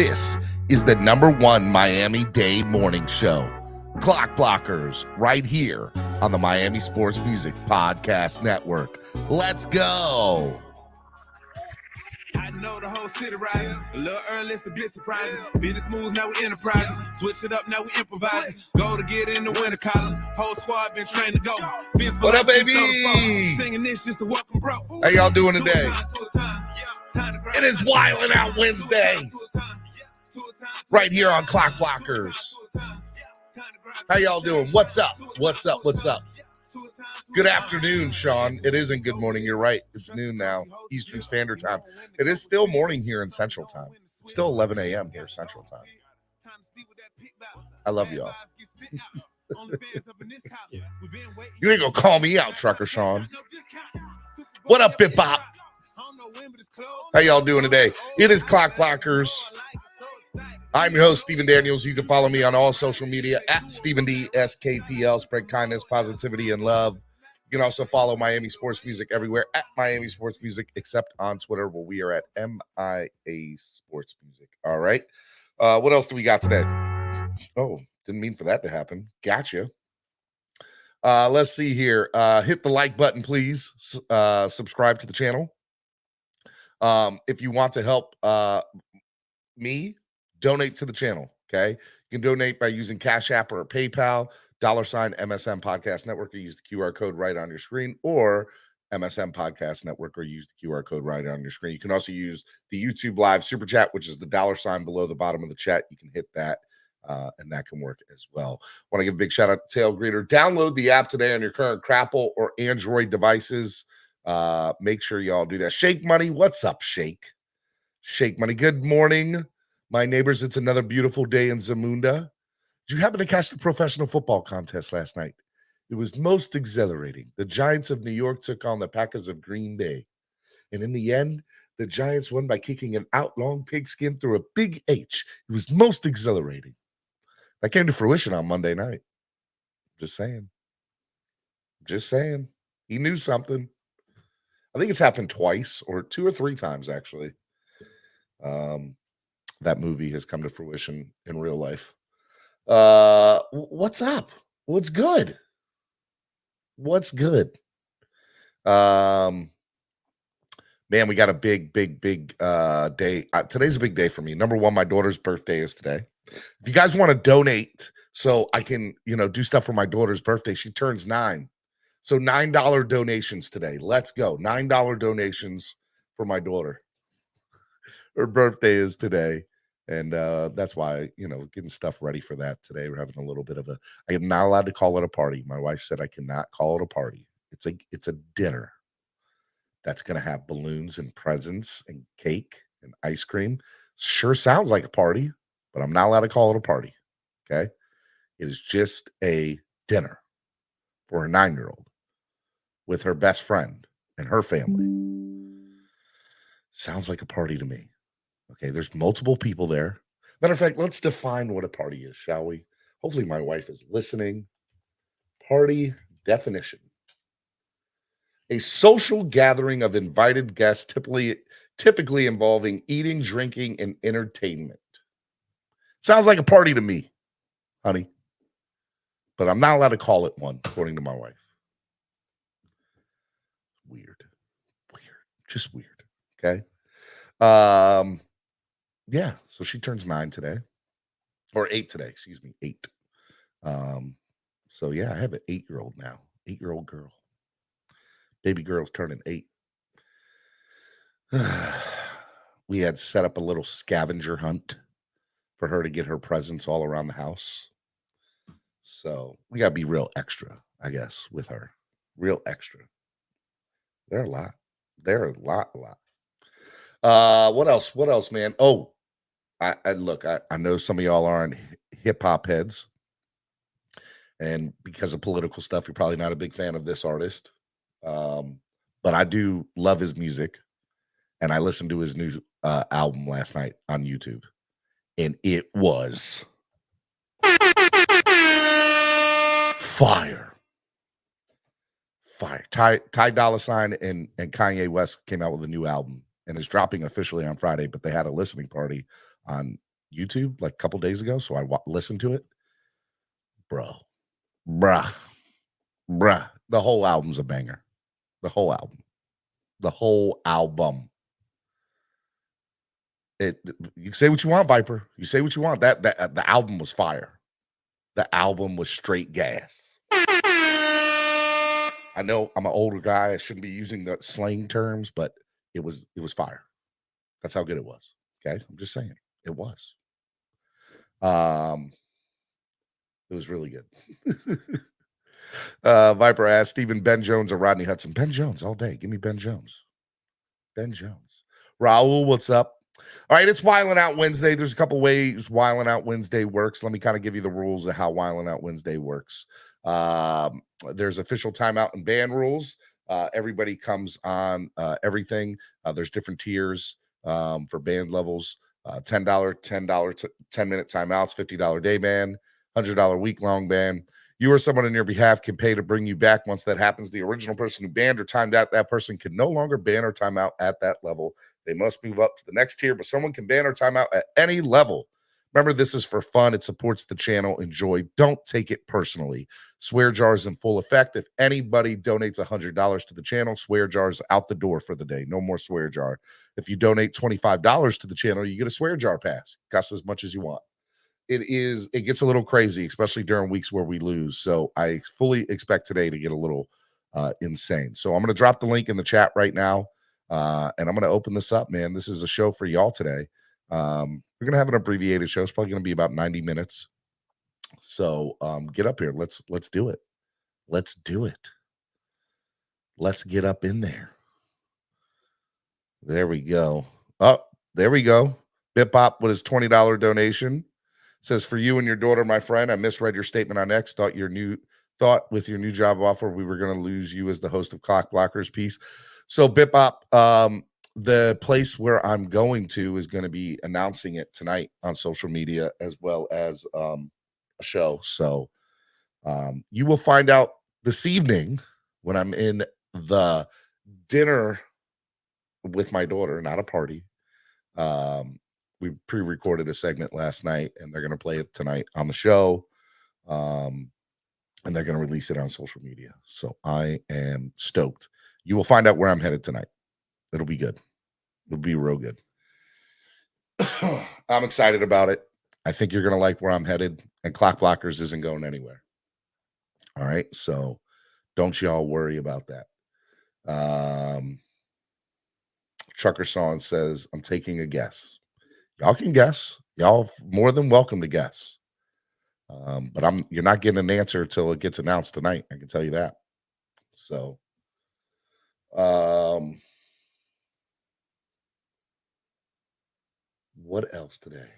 This is the #1 Miami-Dade morning show. Clock Blockers, right here on the Miami Sports Music Podcast Network. Let's go. I know the whole city riding. A little early, it's a bit surprising. Business moves, now we enterprising. Switch it up, now we improvising. Go to get in the winter column. Whole squad been trained to go. What up, baby? Singing this just to welcome bro. How y'all doing today? It is Wildin' Out Wednesday. Right here on Clock Blockers. How y'all doing? What's up? What's up? What's up? Good afternoon, Sean. It isn't good morning. You're right. It's noon now, Eastern Standard Time. It is still morning here in Central Time. It's still 11 a.m. here, Central Time. I love y'all. You ain't gonna call me out, Trucker Sean. What up, Bip Bop? How y'all doing today? It is Clock Blockers. I'm your host, Stephen Daniels. You can follow me on all social media at Stephen D. SKPL. Spread kindness, positivity, and love. You can also follow Miami Sports Music everywhere at Miami Sports Music, except on Twitter, where we are at MIA Sports Music. All right. What else do we got today? Oh, didn't mean for that to happen. Gotcha. Let's see here. Hit the like button, please. Subscribe to the channel. If you want to help me, donate to the channel, okay? You can donate by using Cash App or PayPal, $MSM Podcast Network, or use the QR code right on your screen, or MSM Podcast Network, or use the QR code right on your screen. You can also use the YouTube Live Super Chat, which is the $ below the bottom of the chat. You can hit that, and that can work as well. Want to give a big shout out to Tailgreeter. Download the app today on your current Crapple or Android devices. Make sure y'all do that. Shake Money, what's up, Shake? Shake Money, good morning. My neighbors, it's another beautiful day in Zamunda. Did you happen to catch the professional football contest last night? It was most exhilarating. The Giants of New York took on the Packers of Green Bay. And in the end, the Giants won by kicking an out-long pigskin through a big H. It was most exhilarating. That came to fruition on Monday night. Just saying. Just saying. He knew something. I think it's happened twice, or 2 or 3 times, actually. That movie has come to fruition in real life. What's up? What's good? What's good? Man, we got a big day. Today's a big day for me. #1, my daughter's birthday is today. If you guys want to donate so I can, do stuff for my daughter's birthday, she turns 9. So $9 donations today. Let's go. $9 donations for my daughter. Her birthday is today. And that's why, getting stuff ready for that today. We're having a little bit of I am not allowed to call it a party. My wife said I cannot call it a party. It's a dinner that's going to have balloons and presents and cake and ice cream. Sure sounds like a party, but I'm not allowed to call it a party. Okay. It is just a dinner for a 9-year-old with her best friend and her family. Sounds like a party to me. Okay, there's multiple people there. Matter of fact, let's define what a party is, shall we? Hopefully my wife is listening. Party definition. A social gathering of invited guests, typically involving eating, drinking, and entertainment. Sounds like a party to me, honey. But I'm not allowed to call it one, according to my wife. Weird. Just weird. Okay. Yeah, so she turns 9 today, or 8 today, excuse me, 8. So yeah, I have an 8-year-old now, 8-year-old girl. Baby girl's turning 8. We had set up a little scavenger hunt for her to get her presents all around the house. So we got to be real extra, I guess, with her. Real extra. They're a lot. They're a lot. What else, man? Oh, I know some of y'all aren't hip hop heads, and because of political stuff, you're probably not a big fan of this artist. But I do love his music, and I listened to his new album last night on YouTube, and it was fire. Ty Dolla $ign and Kanye West came out with a new album, and it's dropping officially on Friday, but they had a listening party on YouTube like a couple days ago, so I listened to it. Bruh. The whole album's a banger. The whole album. You say what you want, Viper. You say what you want. That the album was fire. The album was straight gas. I know I'm an older guy. I shouldn't be using the slang terms, but it was fire. That's how good it was. Okay, I'm just saying it was. It was really good. Viper asked Stephen, Ben Jones or Rodney Hudson. Ben Jones all day. Give me Ben Jones. Ben Jones. Raul, what's up? All right, it's Wiling Out Wednesday. There's a couple ways Wiling Out Wednesday works. Let me kind of give you the rules of how Wiling Out Wednesday works. There's official timeout and ban rules. Everybody comes on everything. There's different tiers for band levels. $10, $10 10-minute timeouts, $50 day ban, $100 week-long ban. You or someone on your behalf can pay to bring you back. Once that happens, the original person who banned or timed out that person can no longer ban or time out at that level. They must move up to the next tier, but someone can ban or time out at any level. Remember, this is for fun. It supports the channel. Enjoy. Don't take it personally. Swear jar is in full effect. If anybody donates $100 to the channel, swear jar is out the door for the day. No more swear jar. If you donate $25 to the channel, you get a swear jar pass. Costs as much as you want. It gets a little crazy, especially during weeks where we lose. So I fully expect today to get a little insane. So I'm going to drop the link in the chat right now. And I'm going to open this up, man. This is a show for y'all today. We're going to have an abbreviated show. It's probably going to be about 90 minutes. So get up here. Let's do it. Let's do it. Let's get up in there. There we go. Oh, there we go. Bip-Bop with his $20 donation. Says, for you and your daughter, my friend, I misread your statement on X. Thought with your new job offer, we were going to lose you as the host of Clock Blockers piece. So Bip-Bop, the place where I'm going to is going to be announcing it tonight on social media as well as a show. So you will find out this evening when I'm in the dinner with my daughter, not a party. We pre-recorded a segment last night, and they're going to play it tonight on the show, and they're going to release it on social media. So I am stoked. You will find out where I'm headed tonight. It'll be good. It'll be real good. I'm excited about it. I think you're going to like where I'm headed, and Clock Blockers isn't going anywhere. All right, so don't y'all worry about that. Trucker Song says, I'm taking a guess. Y'all can guess. Y'all more than welcome to guess. But you're not getting an answer until it gets announced tonight. I can tell you that. So what else today?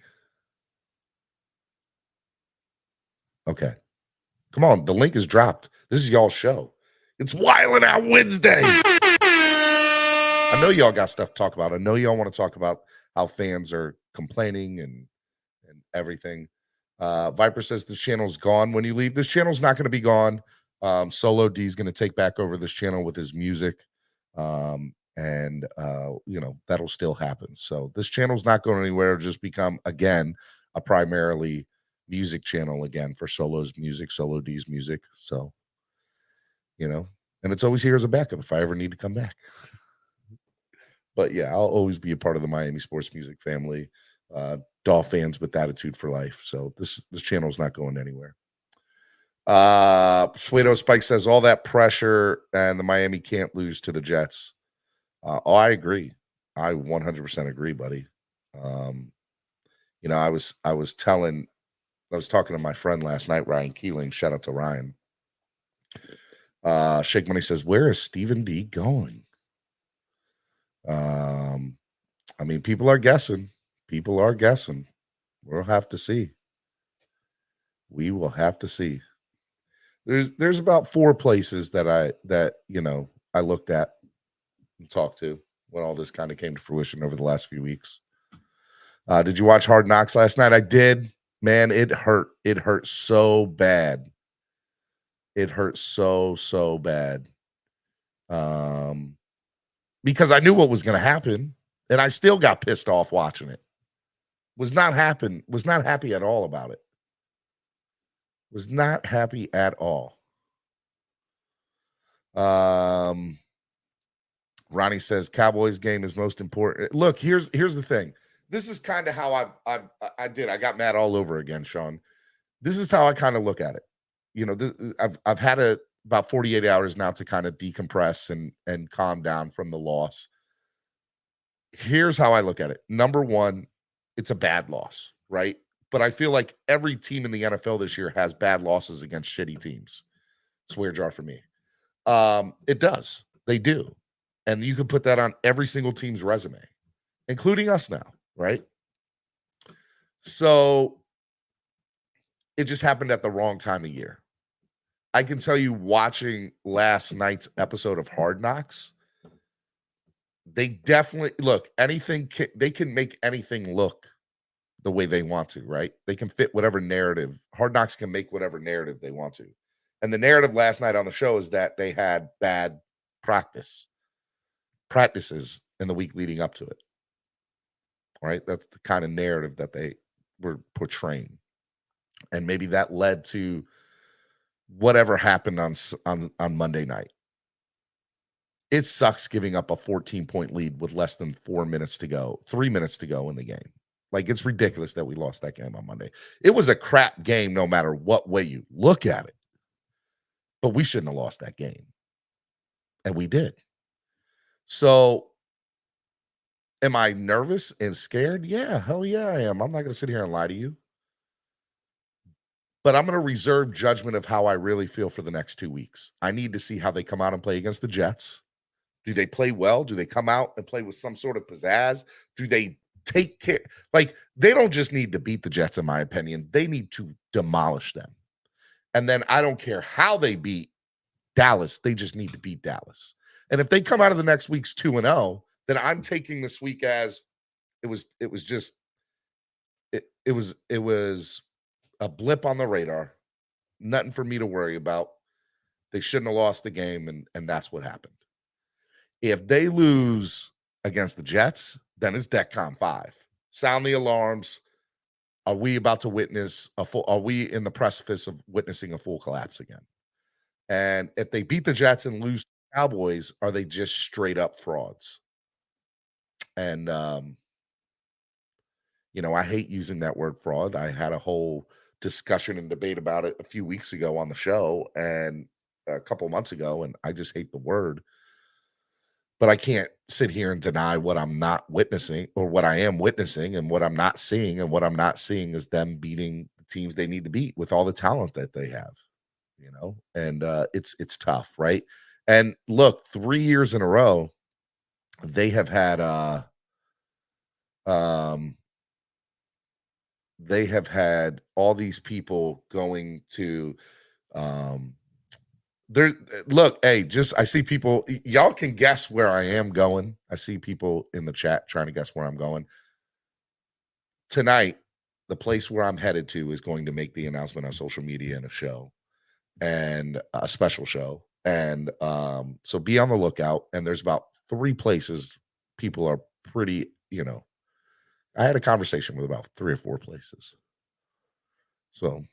Okay. Come on, the link is dropped. This is y'all's show. It's Wiling Out Wednesday. I know y'all got stuff to talk about. I know y'all want to talk about how fans are complaining and everything. Viper says the channel's gone when you leave. This channel's not going to be gone. Solo D is going to take back over this channel with his music. And that'll still happen. So this channel's not going anywhere. It'll just become, again, a primarily music channel again for Solo's music, Solo D's music. So, and it's always here as a backup if I ever need to come back. But yeah, I'll always be a part of the Miami sports music family. Dolphins with attitude for life. So this channel's not going anywhere. Suedo Spike says all that pressure and the Miami can't lose to the Jets. I agree. I 100% agree, buddy. I was talking to my friend last night, Ryan Keeling. Shout out to Ryan. Shake Money says, where is Stephen D going? People are guessing. We'll have to see. We will have to see. There's about 4 places that I looked at and talked to when all this kind of came to fruition over the last few weeks. Did you watch Hard Knocks last night? I did. Man, it hurt. It hurt so bad. It hurt so bad. Because I knew what was going to happen, and I still got pissed off watching it. Was not happy at all about it. Was not happy at all. Ronnie says Cowboys game is most important. Look, here's the thing. This is kind of how I did. I got mad all over again, Sean. This is how I kind of look at it. You know, I've had about 48 hours now to kind of decompress and calm down from the loss. Here's how I look at it. Number one, it's a bad loss, right? But I feel like every team in the NFL this year has bad losses against shitty teams. Swear jar for me. It does. They do. And you can put that on every single team's resume, including us now, right? So it just happened at the wrong time of year. I can tell you, watching last night's episode of Hard Knocks, they definitely look, they can make anything look the way they want to, right? They can fit whatever narrative. Hard Knocks can make whatever narrative they want to. And the narrative last night on the show is that they had bad practices in the week leading up to it. All right? That's the kind of narrative that they were portraying. And maybe that led to whatever happened on Monday night. It sucks giving up a 14-point lead with less than 3 minutes to go in the game. Like, it's ridiculous that we lost that game on Monday. It was a crap game no matter what way you look at it. But we shouldn't have lost that game. And we did. So, am I nervous and scared? Yeah, hell yeah, I am. I'm not going to sit here and lie to you. But I'm going to reserve judgment of how I really feel for the next 2 weeks. I need to see how they come out and play against the Jets. Do they play well? Do they come out and play with some sort of pizzazz? Do they take care? Like, they don't just need to beat the Jets, in my opinion. They need to demolish them. And then I don't care how they beat Dallas. They just need to beat Dallas. And if they come out of the next week's 2-0, then I'm taking this week as it was a blip on the radar. Nothing for me to worry about. They shouldn't have lost the game, and that's what happened. If they lose against the Jets, then it's DEFCON 5. Sound the alarms. Are we about to witness are we in the precipice of witnessing a full collapse again? And if they beat the Jets and lose the Cowboys, are they just straight up frauds? And I hate using that word fraud. I had a whole discussion and debate about it a few weeks ago on the show and a couple months ago, and I just hate the word. But I can't sit here and deny what I'm not witnessing or what I am witnessing and what I'm not seeing. And what I'm not seeing is them beating the teams they need to beat with all the talent that they have, and it's tough, right? And look, 3 years in a row, they have had all these people going to there. Look, hey, I see people, y'all can guess where I am going. I see people in the chat trying to guess where I'm going. Tonight, the place where I'm headed to is going to make the announcement on social media and a show, and a special show. And so be on the lookout. And there's about 3 places people are pretty, I had a conversation with about 3 or 4 places. So,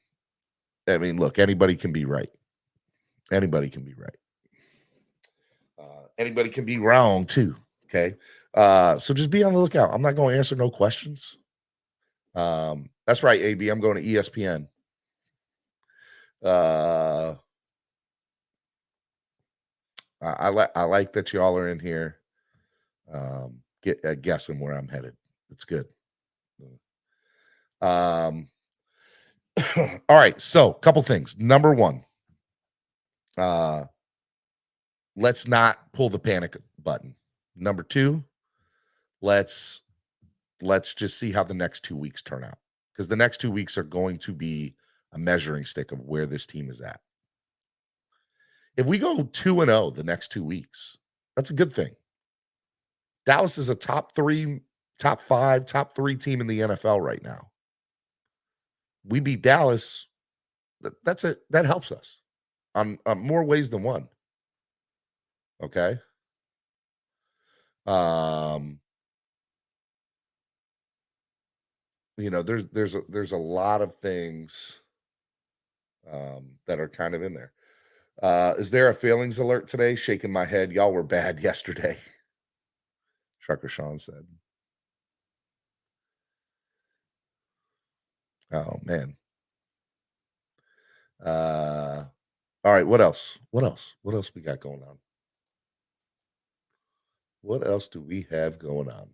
I mean, look, anybody can be right. Anybody can be right. Anybody can be wrong too. Okay. So just be on the lookout. I'm not going to answer no questions. That's right, AB. I'm going to ESPN. I like that y'all are in here. Guessing where I'm headed. It's good. All right. So, couple things. Number one, let's not pull the panic button. Number two, let's just see how the next 2 weeks turn out, because the next 2 weeks are going to be a measuring stick of where this team is at. If we go 2-0 the next 2 weeks, that's a good thing. Dallas is a top 5, top 3 team in the NFL right now. We beat Dallas. That's it. That helps us on more ways than one. Okay. there's a lot of things that are kind of in there. Is there a feelings alert today? Shaking my head. Y'all were bad yesterday. Trucker Sean said. Oh man. All right, what else? What else we got going on? What else do we have going on?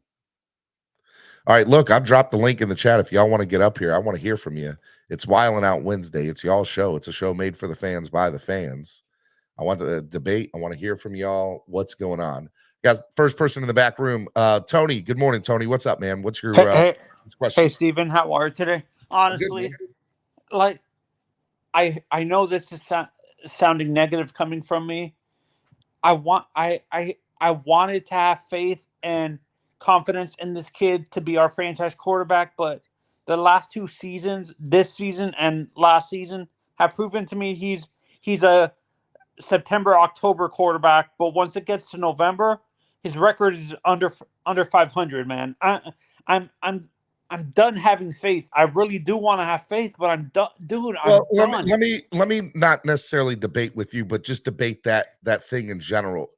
All right, look, I've dropped the link in the chat. If y'all want to get up here, I want to hear from you. It's Wiling Out Wednesday. It's y'all's show. It's a show made for the fans by the fans. I want to debate. I want to hear from y'all. What's going on? Guys, first person in the back room, Tony. Good morning, Tony. What's up, man? What's your question? Hey, Steven, how are you today? Honestly, like, I know this is sounding negative coming from me. I wanted to have faith and confidence in this kid to be our franchise quarterback, but the last 2 seasons, this season and last season, have proven to me he's a September, October quarterback. But once it gets to November, his record is under 500. Man, I'm done having faith. I really do want to have faith, but I'm done, dude. Well, let me not necessarily debate with you, but just debate that thing in general.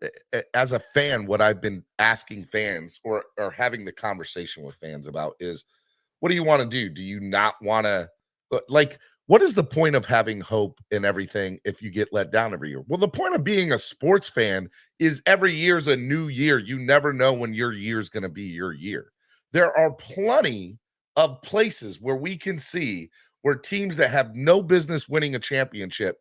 As a fan, what I've been asking fans or having the conversation with fans about is, what do you want to do? Do you not want to, like, what is the point of having hope in everything if you get let down every year? Well, the point of being a sports fan is every year's a new year. You never know when your year's going to be your year. There are plenty of places where we can see where teams that have no business winning a championship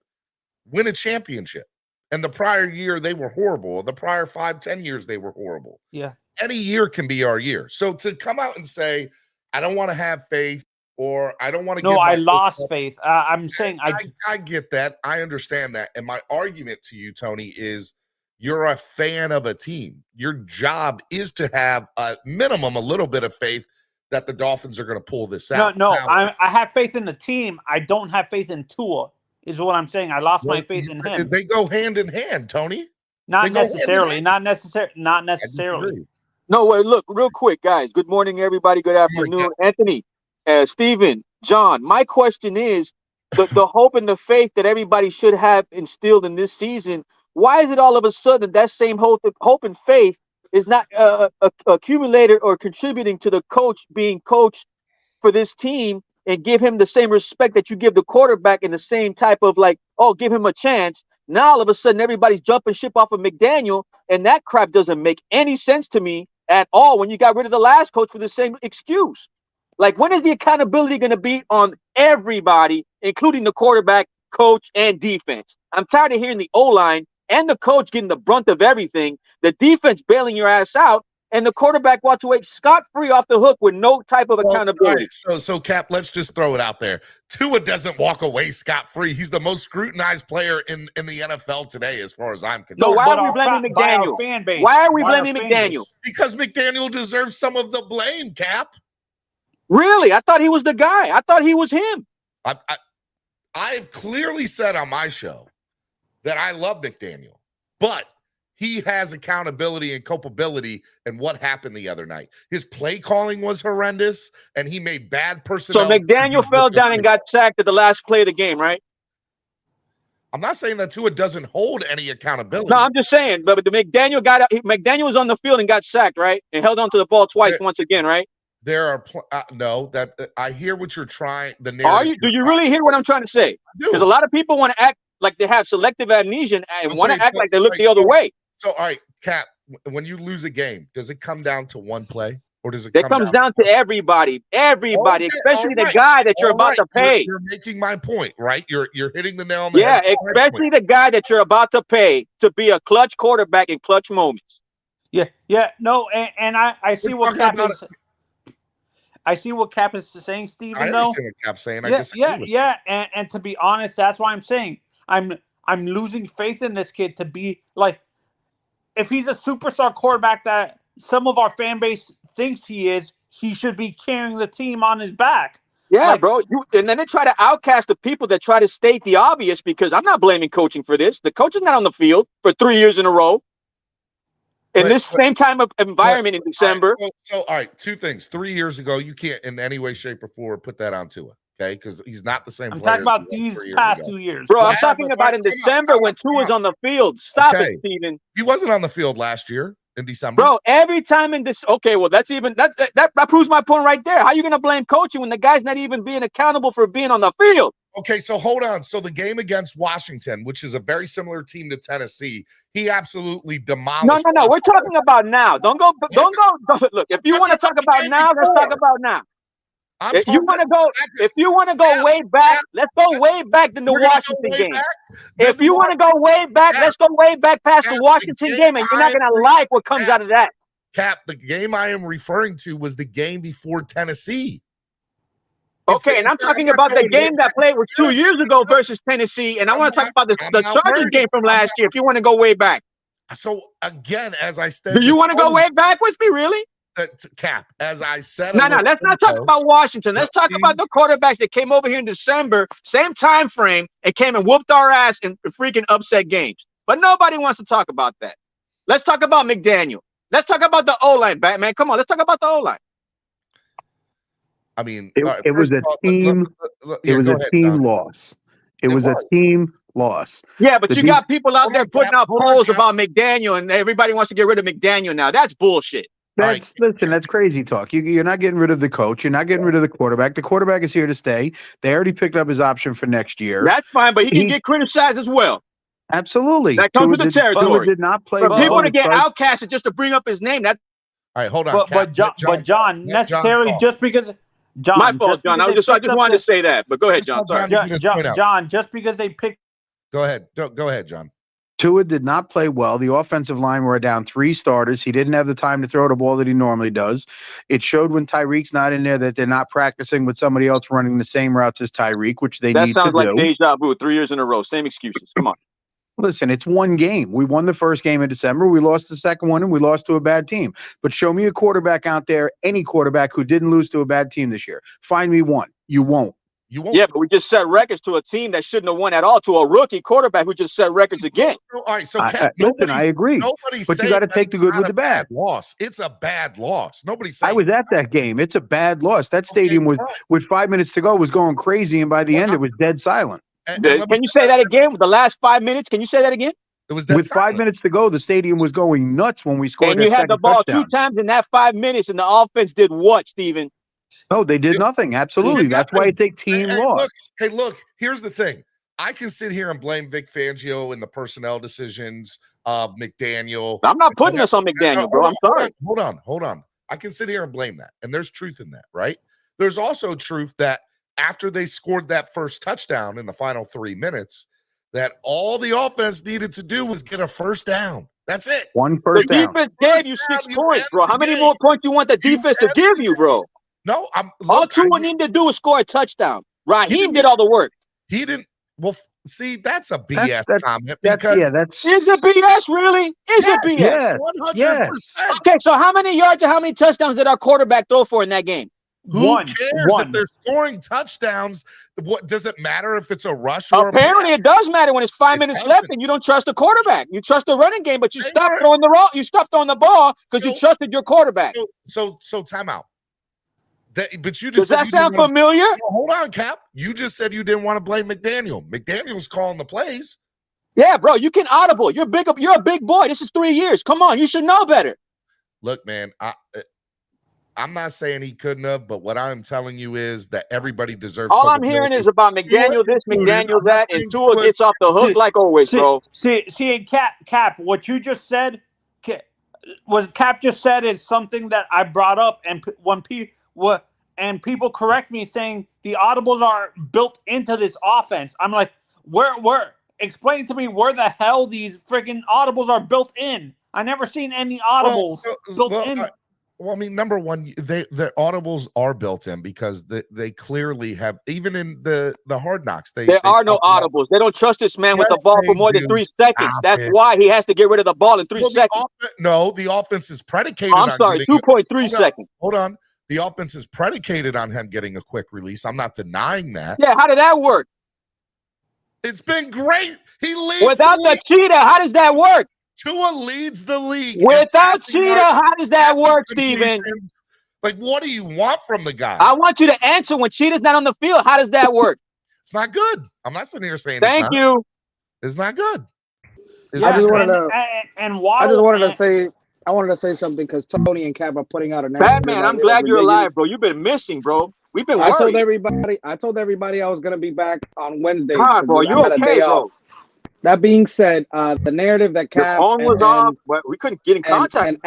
win a championship. And the prior year, they were horrible. The prior 5-10 years, they were horrible. Yeah. Any year can be our year. So to come out and say, I don't want to have faith, or I don't want to I lost faith. I'm saying I get that. I understand that. And my argument to you, Tony, is you're a fan of a team. Your job is to have a minimum, a little bit of faith that the Dolphins are going to pull this out. I have faith in the team. I don't have faith in Tua, is what I'm saying. I lost my faith in him. They go hand in hand, Tony. Not necessarily. No, wait, look, real quick, guys. Good morning, everybody. Good afternoon. Anthony, Steven, John, my question is, the hope and the faith that everybody should have instilled in this season, why is it all of a sudden that same hope and faith is not accumulated or contributing to the coach being coached for this team and give him the same respect that you give the quarterback and the same type of give him a chance? Now all of a sudden everybody's jumping ship off of McDaniel, and that crap doesn't make any sense to me at all when you got rid of the last coach for the same excuse. Like, when is the accountability going to be on everybody, including the quarterback, coach, and defense? I'm tired of hearing the O-line and the coach getting the brunt of everything, the defense bailing your ass out, and the quarterback walks away scot-free off the hook with no type of accountability. Right. So Cap, let's just throw it out there. Tua doesn't walk away scot-free. He's the most scrutinized player in the NFL today, as far as I'm concerned. No, why are we blaming McDaniel? Why are we blaming McDaniel? Because McDaniel deserves some of the blame, Cap. Really? I thought he was the guy. I thought he was him. I've clearly said on my show that I love McDaniel, but he has accountability and culpability in what happened the other night. His play calling was horrendous, and he made bad personnel. So McDaniel fell down and got sacked at the last play of the game, right? I'm not saying that Tua doesn't hold any accountability. No, I'm just saying, but the McDaniel was on the field and got sacked, right? And held on to the ball twice once again, right? There are I hear what you're trying. The narrative. Are you? Do you really hear what I'm trying to say? Because a lot of people want to act like they have selective amnesia and want to act like they look the other way. So, all right, Cap, when you lose a game, does it come down to one play, or does it? It comes down to everybody, okay, especially the guy that you're about to pay. You're making my point, right? You're hitting the nail on the head. Yeah, especially the guy that you're about to pay to be a clutch quarterback in clutch moments. Yeah, no, and I see what Cap is. I see what Cap is saying, Steven. I understand what Cap's saying. And to be honest, that's why I'm saying I'm losing faith in this kid to be like, if he's a superstar quarterback that some of our fan base thinks he is, he should be carrying the team on his back. Yeah, bro. And then they try to outcast the people that try to state the obvious, because I'm not blaming coaching for this. The coach is not on the field for 3 years in a row. in this same time of environment in December. All right, two things. 3 years ago, you can't in any way, shape, or form put that on Tua, okay? Because he's not the same I'm player. talking about these past 2 years. Bro, I'm talking about in December when Tua's on the field. Stop it, Steven. He wasn't on the field last year in December. Bro, every time in this, okay, well, that proves my point right there. How are you going to blame coaching when the guy's not even being accountable for being on the field? Okay, so hold on. So the game against Washington, which is a very similar team to Tennessee, he absolutely demolished. No. We're talking about now. Don't go. Look, if you want to talk about now, let's talk about now. If you want to go way back, let's go way back than the Washington game. If you want to go way back, let's go way back past the Washington game, and you're not going to like what comes out of that. Cap, the game I am referring to was the game before Tennessee. Okay, and I'm talking about the game that played was 2 years ago versus Tennessee, and I want to talk about the Chargers game from last year. If you want to go way back, so again, as I said, do you want to go way back with me, really? Cap, as I said, no. Let's not talk about Washington. Let's talk about the quarterbacks that came over here in December, same time frame, and came and whooped our ass in freaking upset games. But nobody wants to talk about that. Let's talk about McDaniel. Let's talk about the O-line, Batman. Come on, let's talk about the O-line. I mean, it was a team. It was a team loss. It was a team loss. Yeah, but you got people out there putting out polls about McDaniel, and everybody wants to get rid of McDaniel now. That's bullshit. Listen, that's crazy talk. You're not getting rid of the coach. You're not getting rid of the quarterback. The quarterback is here to stay. They already picked up his option for next year. That's fine, but he can get criticized as well. Absolutely. That comes with the territory. Tua did not play. For people to get outcasted just to bring up his name, that. All right, hold on. But John, necessarily just because. John, my fault, John. I just wanted to say that, but go ahead, John. Sorry. John, just because they picked. Go ahead, John. Tua did not play well. The offensive line were down 3 starters. He didn't have the time to throw the ball that he normally does. It showed when Tyreek's not in there that they're not practicing with somebody else running the same routes as Tyreek, which they need to do. That sounds like deja vu. 3 years in a row. Same excuses. Come on. Listen, it's one game. We won the first game in December. We lost the second one, and we lost to a bad team. But show me a quarterback out there, any quarterback who didn't lose to a bad team this year. Find me one. You won't. Yeah, but we just set records to a team that shouldn't have won at all, to a rookie quarterback who just set records again. All right, so listen, I agree. But you got to take the good with the bad. Loss. It's a bad loss. Nobody's saying I was at that game. It's a bad loss. That stadium was, with 5 minutes to go, was going crazy, and by the end, it was dead silent. Can you say that again? With the last 5 minutes, can you say that again? It was with 5 minutes to go, the stadium was going nuts when we scored. And you had the ball touchdown 2 times in that 5 minutes, and the offense did what, Steven? No, they did nothing. Absolutely. That's why it's a team loss. Look, here's the thing. I can sit here and blame Vic Fangio and the personnel decisions of McDaniel. I'm not putting this on McDaniel, bro. I'm sorry. Hold on. I can sit here and blame that. And there's truth in that, right? There's also truth that after they scored that first touchdown in the final 3 minutes, that all the offense needed to do was get a first down. That's it. One first down. The defense gave you 6 points, bro. How many more points you want the defense to give you, bro? No, all Tua needed to do was score a touchdown. Raheem did all the work. He didn't. Well, see, that's a BS comment. Is it BS, really? Is it BS? Yes. 100%. Yes. Okay, so how many yards and how many touchdowns did our quarterback throw for in that game? Who cares if they're scoring touchdowns? What does it matter if it's a rush or apparently it does matter when it's 5 minutes left and you don't trust the quarterback. You trust the running game, but you stop throwing the ball because you trusted your quarterback. So timeout. But you just does that sound familiar? Hold on, Cap. You just said you didn't want to blame McDaniel. McDaniel's calling the plays. Yeah, bro. You can audible. You're a big boy. This is 3 years. Come on, you should know better. Look, man. I'm not saying he couldn't have, but what I'm telling you is that everybody deserves. All I'm hearing is about McDaniel this, McDaniel that, and Tua gets off the hook like always, bro. See, Cap, what you just said, Cap just said is something that I brought up, and people correct me saying the audibles are built into this offense. I'm like, where? Explain to me where the hell these freaking audibles are built in. I never seen any audibles built in. Well, I mean, number one, the audibles are built in because they clearly have, even in the Hard Knocks. There are no audibles. They don't trust this man with the ball for more than 3 seconds. That's why he has to get rid of the ball in 3 seconds. The offense is predicated on 2.3 seconds. Hold on. The offense is predicated on him getting a quick release. I'm not denying that. Yeah, how did that work? It's been great. He leads without the cheetah. How does that work? Tua leads the league. Without Cheetah, how does that work, Steven? Like, what do you want from the guy? I want you to answer when Cheetah's not on the field. How does that work? It's not good. I'm not sitting here saying Thank you. It's not good. I just wanted to say I wanted to say something because Tony and Cap are putting out a Batman, I'm glad you're alive, bro. You've been missing, bro. We've been worried. I told everybody I was gonna be back on Wednesday. God, bro, you okay, bro? That being said, the narrative that Cap phone was off, but we couldn't get in contact.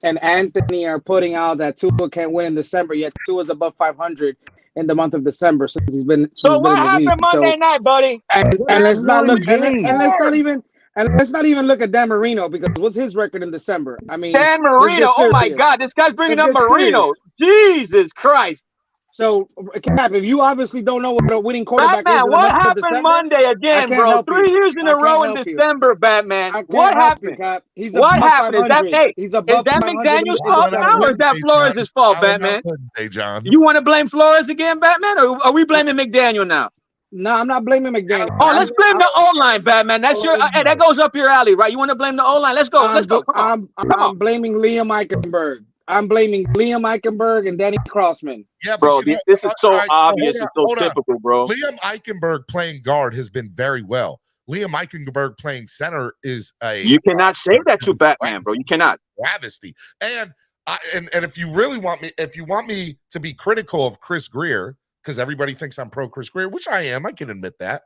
And Anthony are putting out that Tua can't win in December, yet Tua's above 500 in the month of December since he's been. So what happened Monday night, buddy? And let's not look. And let's not even look at Dan Marino because what's his record in December? I mean, Dan Marino. Oh my God, this guy's bringing up Marino. Jesus Christ. So, Cap, if you obviously don't know what a winning quarterback Batman, is, in the what month happened of December, Monday again, bro? 3 years in a row in December, Batman. What happened? He's what happened? Is that He's above is that McDaniel's fault now, or is that Flores' fault, Batman? Hey, John. You want to blame Flores again, Batman, or are we blaming McDaniel now? No, I'm not blaming McDaniel. Oh, let's blame the O-line, Batman. That's your that goes up your alley, right? You want to blame the O-line? Let's go. Let's go. I'm blaming Liam Eichenberg. I'm blaming Liam Eichenberg and Danny Crossman. Yeah, bro, this is so obvious and so typical, bro. Liam Eichenberg playing guard has been very well. Liam Eichenberg playing center is you cannot say that to Batman, bro. You cannot. Travesty. And if you really want me, if you want me to be critical of Chris Greer, because everybody thinks I'm pro Chris Greer, which I am, I can admit that.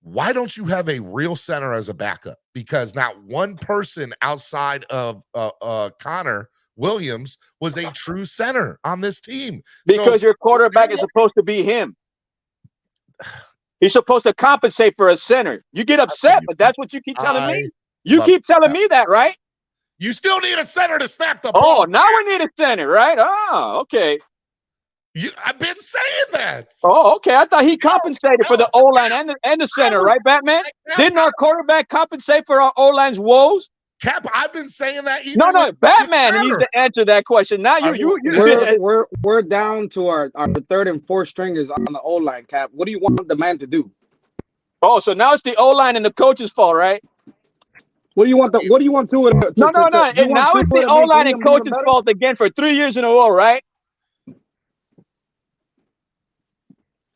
Why don't you have a real center as a backup? Because not one person outside of Connor Williams was a true center on this team. Because your quarterback is supposed to be him. He's supposed to compensate for a center. You get upset, but that's what you keep telling me. You keep telling me that, right? You still need a center to snap the ball. Oh, now we need a center, right? Oh, okay. I've been saying that. Oh, okay. I thought he compensated for the O-line and the center, right, Batman? Didn't our quarterback compensate for our O-line's woes? Cap, I've been saying that. No, Batman needs to answer that question. Now we're down to our third and fourth stringers on the O-line, Cap. What do you want the man to do? Oh, so now it's the O-line and the coach's fault, right? What do you want to No. Now it's the O-line and coach's fault again for 3 years in a row, right?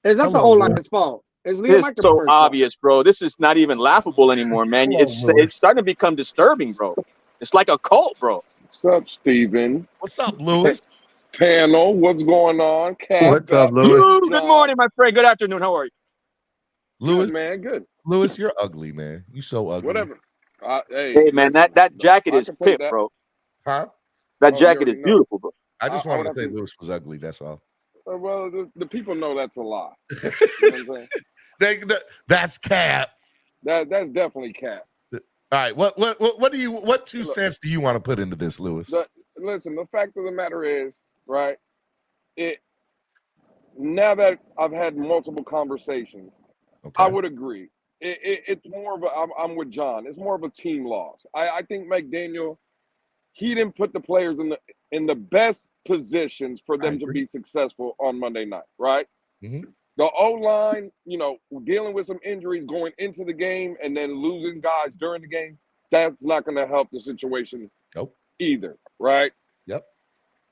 It's not the O-line's fault. It's so obvious, bro. This is not even laughable anymore, man. It's starting to become disturbing, bro. It's like a cult, bro. What's up, Steven? What's up, Lewis? Panel, what's going on? What's up, Lewis? Good morning, my friend. Good afternoon. How are you? Lewis, good, man, good. Lewis, you're ugly, man. You so ugly. Whatever. Hey, man, that jacket is fit, bro. Huh? That jacket is beautiful, bro. I just wanted to say Lewis was ugly. That's all. Well, the people know that's a lie. You know what I'm saying? That's Cap. That's definitely Cap. All right. What 2 cents do you want to put into this, Lewis? Listen, the fact of the matter is, right? Now that I've had multiple conversations, I would agree. It's more of I'm with John. It's more of a team loss. I think McDaniel, he didn't put the players in the best positions for them to be successful on Monday night, right? Mm-hmm. The O-line, dealing with some injuries going into the game and then losing guys during the game, that's not going to help the situation either, right? Yep.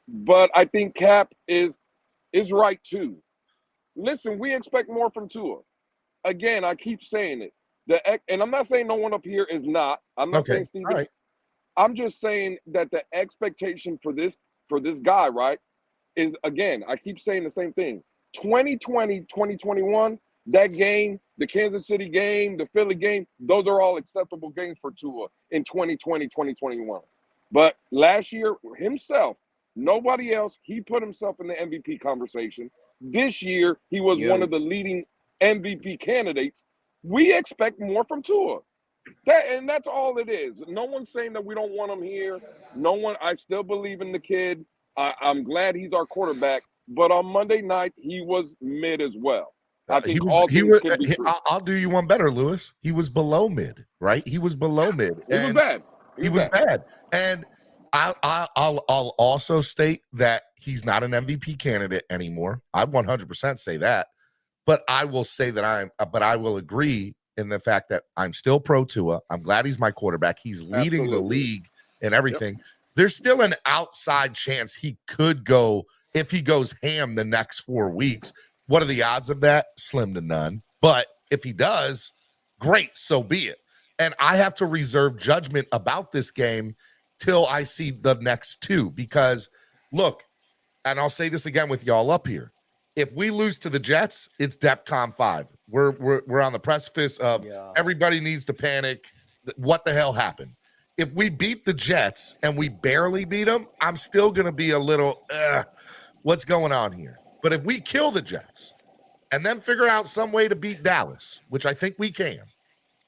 But I think Cap is right too. Listen, we expect more from Tua. Again, I keep saying it. And I'm not saying no one up here is not. I'm not saying Steven. Right. I'm just saying that the expectation for this guy, right, is, again, I keep saying the same thing. 2020, 2021, that game, the Kansas City game, the Philly game, those are all acceptable games for Tua in 2020, 2021. But last year, himself, nobody else, he put himself in the MVP conversation. This year, he was one of the leading MVP candidates. We expect more from Tua. That's all it is. No one's saying that we don't want him here. I still believe in the kid. I'm glad he's our quarterback. But on Monday night, he was mid as well. I think I'll do you one better, Lewis. He was below mid, right? He was below mid. He was bad. He was bad. And I'll also state that he's not an MVP candidate anymore. I 100% say that. But I will say that I will agree in the fact that I'm still pro Tua. I'm glad he's my quarterback. He's leading the Absolutely. league and everything. Yep. There's still an outside chance he could go, if he goes ham the next 4 weeks. What are the odds of that? Slim to none. But if he does, great, so be it. And I have to reserve judgment about this game till I see the next two, because look, and I'll say this again with y'all up here. If we lose to the Jets, it's DEFCON 5. We're on the precipice of everybody needs to panic. What the hell happened? If we beat the Jets and we barely beat them, I'm still going to be a little, what's going on here? But if we kill the Jets and then figure out some way to beat Dallas, which I think we can,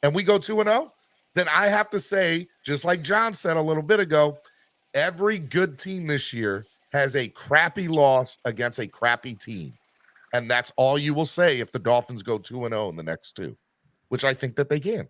and we go 2-0, then I have to say, just like John said a little bit ago, every good team this year has a crappy loss against a crappy team. And that's all you will say if the Dolphins go 2-0 in the next two, which I think that they can.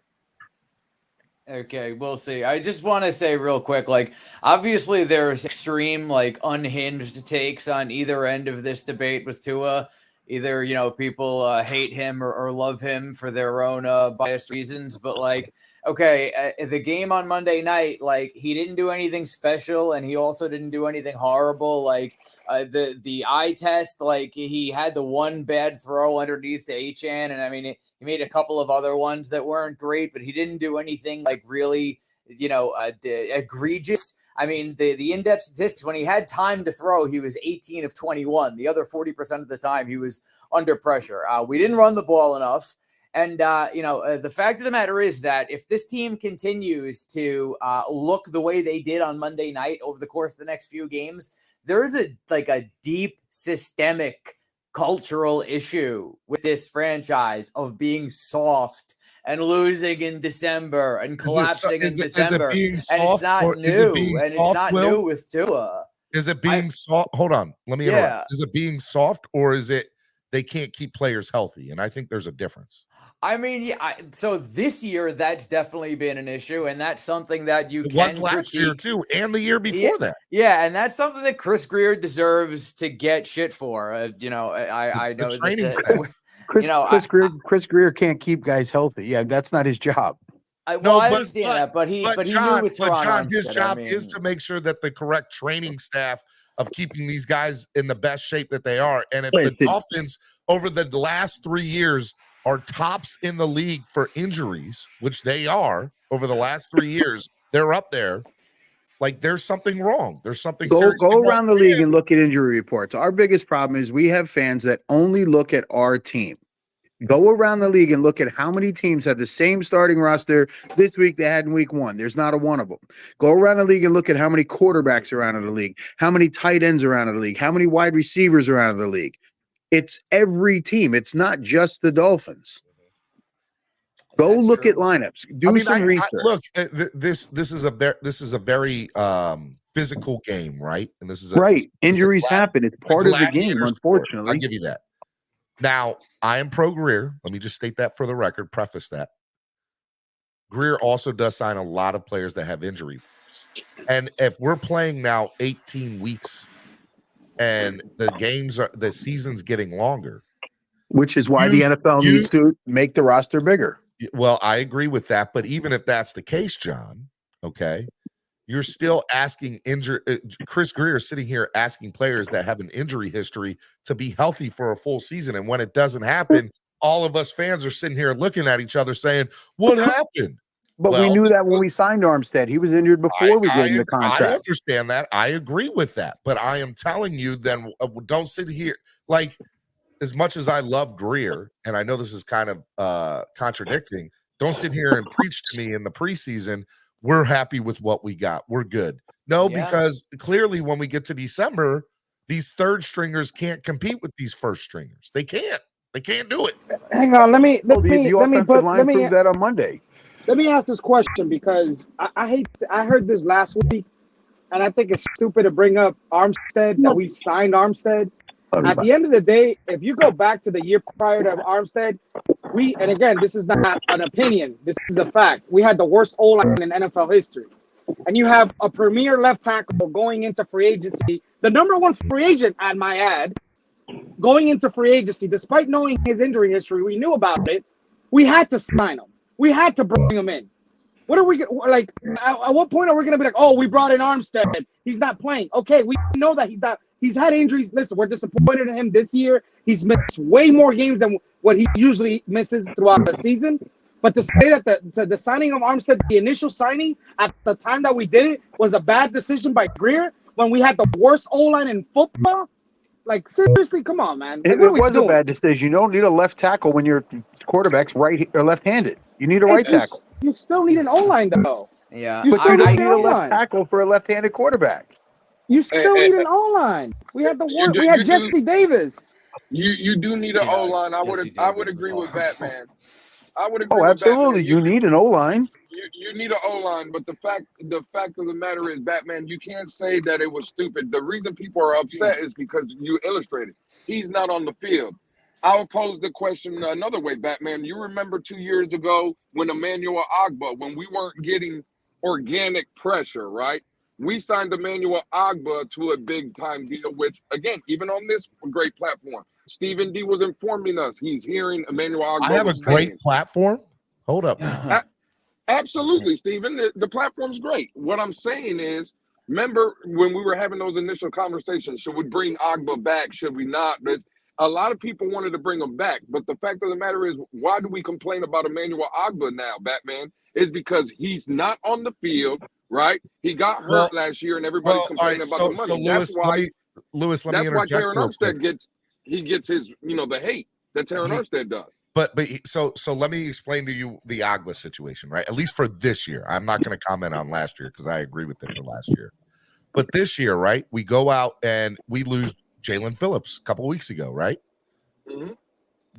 Okay, we'll see. I just want to say real quick, like, obviously there's extreme, like, unhinged takes on either end of this debate with Tua. Either, you know, people hate him or love him for their own biased reasons. But, like, okay, the game on Monday night, like, he didn't do anything special, and he also didn't do anything horrible. Like, the eye test, like, he had the one bad throw underneath to Achane, and I mean, he made a couple of other ones that weren't great, but he didn't do anything like really, you know, egregious. I mean, the in-depth statistics, when he had time to throw, he was 18 of 21. The other 40% of the time, he was under pressure. We didn't run the ball enough. And, the fact of the matter is that if this team continues to look the way they did on Monday night over the course of the next few games, there is a deep systemic cultural issue with this franchise of being soft and losing in December and collapsing in December. And it's not new. And it's not new with Tua. Is it being soft? Hold on. Let me interrupt. Is it being soft, or is it they can't keep players healthy? And I think there's a difference. I mean, so this year, that's definitely been an issue, and that's something that you can was last year, too, and the year before that. Yeah, and that's something that Chris Grier deserves to get shit for. I know that Chris Grier can't keep guys healthy. Yeah, that's not his job. I understand that, but he knew with John, his job is to make sure that the correct training staff of keeping these guys in the best shape that they are. And if the Dolphins over the last 3 years are tops in the league for injuries, which they are over the last 3 years, they're up there. Like, there's something wrong. There's something go around the league and look at injury reports. Our biggest problem is we have fans that only look at our team. Go around the league and look at how many teams have the same starting roster this week they had in week 1. There's not a one of them. Go around the league and look at how many quarterbacks are out of the league, how many tight ends are out of the league, how many wide receivers are out of the league. It's every team. It's not just the Dolphins. Go look at lineups. Do some research. Look, this is a very physical game, right? And this is injuries happen. It's part of the game, unfortunately. I'll give you that. Now, I am pro Grier. Let me just state that for the record, preface that. Grier also does sign a lot of players that have injuries. And if we're playing now 18 weeks and the season's getting longer. Which is why the NFL needs to make the roster bigger. Well, I agree with that. But even if that's the case, John, okay, you're still asking Chris Grier sitting here asking players that have an injury history to be healthy for a full season. And when it doesn't happen, all of us fans are sitting here looking at each other saying, what happened? But we knew that when we signed Armstead. He was injured before we gave him the contract. I understand that. I agree with that. But I am telling you, then don't sit here. Like, as much as I love Grier, and I know this is kind of contradicting, don't sit here and preach to me in the preseason, we're happy with what we got. We're good. No, because clearly when we get to December, these third stringers can't compete with these first stringers. They can't. They can't do it. Hang on. Let me prove that on Monday. Let me ask this question, because I heard this last week, and I think it's stupid to bring up Armstead, that we signed Armstead. At the end of the day, if you go back to the year prior to Armstead, and again, this is not an opinion, this is a fact. We had the worst O-line in NFL history. And you have a premier left tackle going into free agency, the number one free agent, I might add, going into free agency, despite knowing his injury history, we knew about it. We had to sign him. We had to bring him in. What are we like? At what point are we going to be like, oh, we brought in Armstead. He's not playing. Okay, we know that he's not. He's had injuries. Listen, we're disappointed in him this year. He's missed way more games than what he usually misses throughout the season. But to say that the signing of Armstead, the initial signing at the time that we did it, was a bad decision by Greer when we had the worst O-line in football. Like, seriously, come on, man. Like, It was a bad decision. You don't need a left tackle when your quarterback's right or left-handed. You need a right tackle. You still need an O-line, though. Yeah, You still I need need an a left O-line. tackle for a left-handed quarterback. You still need an O-line. We had the worst. We had Jesse Davis. You do need an O-line. I would agree with Batman. I would agree. Oh, with absolutely. Batman. You need an O-line. You need an O-line, but the fact of the matter is, Batman, you can't say that it was stupid. The reason people are upset is because you illustrated he's not on the field. I'll pose the question another way, Batman. You remember 2 years ago when Emmanuel Ogbah, when we weren't getting organic pressure, right? We signed Emmanuel Ogbah to a big-time deal, which, again, even on this great platform, Stephen D was informing us he's hearing Emmanuel Ogbah. I have a great platform. Hold up. Absolutely, Stephen. The platform's great. What I'm saying is, remember when we were having those initial conversations, should we bring Ogbah back? Should we not? But a lot of people wanted to bring him back. But the fact of the matter is, why do we complain about Emmanuel Ogbah now, Batman? Is because he's not on the field, right? He got hurt last year, and everybody's complaining about the money. Lewis, let me interject. That's why Terron Armstead gets his, the hate that Terron Armstead does. But so let me explain to you the Ogbah situation, right? At least for this year. I'm not going to comment on last year because I agree with it for last year. But this year, right, we go out and we lose Jalen Phillips a couple weeks ago, right? Mm-hmm.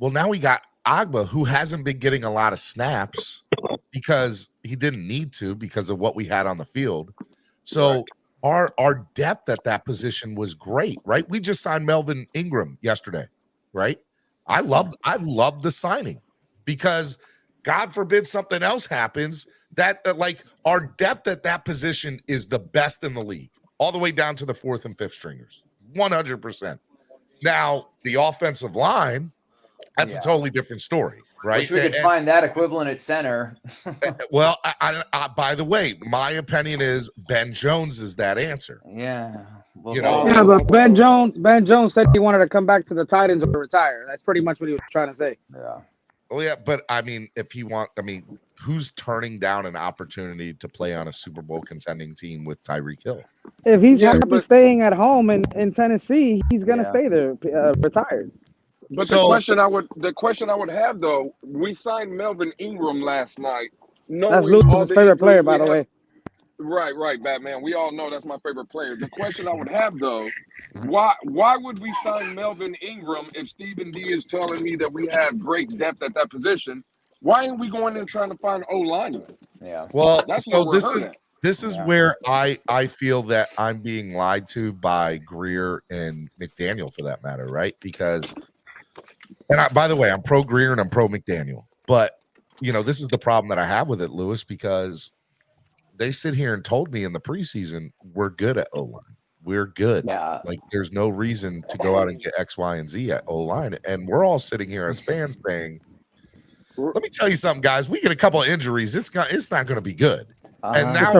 Well, now we got Ogbah, who hasn't been getting a lot of snaps because he didn't need to because of what we had on the field. So our depth at that position was great, right? We just signed Melvin Ingram yesterday, right? I loved the signing because God forbid something else happens that like our depth at that position is the best in the league, all the way down to the 4th and 5th stringers, 100%. Now the offensive line, that's a totally different story, right? Wish we could find that equivalent at center. Well, I by the way, my opinion is Ben Jones is that answer. Yeah. But Ben Jones said he wanted to come back to the Titans or retire. That's pretty much what he was trying to say. Yeah. Oh yeah, but I mean, who's turning down an opportunity to play on a Super Bowl contending team with Tyreek Hill? If he's happy staying at home in Tennessee, he's gonna stay there, retired. But the question I would have though, we signed Melvin Ingram last night. That's Lewis's favorite player, by the way. Right, Batman. We all know that's my favorite player. The question I would have though, why would we sign Melvin Ingram if Stephen D is telling me that we have great depth at that position? Why ain't we going in trying to find O-linemen? Yeah. Well, that's so where this is where I feel that I'm being lied to by Greer and McDaniel for that matter, right? Because by the way, I'm pro Greer and I'm pro McDaniel. But this is the problem that I have with it, Lewis, because they sit here and told me in the preseason we're good at O-line. We're good. Yeah. Like there's no reason to go out and get X, Y, and Z at O-line. And we're all sitting here as fans saying, let me tell you something, guys. We get a couple of injuries. It's not going to be good. And now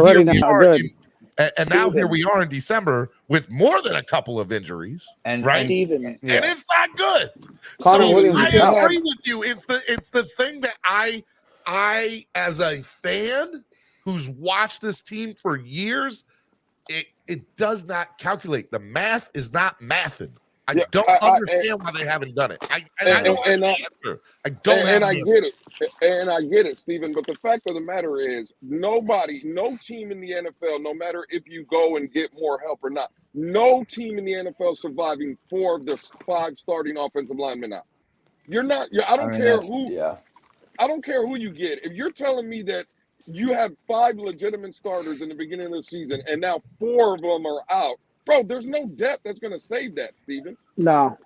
here we are in December with more than a couple of injuries, right? And it's not good. I agree with you. It's the thing that I as a fan who's watched this team for years, it does not calculate. The math is not mathing. I don't understand why they haven't done it. I don't have the answer. I don't have the answer. And I get it, Stephen. But the fact of the matter is, no team in the NFL, no matter if you go and get more help or not, no team in the NFL surviving 4 of the 5 starting offensive linemen out. You're not. I don't care who you get. If you're telling me that you have 5 legitimate starters in the beginning of the season and now 4 of them are out, bro, there's no depth that's going to save that, Stephen. No.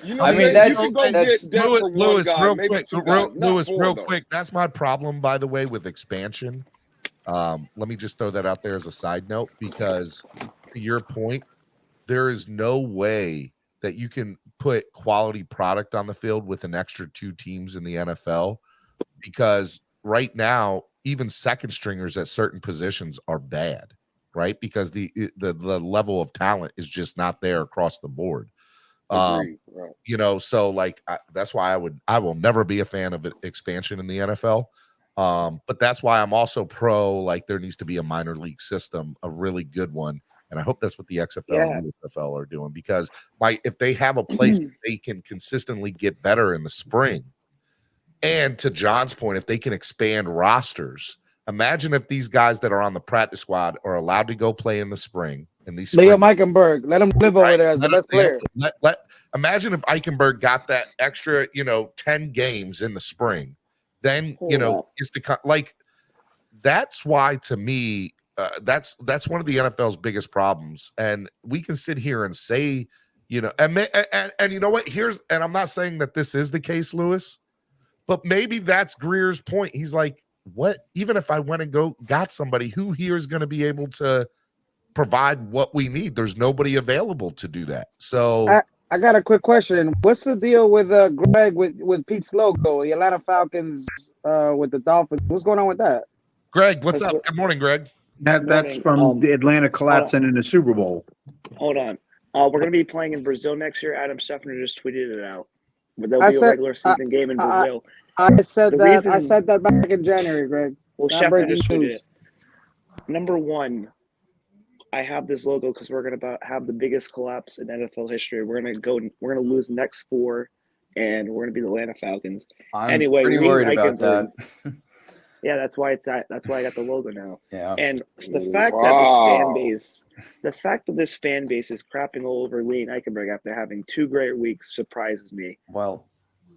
Lewis, real quick. That's my problem, by the way, with expansion. Let me just throw that out there as a side note, because to your point, there is no way that you can put quality product on the field with an extra 2 teams in the NFL because right now, even second stringers at certain positions are bad, right? Because the level of talent is just not there across the board. Agreed. Right. You know, so like that's why I will never be a fan of expansion in the NFL. But that's why I'm also pro, like there needs to be a minor league system, a really good one. And I hope that's what the XFL and USFL are doing, because if they have a place that they can consistently get better in the spring, and to John's point, if they can expand rosters, imagine if these guys that are on the practice squad are allowed to go play in the spring. In these Leo Meikenberg, let him live over there as the best player. Imagine if Eichenberg got that extra, 10 games in the spring, then is to like that's why to me that's one of the NFL's biggest problems. And we can sit here and say, and you know what? And I'm not saying that this is the case, Lewis, but maybe that's Greer's point. He's like, what? Even if I went and got somebody, who here is going to be able to provide what we need? There's nobody available to do that. So I got a quick question. What's the deal with Greg with Pete's logo, the Atlanta Falcons with the Dolphins? What's going on with that? Greg, what's up? Good morning, Greg. That's from the Atlanta collapsing in the Super Bowl. Hold on. We're going to be playing in Brazil next year. Adam Scheffner just tweeted it out. But there'll be a regular season game in Brazil. I said that back in January, Greg. Well, Scheffner just tweeted it. Number one, I have this logo because we're going to have the biggest collapse in NFL history. We're going to lose the next 4, and we're going to be the Atlanta Falcons. I'm pretty worried about that. Yeah, that's why I got the logo now. Yeah. And the fact that this fan base is crapping all over Lee Eichenberg after having 2 great weeks surprises me. Well,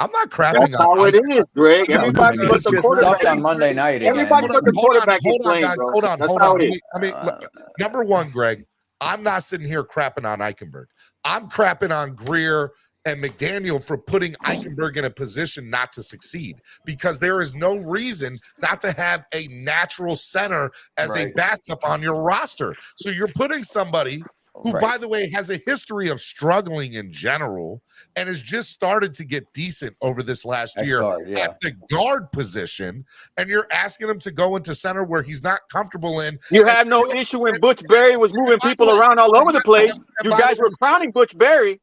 I'm not crapping. That's how it is, Greg. Everybody but the quarterback on Monday night. Everybody but the quarterback is playing, guys. bro. Hold on. I mean, number one, Greg, I'm not sitting here crapping on Eichenberg. I'm crapping on Greer and McDaniel for putting Eichenberg in a position not to succeed, because there is no reason not to have a natural center as a backup on your roster. So you're putting somebody who, by the way, has a history of struggling in general and has just started to get decent over this last year at the guard position, and you're asking him to go into center where he's not comfortable in. You have no issue when Butch Berry was moving people around all over the place. You guys were crowning Butch Berry.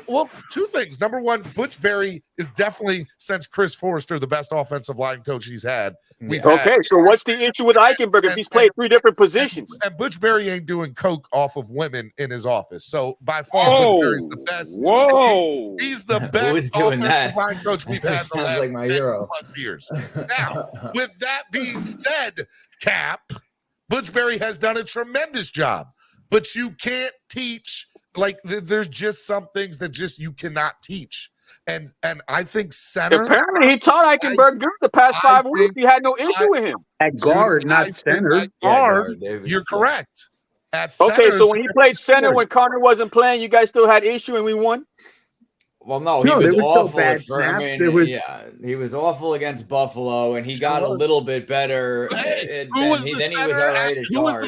Well, 2 things. Number one, Butch Berry is definitely, since Chris Forrester, the best offensive line coach he's had. So what's the issue with Eichenberg if he's played 3 different positions? And Butch Berry ain't doing coke off of women in his office. So by far, Butch Berry's the best. Whoa. He's the best offensive line coach we've had in the last 10+ years. Now, with that being said, Cap, Butch Berry has done a tremendous job, but you can't teach. Like there's just some things that just you cannot teach, and I think center. Apparently, he taught Eichenberg good the past 5 weeks. You had no issue with him at guard, not center. At guard, you're correct. At center, okay, so when he played center when Connor wasn't playing, you guys still had issue and we won. Well, no, he was awful. He was awful against Buffalo, and he got a little bit better. Then he was all right at guard.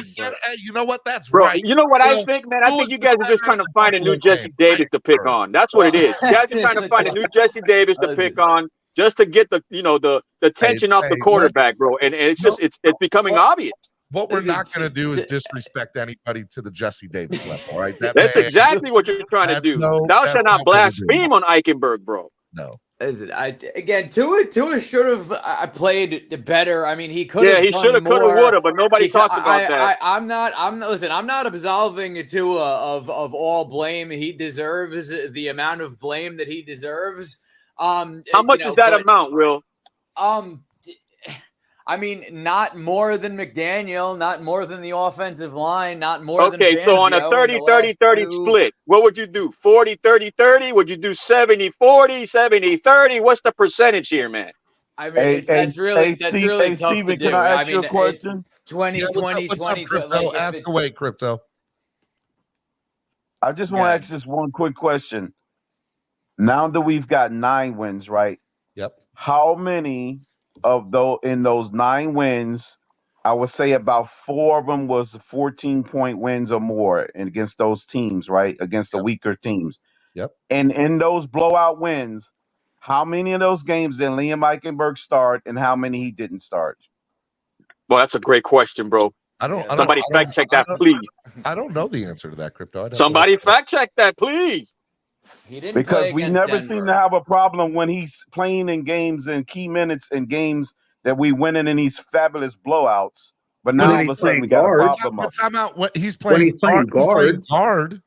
You know what? That's Bro, right. You know what I think, man? I think you guys are just trying to find a new Jesse Davis to pick on. That's what it is. You guys are trying to find a new Jesse Davis to pick on just to get the tension off the quarterback, bro. And it's becoming obvious. What we're not going to do is disrespect anybody to the Jesse Davis level, right? That's exactly what you're trying to do. Thou shalt not blaspheme on Eichenberg, bro. No. Again, Tua should have played better. I mean, he could have. Yeah, he should have, could have, would have, but nobody talks about that. I'm not absolving Tua of all blame. He deserves the amount of blame that he deserves. How much is that amount, Will? I mean, not more than McDaniel, not more than the offensive line, not more than Fangio. Okay, so on a 30-30-30 split, what would you do? 40-30-30? Would you do 70-40, 70-30? What's the percentage here, man? I mean, that's really tough Steven, to do. Can I ask you a question? 20, 20, 20. Crypto? Ask away, Crypto. I just want to ask this one quick question. Now that we've got 9 wins, right? Yep. How many of those 9 wins, I would say about 4 of them was 14-point wins or more against those teams, right? Against the weaker teams. Yep. And in those blowout wins, How many of those games did Liam Eichenberg start, and how many he didn't start? Well, that's a great question, bro. Somebody fact check that, please. I don't know the answer to that, Crypto. Somebody fact check that, please. He didn't Because play we against never Denver. seem to have a problem when he's playing in games and key minutes in games that we winning in these fabulous blowouts. But now all of a sudden we got a problem. But time out. What he's When playing he's playing guard. He's playing guard. guard.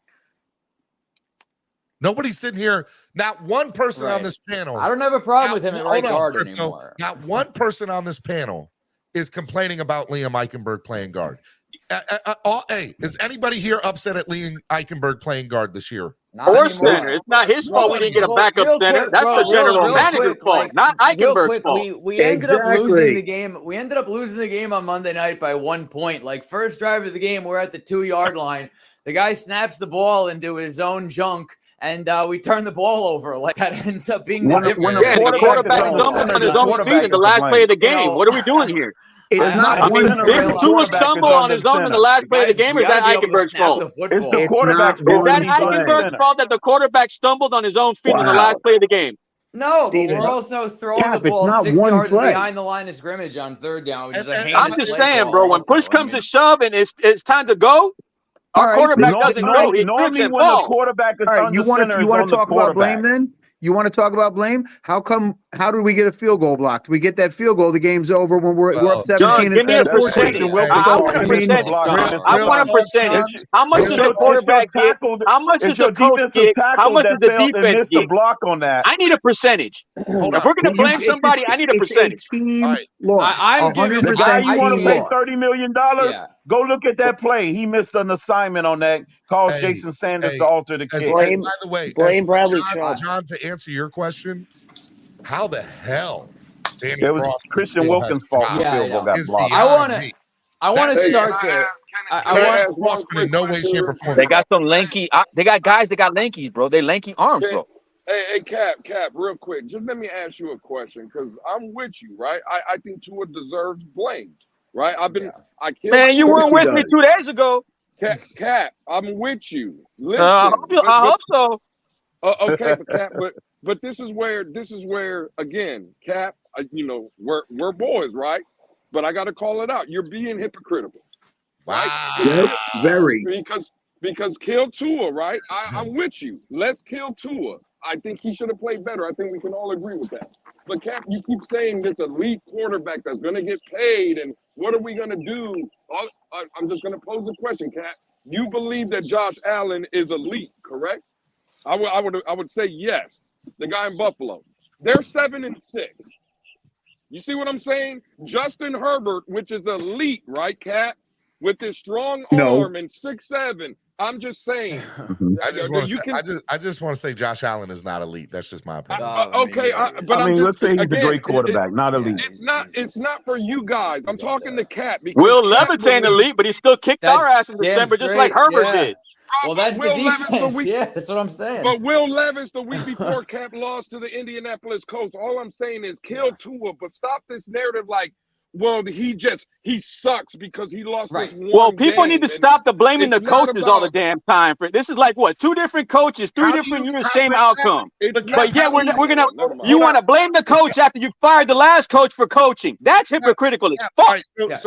Nobody's sitting here. Not one person on this panel. I don't have a problem with him at right guard Crypto, anymore. Not one person on this panel is complaining about Liam Eichenberg playing guard. Hey, is anybody here upset at Liam Eichenberg playing guard this year? Or center. It's not his fault we didn't get a backup center. That's the general manager's fault, not Eichenberg's fault. We ended up losing the game. We ended up losing the game on Monday night by 1 point. Like, first drive of the game, we're at the 2-yard line. The guy snaps the ball into his own junk, and we turn the ball over. Like, that ends up being the difference. Yeah, the quarterback stumbled on his own feet in the last play of the game. What are we doing here? It's not. I mean, did Tua stumble on his own in the last play of the game, or is that Eichenberg's fault? It's the quarterback's fault. Is that Eichenberg's fault that the quarterback stumbled on his own feet in the last play of the game? No, but we're also throwing the ball 6 yards behind the line of scrimmage on third down. Which is I'm just saying, bro, when push comes to shove and it's time to go, our quarterback doesn't go. He trips and falls. The quarterback is you want to talk about blame then? You want to talk about blame? How did we get a field goal blocked? We get that field goal, the game's over when we're up 17. John, give me a percentage. I want a percentage. I want a percentage. How much did the quarterback get? How much does the coach get? How much does the defense get? Block on that. I need a percentage. If we're going to blame somebody, I need a percentage. I'm giving the guy you want to pay $30 million. Go look at that play. He missed an assignment on that. Caused Jason Sanders to alter the kick. By the way, blame Bradley John, to answer your question, how the hell Danny it was Cross Christian Wilkins' fault. Yeah, got blocked. I want to start to. I want in no way, shape, or form. They got some lanky. They got guys that got lankies, bro. They lanky arms, bro. Hey, Cap, real quick. Just let me ask you a question, because I'm with you, right? I think Tua deserves blame, right? Man, you weren't with me 2 days ago. Cap, I'm with you. Listen, I hope so. Okay, but this is where again, Cap. We're boys, right? But I got to call it out. You're being hypocritical. Right? Yep, very. Because kill Tua, right? I'm with you. Let's kill Tua. I think he should have played better. I think we can all agree with that. But Cap, you keep saying this elite quarterback that's going to get paid, and what are we going to do? I'm just going to pose a question, Cap. You believe that Josh Allen is elite, correct? I would say yes. The guy in Buffalo. They're 7-6. You see what I'm saying? Justin Herbert, which is elite, right, Cap? With his strong arm and 6'7". I'm just saying. I just want to say Josh Allen is not elite. That's just my opinion. Let's say he's a great quarterback, not elite. It's not for you guys. I'm talking to Cat. Will Levis ain't elite, but he still kicked our ass in December, just like Herbert did. Well, that's the defense. Yeah, that's what I'm saying. But Will Levis, the week before Cap lost to the Indianapolis Colts, all I'm saying is kill Tua, but stop this narrative like, well, he sucks because he lost this one Well, people game. need to stop blaming the coaches all the damn time. This is like what, 2 different coaches, 3 different years, same outcome. But yeah, we're gonna. You want to blame the coach after you fired the last coach for coaching? That's hypocritical as fuck. Hold on,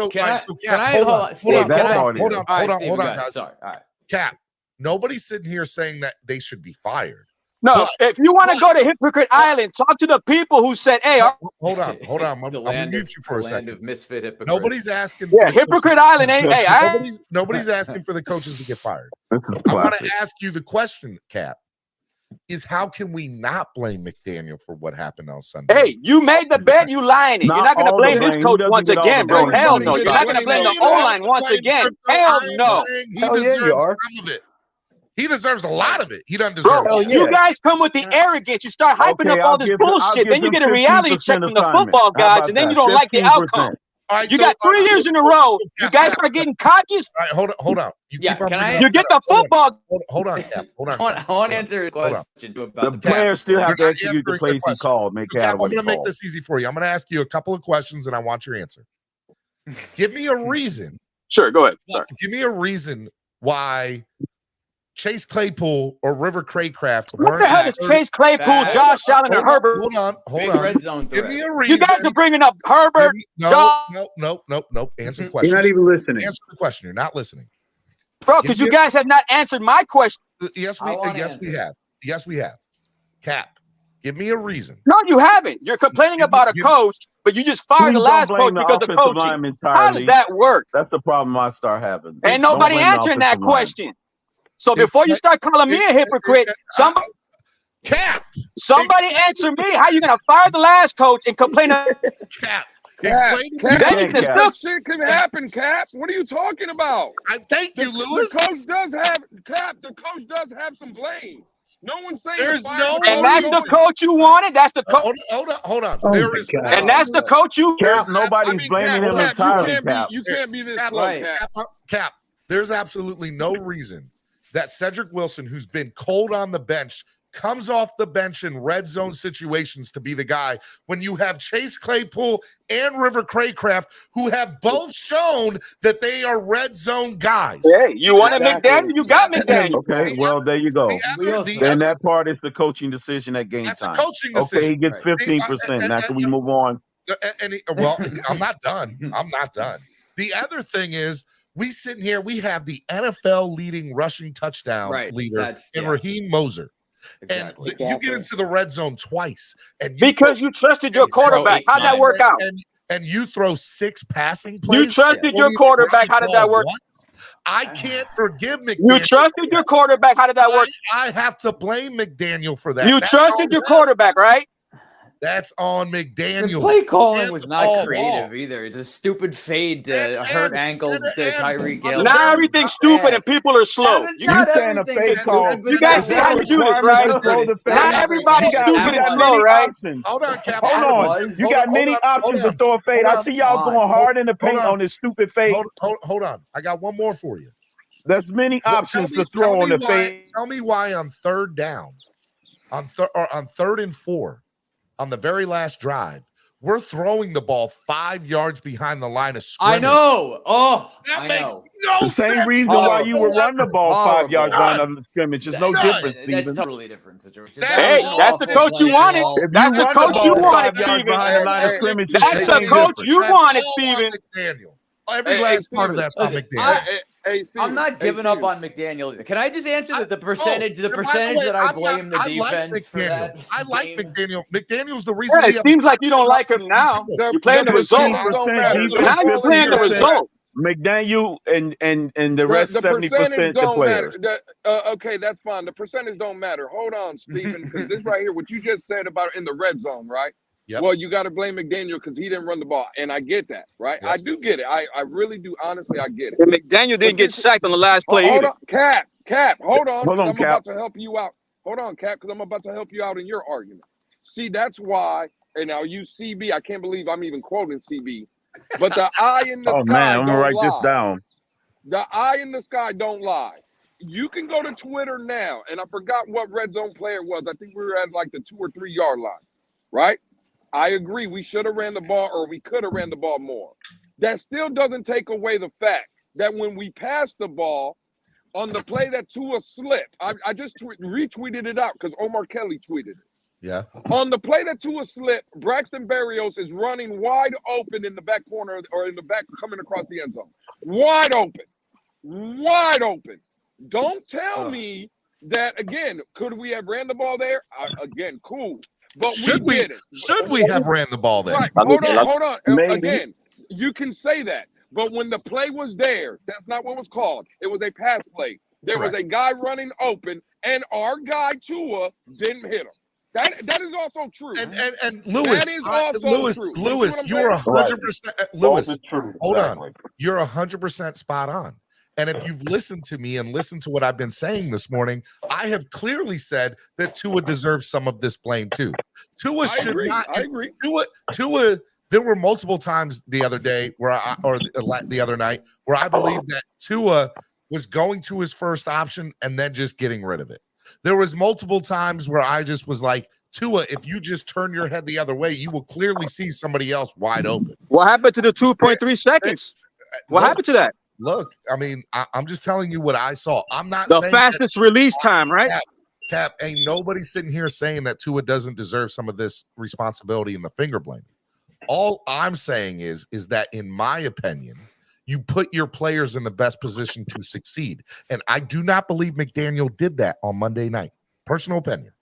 guys. Sorry. All right, Cap. Nobody's sitting here saying that they should be fired. No, if you want to go to Hypocrite Island, talk to the people who said, "Hey, hold on, I'm gonna mute you for a second." Of misfit hypocrites. Nobody's asking. Yeah, Hypocrite Island ain't. Hey, nobody's asking for the coaches to get fired. I want to ask you the question, Cap. Is how can we not blame McDaniel for what happened on Sunday? Hey, you made the bet, you lying. You're not going to blame this coach once again, bro. Hell no. You're not going to blame the O-line once again. Hell no. Hell yeah, you are. Some of it. He deserves a lot of it. He doesn't deserve it. You guys come with the arrogance. You start hyping up all this bullshit. Then you get a reality check from the football gods, and then you don't like the outcome. Right, you got 3 years in a row. You guys start getting cocky. All right, hold on. You get the football. Hold on, Cap. Hold on. I want to answer a question about the players still have to execute the plays he called. I'm going to make this easy for you. I'm going to ask you a couple of questions, and I want your answer. Give me a reason. Sure, go ahead. Sorry. Give me a reason why Chase Claypool or River Craycraft What the hell is Chase Claypool, Josh Allen, and Herbert? Hold on. Big red zone Give threat. me a reason. You guys are bringing up Herbert. No. Answer the question. You're not even listening. Answer the question. You're not listening. Bro, because you guys have not answered my question. Yes, we have. Yes, we have. Cap, give me a reason. No, you haven't. You're complaining about a coach, but you just fired the last coach because of coaching. How does that work? That's the problem I start having. Ain't nobody answering that question. So before you start calling me a hypocrite, somebody answer me. How you gonna fire the last coach and complain? Cap, This shit can happen, Cap. What are you talking about? Thank you, Lewis. The coach does have some blame. No one's saying there's no. And that's the coach you wanted. That's the coach. Hold on. Oh there is, and that's the coach you. Cap, nobody's blaming him entirely. Cap, you can't be this slow, Cap. There's absolutely no reason that Cedric Wilson, who's been cold on the bench, comes off the bench in red zone situations to be the guy when you have Chase Claypool and River Craycraft, who have both shown that they are red zone guys. Hey, you wanted McDaniel? You got McDaniel. Okay, well, there you go. Then that part is the coaching decision at game That's time. a coaching decision. Okay, he gets 15%. After we move on. I'm not done. The other thing is, we sit here, we have the NFL leading rushing touchdown leader in Raheem Mostert. Exactly. And you get into the red zone twice, and because you trusted your quarterback. How'd that work out? And you throw 6 passing plays. You trusted your quarterback. How did that work? I can't forgive McDaniel. You trusted your quarterback. How did that work? I have to blame McDaniel for that. You trusted your quarterback, right? That's on McDaniel. The play calling was not creative either. It's a stupid fade to hurt ankle to Tyreek Hill. Now everything's stupid and people are slow. You saying a fake call? You guys see how you do this, right? Not everybody's stupid and slow, right? Hold on, Cap. Hold on. You got many options to throw a fade. I see y'all going hard in the paint on this stupid fade. Hold on. I got one more for you. There's many options to throw on the fade. Tell me why on third down, on 3rd and 4. On the very last drive, we're throwing the ball 5 yards behind the line of scrimmage. I know. Oh, that makes no the same sense. reason why you would run the ball 5 yards behind the scrimmage. There's no difference, Steven. That's totally different situation. Hey, that's the coach you wanted. That's the coach you wanted, Steven. That's the coach you wanted, Steven. Every last part of that's on McDaniel. I'm not giving up on McDaniel. Can I just answer the percentage? The percentage that I blame the defense for that. I like McDaniel. McDaniel's the reason. Yeah, it seems like you don't like him now. You're playing the result. Now you're playing the result. McDaniel and the rest 70% the players. Okay, that's fine. The percentage don't matter. Hold on, Steven, because this right here, what you just said about in the red zone, right? Yep. Well, you got to blame McDaniel because he didn't run the ball, and I get that, right? Yep. I do get it. I really do. Honestly, I get it. And McDaniel didn't get sacked on the last play hold either. On, Cap, hold on. Hold on, I'm Cap. about to help you out. Hold on, Cap, because I'm about to help you out in your argument. See, that's why, and now you CB, I can't believe I'm even quoting CB, but the eye in the sky man, I'm going to write lie. this down. The eye in the sky don't lie. You can go to Twitter now, and I forgot what red zone player it was. I think we were at like the 2 or 3 yard line, right? I agree. We should have ran the ball, or we could have ran the ball more. That still doesn't take away the fact that when we passed the ball on the play that Tua slipped, I just retweeted it out because Omar Kelly tweeted it. Yeah. On the play that Tua slipped, Braxton Berrios is running wide open in the back corner or in the back coming across the end zone. Wide open. Wide open. Don't tell me that, again, could we have ran the ball there? Again, cool. But should we have ran the ball there? Right. Hold on. Again, you can say that. But when the play was there, that's not what was called. It was a pass play. There was a guy running open, and our guy Tua didn't hit him. That is also true. And Lewis, that is also true. Lewis, you're 100%. Lewis, hold exactly. on. You're 100% spot on. And if you've listened to me and listened to what I've been saying this morning, I have clearly said that Tua deserves some of this blame too. Tua should not. I agree. Tua. There were multiple times the other day the other night where I believe that Tua was going to his first option and then just getting rid of it. There was multiple times where I just was like, Tua, if you just turn your head the other way, you will clearly see somebody else wide open. What happened to the 2.3 seconds? What happened to that? look, I mean, I'm just telling you what I saw. I'm not The saying fastest release time, right? Cap, ain't nobody sitting here saying that Tua doesn't deserve some of this responsibility and the finger blaming. All I'm saying is that, in my opinion, you put your players in the best position to succeed. And I do not believe McDaniel did that on Monday night. Personal opinion.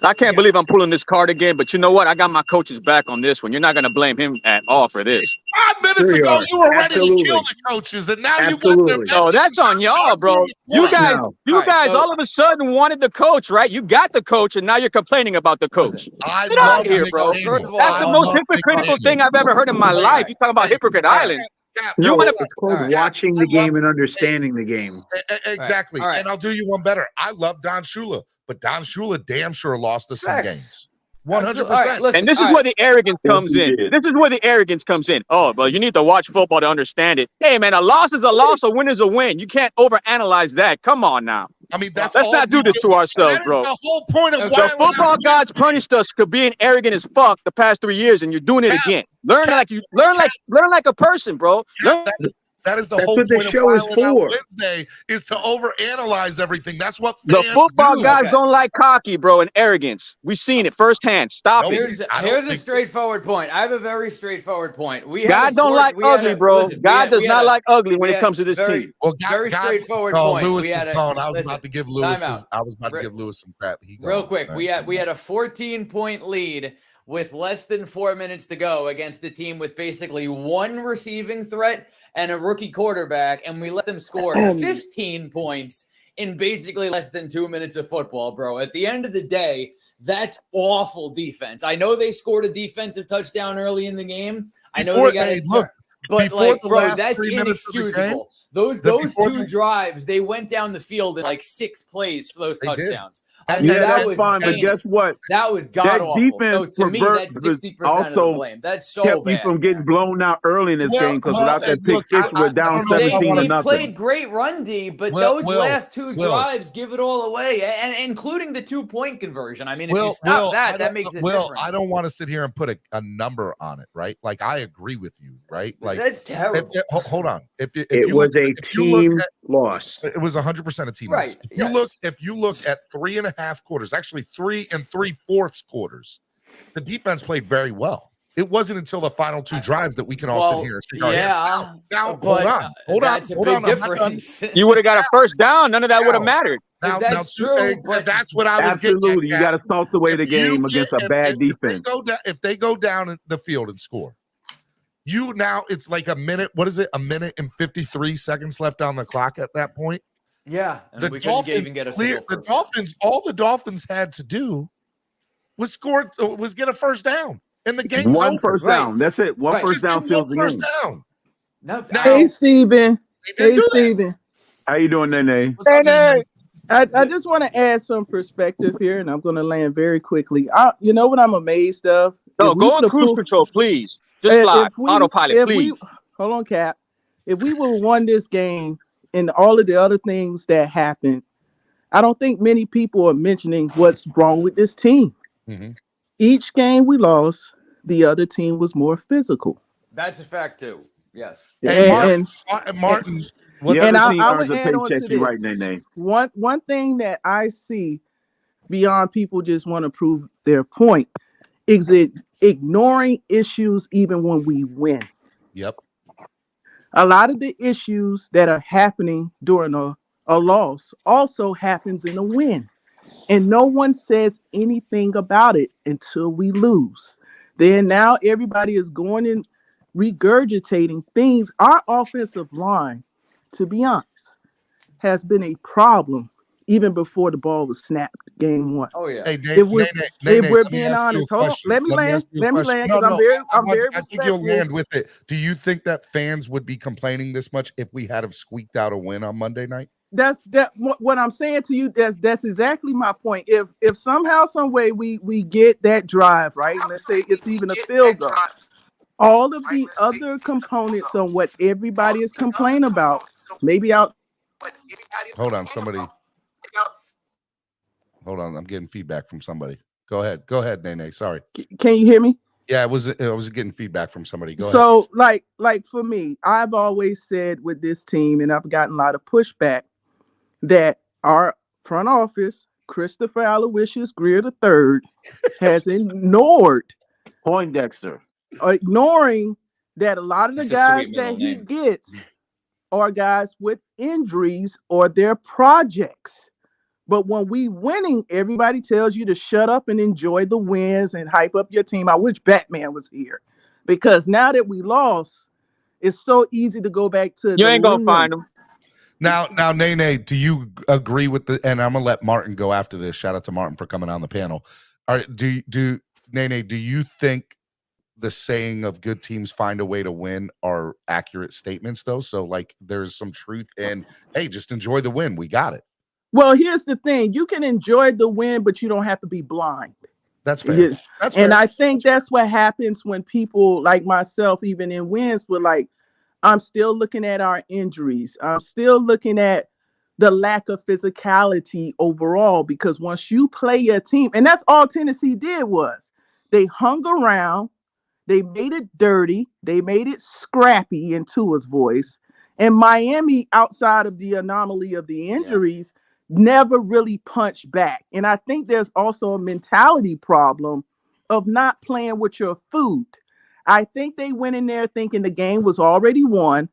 I can't believe I'm pulling this card again, but you know what? I got my coaches back on this one. You're not going to blame him at all for this. 5 minutes Sure you ago, are. you were ready to Absolutely. kill the coaches, and now Absolutely. you got their Oh, that's on y'all, bro. You guys, No. all of a sudden wanted the coach, right? You got the coach, and now you're complaining about the coach. Listen, I Get out love of here, bro. McDaniel. First of all, That's I the love most hypocritical McDaniel. thing I've ever heard in my life. You talk about Hypocrite Island. Cap, You No, wanna- it's called All right. watching the I love game and understanding the game. Exactly. All right. And I'll do you one better. I love Don Shula, but Don Shula damn sure lost us some Facts. games. 100%. All right, listen, And this is all where the arrogance Yes, comes he in. did. This is where the arrogance comes in. Oh, well, you need to watch football to understand it. Hey, man, a loss is a loss, a win is a win. You can't overanalyze that. Come on now. I mean, that's Let's all not do we this to ourselves, That is bro. the whole point of The why The football gods punished us for being arrogant as fuck the past 3 years, and you're doing it again. Learn like a person, bro. Learn. That is the That's whole what the point of show is Wild Out for. Wednesday, is to overanalyze everything. That's what The fans football do. guys Okay. don't like cocky, bro, and arrogance. We've seen it firsthand. Stop Nope. it. I don't Here's a think- straightforward point. I have a very straightforward point. We God don't like ugly, bro. God does not like ugly when it comes to this team. Well, Very straightforward point. Lewis We is had a- calling. I was listen, about to give time Lewis. out. I was about to Re- give Lewis some crap. Real gone. quick, Right. we had a 14-point lead with less than 4 minutes to go against the team with basically one receiving threat and a rookie quarterback, and we let them score 15 points in basically less than 2 minutes of football, bro. At the end of the day, that's awful defense. I know they scored a defensive touchdown early in the game. I know Before- they got hey, it. look, But before like, the bro, last that's 3 minutes of the game, inexcusable. Those before two the- drives, they went down the field in like 6 plays for those They did. touchdowns. And- I mean, Yeah, that that's was fine, but heinous. guess what? That was god That awful. So defense to me, that's 60% of the also blame. That's so kept you bad. from getting blown out early in this Well- game because well, without that hey, pick look, six, I we're don't down know if I 17 wanna- to They nothing. played great run D, but Will- those Will- last two Will. drives give it all away, and including the 2-point conversion. I mean, if you Will, stop I that don't- makes a Will, difference. I don't want to sit here and put a number on it, right? Like, I agree with you, right? Like, That's terrible. hold on. If It you was look, a if you look team at- loss. It was 100% a team Right, loss. yes. If you look at 3.5 quarters, actually 3 3/4 quarters, the defense played very well. It wasn't until the final 2 drives that we can all sit here and shake our hands. Now, hold on. That's a big I'm not done. difference. You would have got a first down. None of that would have mattered. That's true, but- That's what I was getting at. Absolutely. You got to salt away If the game you against get- a bad defense. If they go down in the field and score, it's like a minute. What is it? A minute and 53 seconds left on the clock at that point. Yeah, and The we couldn't even get a single the first down. Dolphins. All the Dolphins had to do was get a first down, and the game's One over. first Right. down. That's it. One Right. first Just down get seals one the first game. down. No, Now- Hey, Steven. They didn't Hey, do that. Steven. How you doing, Nene? What's up, man? I just want to add some perspective here, and I'm going to land very quickly. You know what I'm amazed of? No, If we go on would've cruise pulled- control, please. Just if fly. we- Autopilot, if please. Hold on, Cap. If we would have won this game and all of the other things that happened, I don't think many people are mentioning what's wrong with this team. Mhm. Each game we lost, the other team was more physical. that's a fact too. Yes. Hey, And Martin. The And other team I earns would a add on paycheck. to You're right, this. Nene. one thing that I see beyond people just want to prove their point is it ignoring issues even when we win. Yep. A lot of the issues that are happening during a loss also happens in a win. And no one says anything about it until we lose. Then now everybody is going and regurgitating things. Our offensive line, to be honest, has been a problem even before the ball was snapped game 1. Oh yeah. Hey, If we're- if we're being honest, hold on, let me land, ask you a question. because I'm very I think you'll respectful. land with it. Do you think that fans would be complaining this much if we had have squeaked out a win on Monday night? What I'm saying to you. That's exactly my point. If somehow, some way we get that drive right, and let's say it's even a field goal, all of the other components on what everybody is complaining about, maybe out. Hold on, somebody. Hold on, I'm getting feedback from somebody. Go ahead, Nene. Sorry. Can you hear me? Yeah, I was getting feedback from somebody. Go So, ahead. like for me, I've always said with this team, and I've gotten a lot of pushback that our front office, Christopher Aloysius Greer III, has ignored Poindexter. ignoring that a lot of the It's a sweet guys middle that he name. gets are guys with injuries or their projects. But when we winning, everybody tells you to shut up and enjoy the wins and hype up your team. I wish Batman was here, because now that we lost, it's so easy to go back to You the ain't gonna Liam. find him. Now, Nene, do you agree with and I'm gonna let Martin go after this. Shout out to Martin for coming on the panel. All right, Nene, do you think the saying of good teams find a way to win are accurate statements though? So like there's some truth in, hey, just enjoy the win. We got it. Well, here's the thing. You can enjoy the win, but you don't have to be blind. That's fair. That's fair. I think that's what happens when people like myself, even in wins, were like, I'm still looking at our injuries. I'm still looking at the lack of physicality overall, because once you play a team, and that's all Tennessee did was they hung around, they made it dirty, they made it scrappy in Tua's voice. And Miami, outside of the anomaly of the injuries, never really punched back. And I think there's also a mentality problem of not playing with your food. I think they went in there thinking the game was already won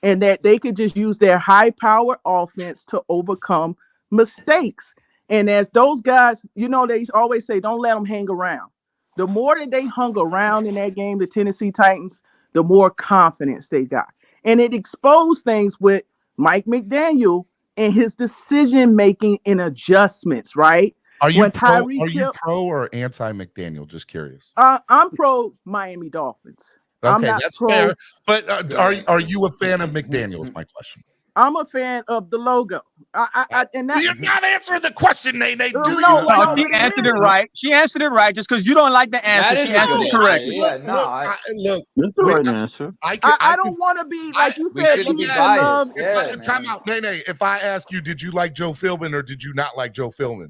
and that they could just use their high power offense to overcome mistakes. And as those guys, you know, they always say, don't let them hang around. The more that they hung around in that game, the Tennessee Titans, the more confidence they got. And it exposed things with Mike McDaniel and his decision making and adjustments, right? Are you When Tyreek you pro or anti McDaniel? Just curious. I'm pro Miami Dolphins. I'm Okay, not that's pro. fair. But are you a fan of McDaniel? Is my question. I'm a fan of the logo. You're not answering the question, Nene. Do you? No, No, but she it answered is. it right. She answered it right. Just because you don't like the answer, That is she a answered good it answer. correctly. Yeah, Look. That's the right answer. I don't want to be like you we said. shouldn't be Peace and love. biased. Yeah, Time man. out, Nene. If I ask you, did you like Joe Philbin or did you not like Joe Philbin?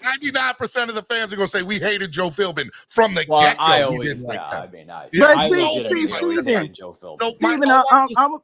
99% of the fans are gonna say we hated Joe Philbin from the Well, get-go. I We always, didn't like yeah, that. I mean, Yeah, But I see, legitimately always Steven, hated Joe Philbin. So Steven, I'm I'm just gonna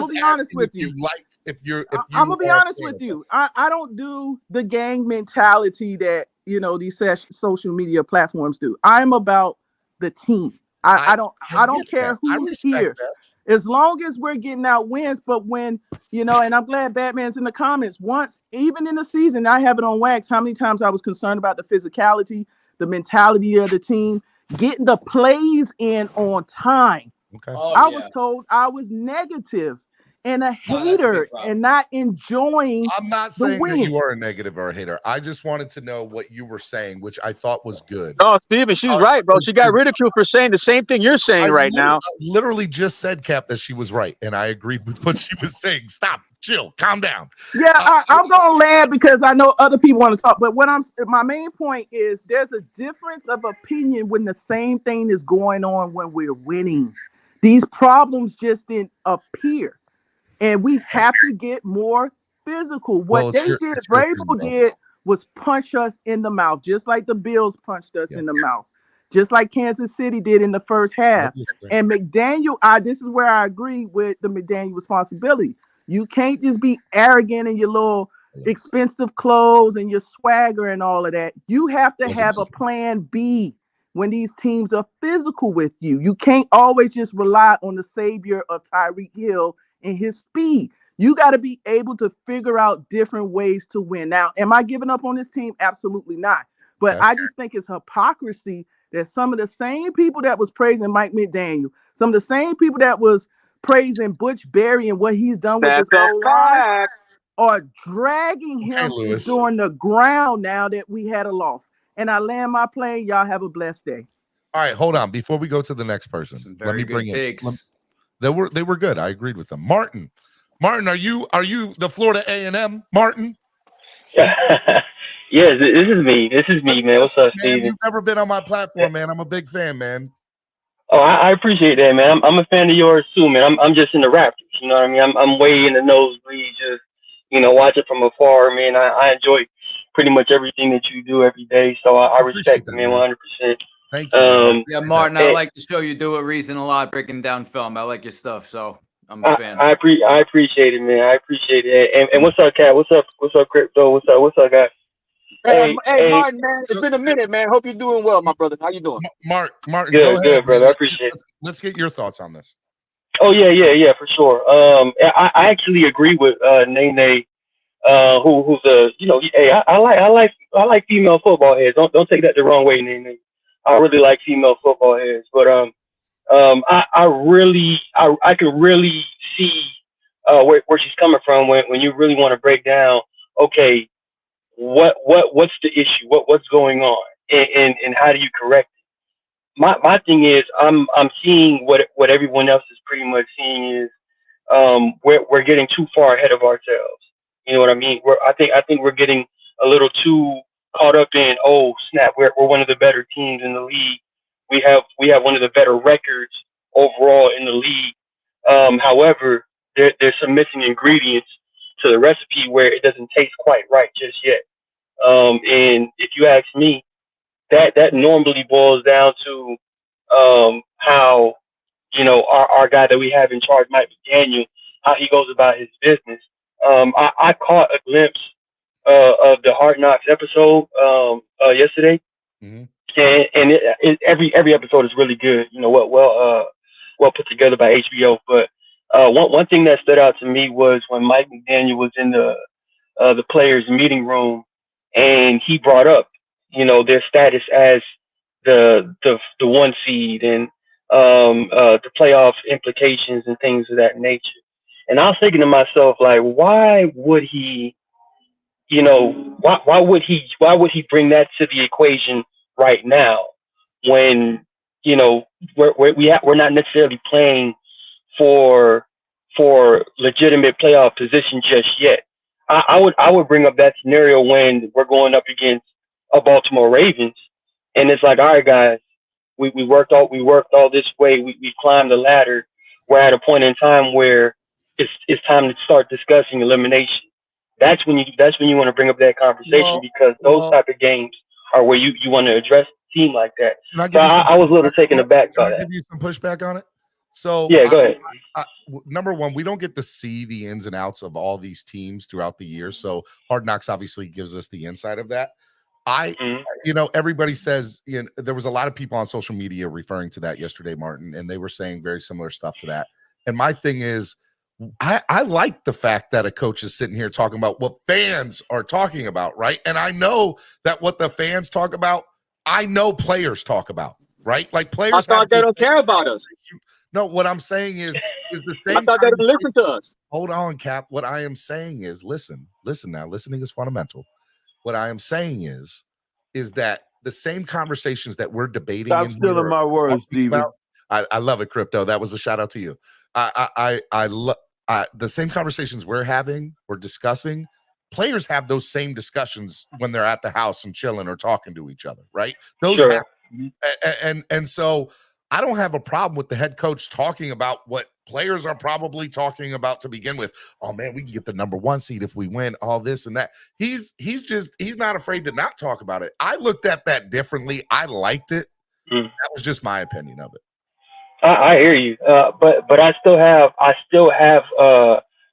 be honest asking with if you you. like if you I'm gonna be are a honest fan with of you. I don't do the gang mentality that these social media platforms do. I'm about the team. I don't get care that. I who's respect here, that. as long as we're getting out wins. But when and I'm glad Batman's in the comments. Once, even in the season, I have it on wax. How many times I was concerned about the physicality, the mentality of the team, getting the plays in on time. Okay. I was told I was negative and a hater and not enjoying I'm not the saying that win. you are a negative or a hater. I just wanted to know what you were saying, which I thought was good. No, Steven, she's right, bro. She got ridiculed for saying the same thing you're saying right now. Literally just said, Cap, that she was right, and I agreed with what she was saying. Stop, chill, calm down. Yeah, I'm gonna land because I know other people want to talk. But my main point is there's a difference of opinion when the same thing is going on when we're winning. These problems just didn't appear, and we have to get more physical. What they did, Vrabel did, was punch us in the mouth, just like the Bills punched us in the mouth, just like Kansas City did in the first half. And McDaniel, this is where I agree with the McDaniel responsibility. You can't just be arrogant in your little expensive clothes and your swagger and all of that. You have to have a plan B when these teams are physical with you. You can't always just rely on the savior of Tyreek Hill and his speed. You got to be able to figure out different ways to win. Now, am I giving up on this team? Absolutely not. But I just think it's hypocrisy that some of the same people that was praising Mike McDaniel, some of the same people that was praising Butch Berry and what he's done with this O-line are dragging him during the ground now that we had a loss. And I land my plane. Y'all have a blessed day. All right, hold on. Before we go to the next person, let me bring in. They were good. I agreed with them. Martin, are you the Florida A&M Martin? Yes, this is me. Man. What's up, Steven? You've never been on my platform, man. I'm a big fan, man. Oh, I appreciate that, man. I'm a fan of yours too, man. I'm just in the Raptors. You know what I mean? I'm way in the nosebleed, just watch it from afar, man. I enjoy pretty much everything that you do every day. So I respect it, man, 100%. Thank you, man. Yeah, Martin, I like the show you do at Reason a lot, breaking down film. I like your stuff, so I'm a fan. I appreciate it, man. I appreciate it. And what's up, Cat? What's up, Crypto? What's up, guys? Hey, Martin, man, it's been a minute, man. Hope you're doing well, my brother. How you doing? Martin, Good, go ahead, good, brother. I appreciate it. Let's get your thoughts on this. Oh yeah, for sure. I actually agree with Nene, who's hey, I like female football heads. Don't take that the wrong way, Nene. I really like female football heads, but I can really see where she's coming from when you really want to break down. Okay, what's the issue? What's going on, and how do you correct it? My thing is I'm seeing what everyone else is pretty much seeing is we're getting too far ahead of ourselves. You know what I mean? I think we're getting a little too caught up in, oh snap, we're one of the better teams in the league. We have one of the better records overall in the league. However, there's some missing ingredients to the recipe where it doesn't taste quite right just yet. And if you ask me, that normally boils down to how our guy that we have in charge, Mike McDaniel, how he goes about his business. I caught a glimpse of the Hard Knocks episode yesterday, and every episode is really good. Well put together by HBO. But one thing that stood out to me was when Mike McDaniel was in the players' meeting room, and he brought up their status as the one seed and the playoff implications and things of that nature. And I was thinking to myself, like, why would he, why would he bring that to the equation right now when, we're not necessarily playing for legitimate playoff position just yet. I would bring up that scenario when we're going up against a Baltimore Ravens, and it's like, all right, guys, we worked all this way. We climbed the ladder. We're at a point in time where it's time to start discussing elimination. That's when you want to bring up that conversation, because those type of games are where you want to address a team like that. So I was a little taken aback by that. Give you some pushback on it. So yeah, go ahead. Number one, we don't get to see the ins and outs of all these teams throughout the year. So Hard Knocks obviously gives us the insight of that. Everybody says, there was a lot of people on social media referring to that yesterday, Martin, and they were saying very similar stuff to that. And my thing is, I like the fact that a coach is sitting here talking about what fans are talking about, right? And I know that what the fans talk about, I know players talk about, right? Like players. I thought they don't care about us. No, what I'm saying is the same. I thought they didn't listen to us. Hold on, Cap. What I am saying is, listen now. Listening is fundamental. What I am saying is that the same conversations that we're debating. Stop stealing my words, Steven. I love it, Crypto. That was a shout out to you. I love the same conversations we're discussing. Players have those same discussions when they're at the house and chilling or talking to each other, right? Those sure. happen. And so I don't have a problem with the head coach talking about what players are probably talking about to begin with. Oh man, we can get the number one seed if we win, all this and that. He's not afraid to not talk about it. I looked at that differently. I liked it. That was just my opinion of it. I hear you. But I still have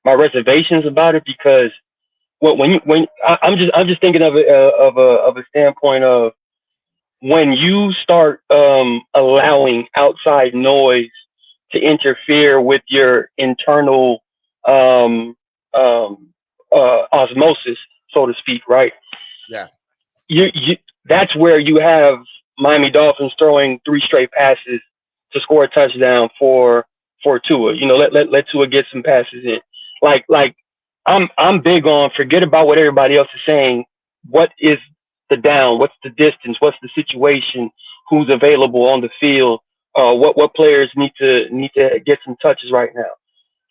my reservations about it, because I'm just thinking of it of a standpoint of when you start allowing outside noise to interfere with your internal osmosis, so to speak, right? Yeah. You that's where you have Miami Dolphins throwing 3 straight passes to score a touchdown for Tua. Let Tua get some passes in. Like I'm big on forget about what everybody else is saying. What is the down? What's the distance? What's the situation? Who's available on the field? What players need to get some touches right now?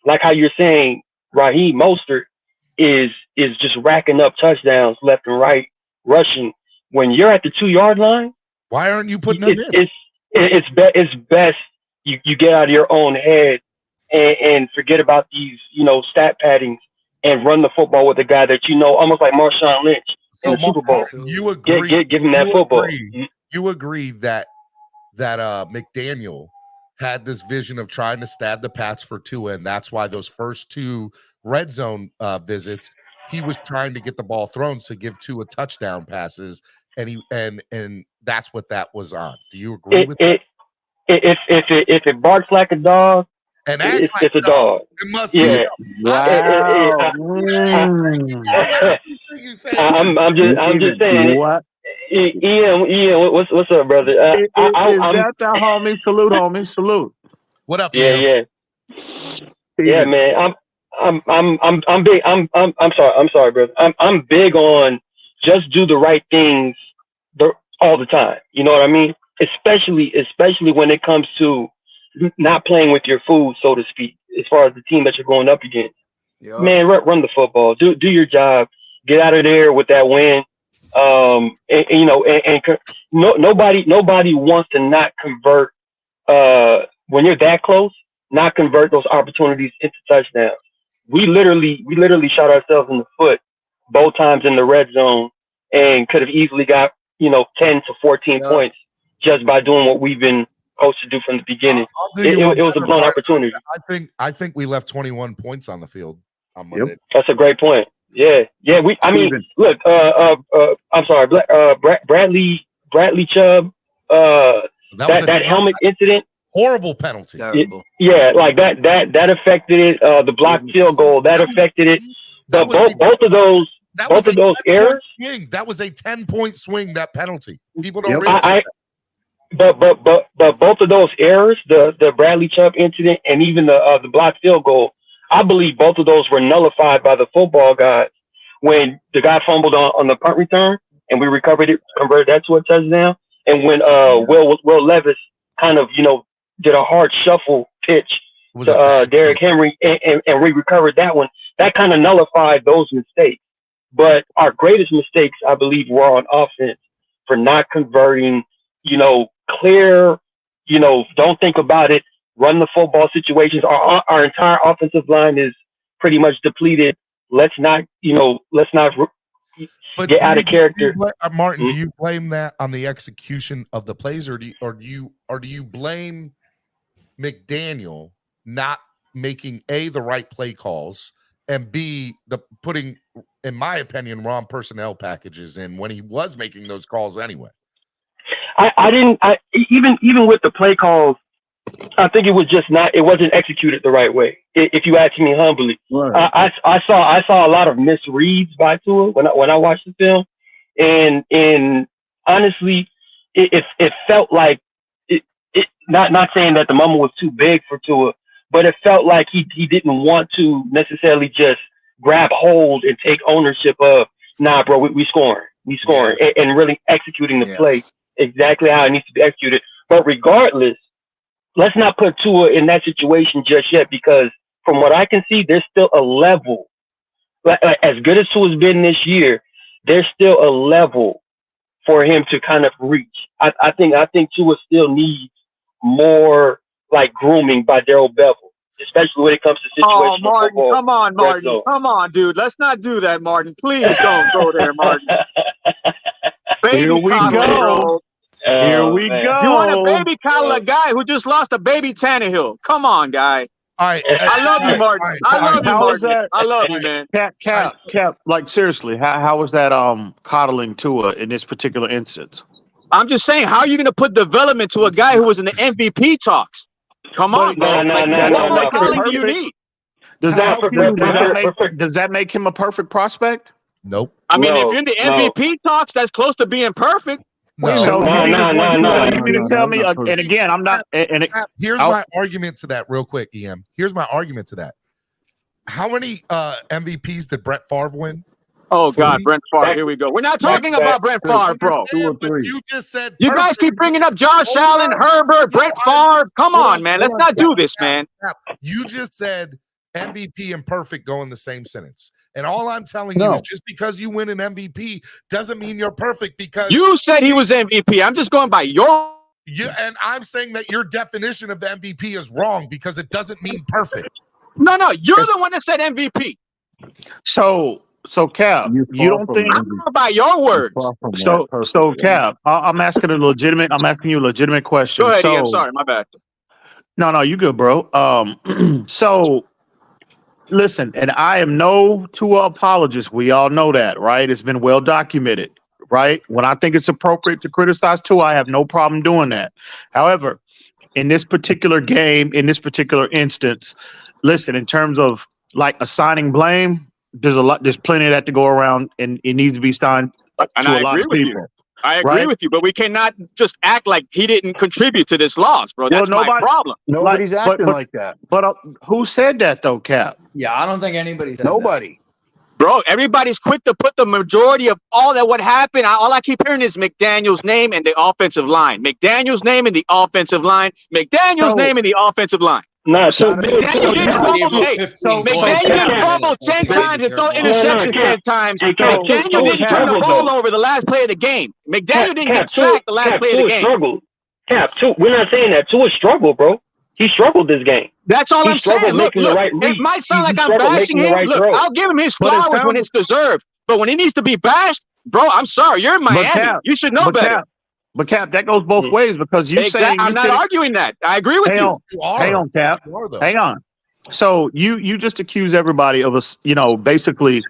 Like how you're saying, Raheem Mostert is just racking up touchdowns left and right, rushing. When you're at the 2-yard line, why aren't you putting them in? It's best you get out of your own head and forget about these stat paddings and run the football with a guy that almost like Marshawn Lynch in the Super Bowl. You agree? Give him that football. You agree that that McDaniel had this vision of trying to stab the Pats for Tua, and that's why those first 2 red zone visits, he was trying to get the ball thrown to give Tua touchdown passes, and that's what that was on. Do you agree with that? If it barks like a dog, And acts like it's a dog. It must Yeah. be. Wow. You say I'm just saying. What? Ian, what's up, brother? Is that the homie? Salute, homie. Salute. What up, Yeah, Ian? yeah, man. I'm big. I'm sorry, brother. I'm big on just do the right things all the time. You know what I mean? Especially when it comes to not playing with your food, so to speak, as far as the team that you're going up against. Yep. Man, run the football. Do your job. Get out of there with that win. Nobody wants to not convert when you're that close, not convert those opportunities into touchdowns. We literally shot ourselves in the foot both times in the red zone and could have easily got 10 to 14 points just by doing what we've been coached to do from the beginning. It was a blown opportunity. I think we left 21 points on the field on Monday. Yep. That's a great point. Yeah. Look. I'm sorry. Bradley Chubb. That helmet incident. Horrible penalty. Yeah, like that affected it. The blocked field goal that affected it. But both of those errors. That was a 10-point swing. That penalty. People don't realize. That. But both of those errors, the Bradley Chubb incident and even the blocked field goal, I believe both of those were nullified by the football guys when the guy fumbled on the punt return and we converted that to a touchdown. And when Will Levis kind of did a hard shuffle pitch to Derrick Henry and we recovered that one, that kind of nullified those mistakes. But our greatest mistakes, I believe, were on offense for not converting. Clear. Don't think about it. Run the football situations. Our entire offensive line is pretty much depleted. Let's not get out of character. Martin, do you blame that on the execution of the plays, or do you blame McDaniel not making A, the right play calls, and B, putting, in my opinion, wrong personnel packages in when he was making those calls anyway? Even with the play calls, I think it wasn't executed the right way. If you ask me humbly, right. I saw a lot of misreads by Tua when I watched the film, and honestly, it felt like it. Not saying that the moment was too big for Tua, but it felt like he didn't want to necessarily just grab hold and take ownership of, nah, bro, we scoring, and really executing the play exactly how it needs to be executed. But regardless, let's not put Tua in that situation just yet, because from what I can see, there's still a level. As good as Tua's been this year, there's still a level for him to kind of reach. I think Tua still needs more like grooming by Darrell Bevel, especially when it comes to situational Martin, football. Come on, Martin. Come on, dude. Let's not do that, Martin. Please don't go there, Martin. Here we go. Here we go. You want a baby coddle, a guy who just lost a baby Tannehill. Come on, guy. All right. I love you, Martin. I love you, Martin. I love you, man. Cap. Like, seriously, how was that coddling Tua in this particular instance? I'm just saying, how are you going to put development to a guy who was in the MVP talks? Come on, bro. What more coddling do you need? Does that make him a perfect prospect? Nope. I mean, if you're in the MVP talks, that's close to being perfect. No. You mean to tell me, and again, I'm not. Here's my argument to that, real quick, EM. Here's my argument to that. How many MVPs did Brett Favre win? Oh, God, Brett Favre. Here we go. We're not talking about Brett Favre, bro. You just said you guys keep bringing up Josh Allen, Herbert, Brett Favre. Come on, man. Let's not do this, man. You just said MVP and perfect go in the same sentence. And all I'm telling you is just because you win an MVP doesn't mean you're perfect, because you said he was MVP. I'm just going by your. And I'm saying that your definition of the MVP is wrong because it doesn't mean perfect. No, you're the one that said MVP. So Cap, you don't think I'm going by your words. so Cap, I'm asking you a legitimate question. Go ahead, So Ian. Sorry, my bad. no, you good, bro. So listen, and I am no Tua apologist. We all know that, right? It's been well documented, right? When I think it's appropriate to criticize Tua, I have no problem doing that. However, in this particular game, in this particular instance, listen, in terms of like assigning blame, there's plenty of that to go around, and it needs to be signed And to I a lot agree of with people. you. I agree right? with you, but we cannot just act like he didn't contribute to this loss, bro. That's my problem. Nobody's acting like that. But who said that though, Cap? Yeah, I don't think anybody said Nobody. Bro, everybody's quick to put the majority of all that what happened. All I keep hearing is McDaniel's name and the offensive line. McDaniel's name and the offensive line. McDaniel's name and the offensive line. McDaniel didn't fumble 10 times and throw interceptions 10 times. McDaniel didn't turn the ball over the last play of the game. McDaniel didn't get sacked the last play of the game. We're not saying that Tua struggled, bro. He struggled this game. That's all I'm saying. Look, right it might sound like I'm bashing him. Look, I'll give him his flowers when it's deserved. But when he needs to be bashed, bro, I'm sorry. You're in Miami. You should know better. But Cap, that goes both ways because you saying I'm not arguing that. I agree with you. Hang on, Cap. Hang on. So you just accuse everybody of us, basically,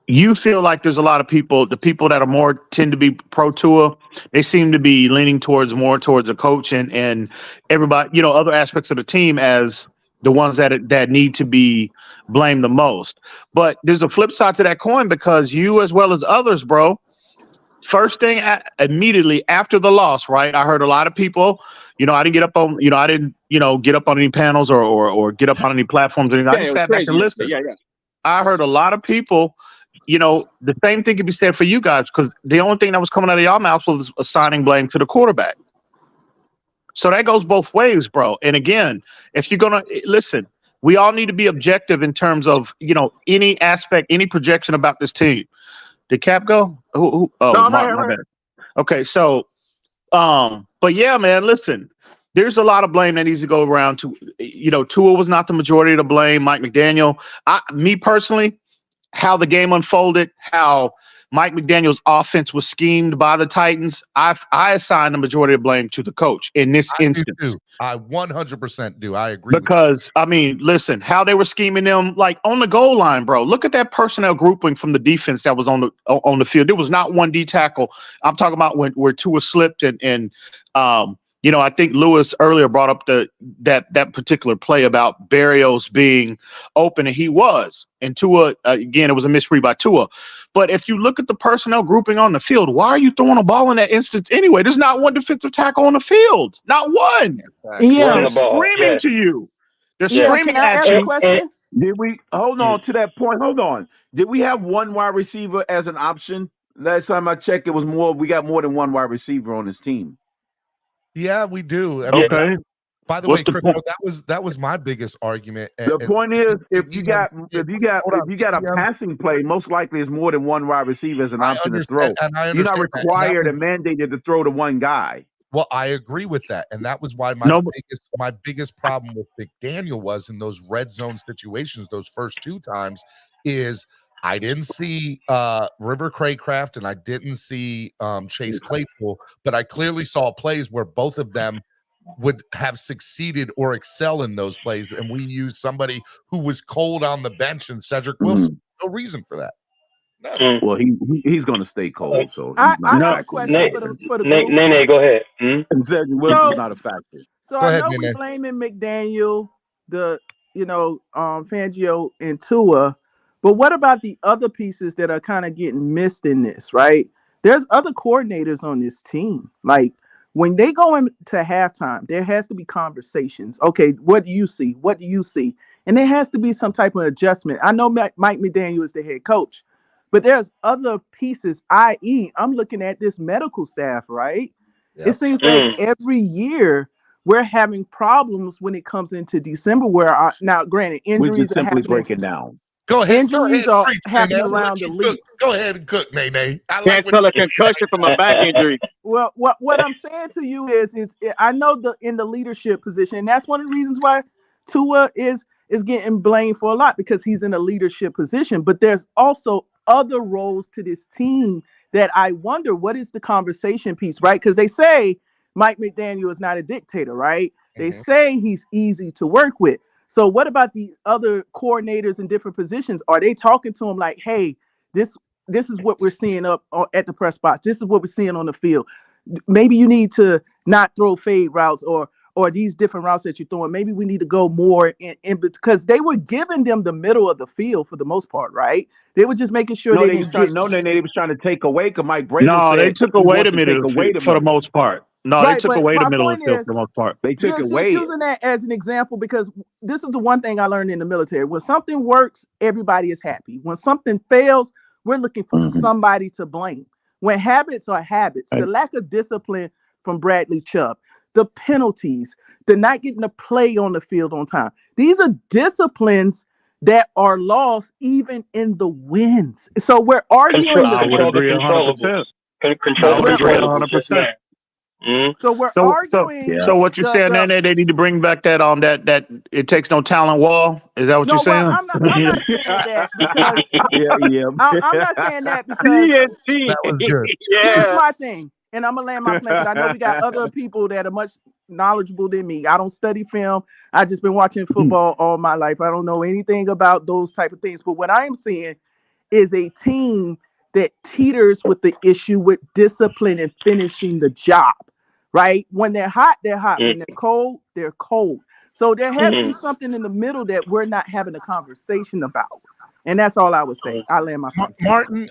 you feel like there's a lot of people, the people that are tend to be pro Tua, they seem to be leaning more towards a coach and everybody, other aspects of the team as the ones that need to be blamed the most. But there's a flip side to that coin because you, as well as others, bro, first thing immediately after the loss, right? I heard a lot of people, I didn't get up on, get up on any panels or get up on any platforms. I just sat back and listened. I heard a lot of people, the same thing could be said for you guys because the only thing that was coming out of y'all mouths was assigning blame to the quarterback. So that goes both ways, bro. And again, if you're going to listen, we all need to be objective in terms of, any aspect, any projection about this team. Did Cap go? Oh, no, my bad. Okay, so, but yeah, man, listen, there's a lot of blame that needs to go around to, Tua was not the majority of the blame. Mike McDaniel, me personally, how the game unfolded, how Mike McDaniel's offense was schemed by the Titans, I assign the majority of blame to the coach in this instance. I 100% do. I agree. Because, listen, how they were scheming them, like on the goal line, bro. Look at that personnel grouping from the defense that was on the field. There was not one D tackle. I'm talking about where Tua slipped and I think Lewis earlier brought up that particular play about Berrios being open, and he was. And Tua, again, it was a misread by Tua. But if you look at the personnel grouping on the field, why are you throwing a ball in that instance anyway? There's not one defensive tackle on the field. Not one. Yeah. They're screaming to you. They're screaming at you. Did we hold on to that point? Hold on. Did we have one wide receiver as an option? Last time I checked, it was more. We got more than one wide receiver on this team. Yeah, we do. Okay. By the way, Chris, that was my biggest argument. The point is, if you got a passing play, most likely it's more than one wide receiver as an option to throw. You're not required and mandated to throw to one guy. Well, I agree with that, and that was why my biggest problem with McDaniel was in those red zone situations. Those first two times is I didn't see River Craycraft and I didn't see Chase Claypool, but I clearly saw plays where both of them would have succeeded or excel in those plays, and we used somebody who was cold on the bench and Cedric Wilson. No reason for that. No. Well, he's going to stay cold, so I have a question for the Nene, go ahead. And Cedric Wilson's not a factor. So I know we're blaming McDaniel, Fangio, and Tua, but what about the other pieces that are kind of getting missed in this, right? There's other coordinators on this team. Like, when they go into halftime, there has to be conversations. Okay, what do you see? What do you see? And there has to be some type of adjustment. I know Mike McDaniel is the head coach, but there's other pieces, i.e., I'm looking at this medical staff, right? Yep. It seems like every year we're having problems when it comes into December where, now granted, injuries we're just simply are happening. breaking down. Go ahead. Injuries are happening around the league. Go ahead and cook, Nene. Can't tell a concussion from a back injury. Well, what I'm saying to you is I know in the leadership position, and that's one of the reasons why Tua is getting blamed for a lot because he's in a leadership position, but there's also other roles to this team that I wonder what is the conversation piece, right? Because they say Mike McDaniel is not a dictator, right? They say he's easy to work with. So what about the other coordinators in different positions? Are they talking to him like, hey, this is what we're seeing up at the press box. This is what we're seeing on the field. Maybe you need to not throw fade routes or these different routes that you're throwing. Maybe we need to go more in because they were giving them the middle of the field for the most part, right? They were just making sure they was trying to take away because Mike Brady No, said they took away the middle of the field for the most part. No, right, they took but away my the middle of point the field is, for the most part. They took just away using that as an example because this is the one thing I learned in the military. When something works, everybody is happy. When something fails, we're looking for somebody to blame. When habits are habits, the lack of discipline from Bradley Chubb, the penalties, the not getting to play on the field on time. These are disciplines that are lost even in the wins. So we're arguing I would agree 100%. Control the 100%. So we're arguing. So what you're saying, Nene, they need to bring back that that it takes no talent wall. Is that what you're saying? I'm not saying that because I'm not saying that because that was good. Here's my thing, and I'm gonna land my plane because I know we got other people that are much knowledgeable than me. I don't study film. I just been watching football all my life. I don't know anything about those type of things. But what I am seeing is a team that teeters with the issue with discipline and finishing the job. Right? When they're hot, they're hot. When they're cold, they're cold. So there has to be something in the middle that we're not having a conversation about. And that's all I would say. I land my plane. Martin,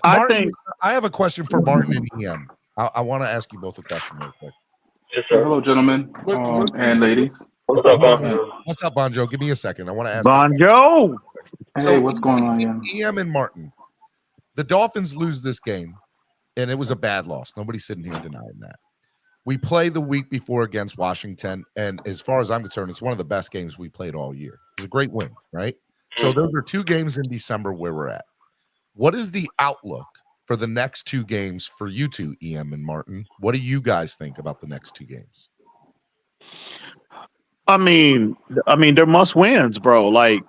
I have a question for Martin and EM. I want to ask you both a question real quick. Yes, sir. Hello, gentlemen and ladies. What's up, Bonjo? What's up, Bonjo? Give me a second. I want to ask Bonjo. Hey, what's going on, Ian? EM and Martin. The Dolphins lose this game, and it was a bad loss. Nobody's sitting here denying that. We play the week before against Washington, and as far as I'm concerned, it's one of the best games we played all year. It's a great win, right? So those are 2 games in December where we're at. What is the outlook for the next 2 games for you two, EM and Martin? What do you guys think about the next 2 games? I mean, they're must wins, bro. Like,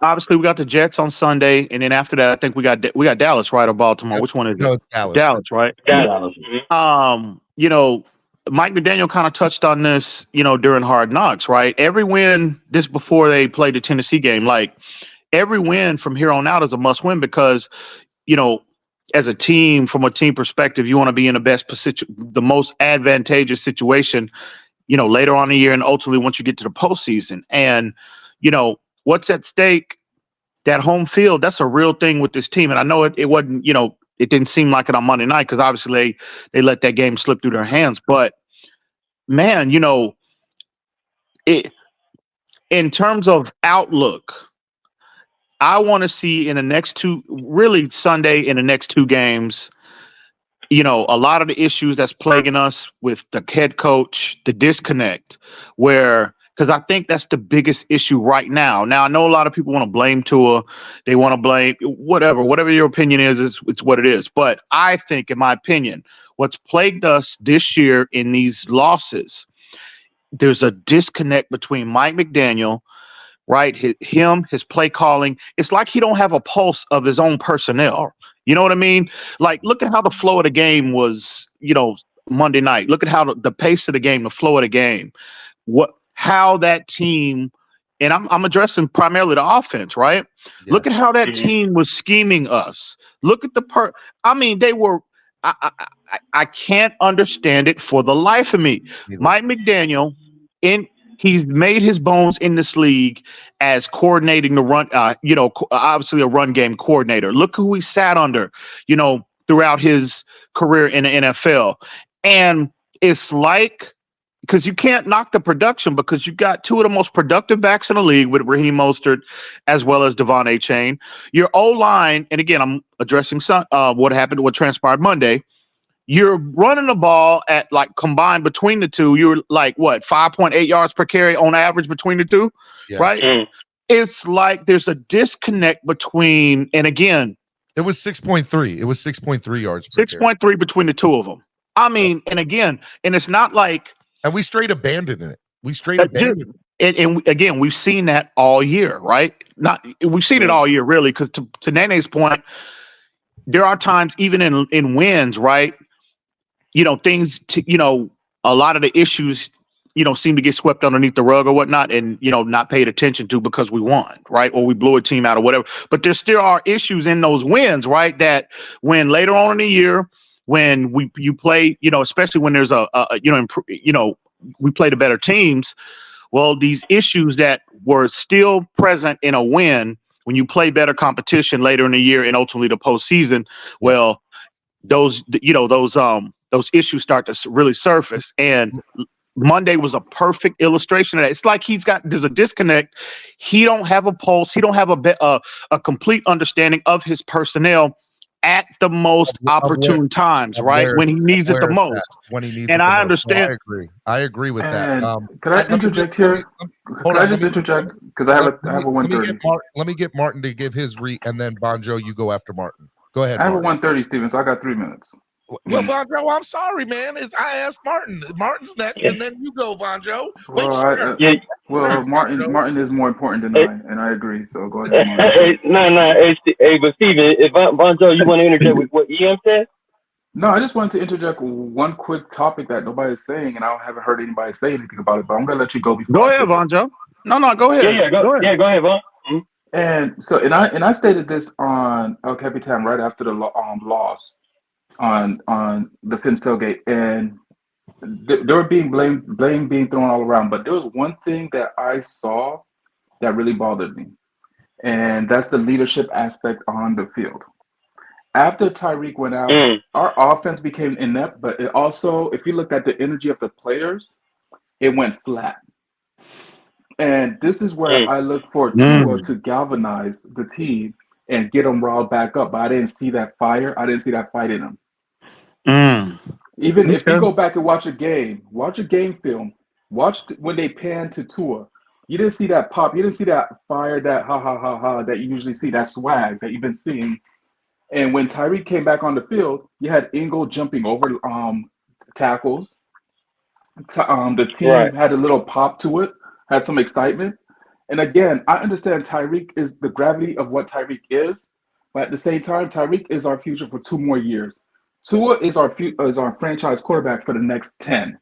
obviously we got the Jets on Sunday, and then after that, I think we got Dallas, right, or Baltimore. Which one is it? No, it's Dallas. Dallas, right? Dallas. Mike McDaniel kind of touched on this, during Hard Knocks, right? Every win this before they played the Tennessee game, like every win from here on out is a must win because, as a team, from a team perspective, you want to be in the best position, the most advantageous situation, later on in the year, and ultimately once you get to the postseason. And what's at stake, that home field, that's a real thing with this team. And I know it wasn't, it didn't seem like it on Monday night because obviously they let that game slip through their hands. But man, in terms of outlook, I want to see in the next 2, really Sunday in the next 2 games, a lot of the issues that's plaguing us with the head coach, the disconnect, because I think that's the biggest issue right now. Now, I know a lot of people want to blame Tua. They want to blame whatever your opinion is, it's what it is. But I think, in my opinion, what's plagued us this year in these losses, there's a disconnect between Mike McDaniel, right? His play calling. It's like he don't have a pulse of his own personnel. You know what I mean? Like, look at how the flow of the game was, Monday night. Look at how the pace of the game, the flow of the game, how that team, and I'm addressing primarily the offense, right? Yeah. Look at how that team was scheming us. Look at they were. I can't understand it for the life of me. Mike McDaniel, he's made his bones in this league as coordinating the run, obviously a run game coordinator. Look who he sat under, throughout his career in the NFL. And it's like, because you can't knock the production because you got 2 of the most productive backs in the league with Raheem Mostert as well as Devon Achane. Your O-line, and again, I'm addressing what transpired Monday. You're running the ball at combined between the 2. You're 5.8 yards per carry on average between the 2, right? It's like there's a disconnect between, and again, it was 6.3. It was 6.3 yards. 6.3 between the 2 of them. I mean, and again, and it's not like, and we straight abandoned it. We straight abandoned. And again, we've seen that all year, right? We've seen it all year, really, because to Nene's point, there are times even in wins, right? A lot of the issues, seem to get swept underneath the rug or whatnot, and not paid attention to because we won, right? Or we blew a team out or whatever. But there still are issues in those wins, right? That when later on in the year, when you play, especially when there's we play the better teams. Well, these issues that were still present in a win, when you play better competition later in the year and ultimately the postseason, well, those issues start to really surface. And Monday was a perfect illustration of that. It's like there's a disconnect. He don't have a pulse. He don't have a complete understanding of his personnel at the most opportune times, right? When he needs it the most. When he needs and it the I most. understand. I agree with that. Could I interject here? Could I just interject? Because I have a 130. Let me get Martin to give his and then Bonjo, you go after Martin. Go ahead, I have Martin. a 130, Steven, so I got 3 minutes. Well, Bonjo, I'm sorry, man. I asked Martin. Martin's next, and then you go, Bonjo. Martin is more important than I, and I agree. So go ahead. But Steven, if Bonjo, you want to interject with what EM said? No, I just wanted to interject one quick topic that nobody's saying, and I haven't heard anybody say anything about it. But I'm gonna let you go before. Go ahead, Bonjo. No, go ahead. Go ahead, Bon. And so, and I stated this on El Capitan right after the loss on the Fins tailgate, and they were being blame being thrown all around. But there was one thing that I saw that really bothered me, and that's the leadership aspect on the field. After Tyreek went out, our offense became inept, but it also, if you looked at the energy of the players, it went flat. And this is where I look for Tua to galvanize the team and get them riled back up. But I didn't see that fire. I didn't see that fight in them. Even if you go back and watch a game film, watch when they pan to Tua. You didn't see that pop. You didn't see that fire, that ha that you usually see, that swag that you've been seeing. And when Tyreek came back on the field, you had Ingle jumping over tackles. The team had a little pop to it, had some excitement. And again, I understand Tyreek is the gravity of what Tyreek is, but at the same time, Tyreek is our future for 2 more years. Tua is our franchise quarterback for the next 10.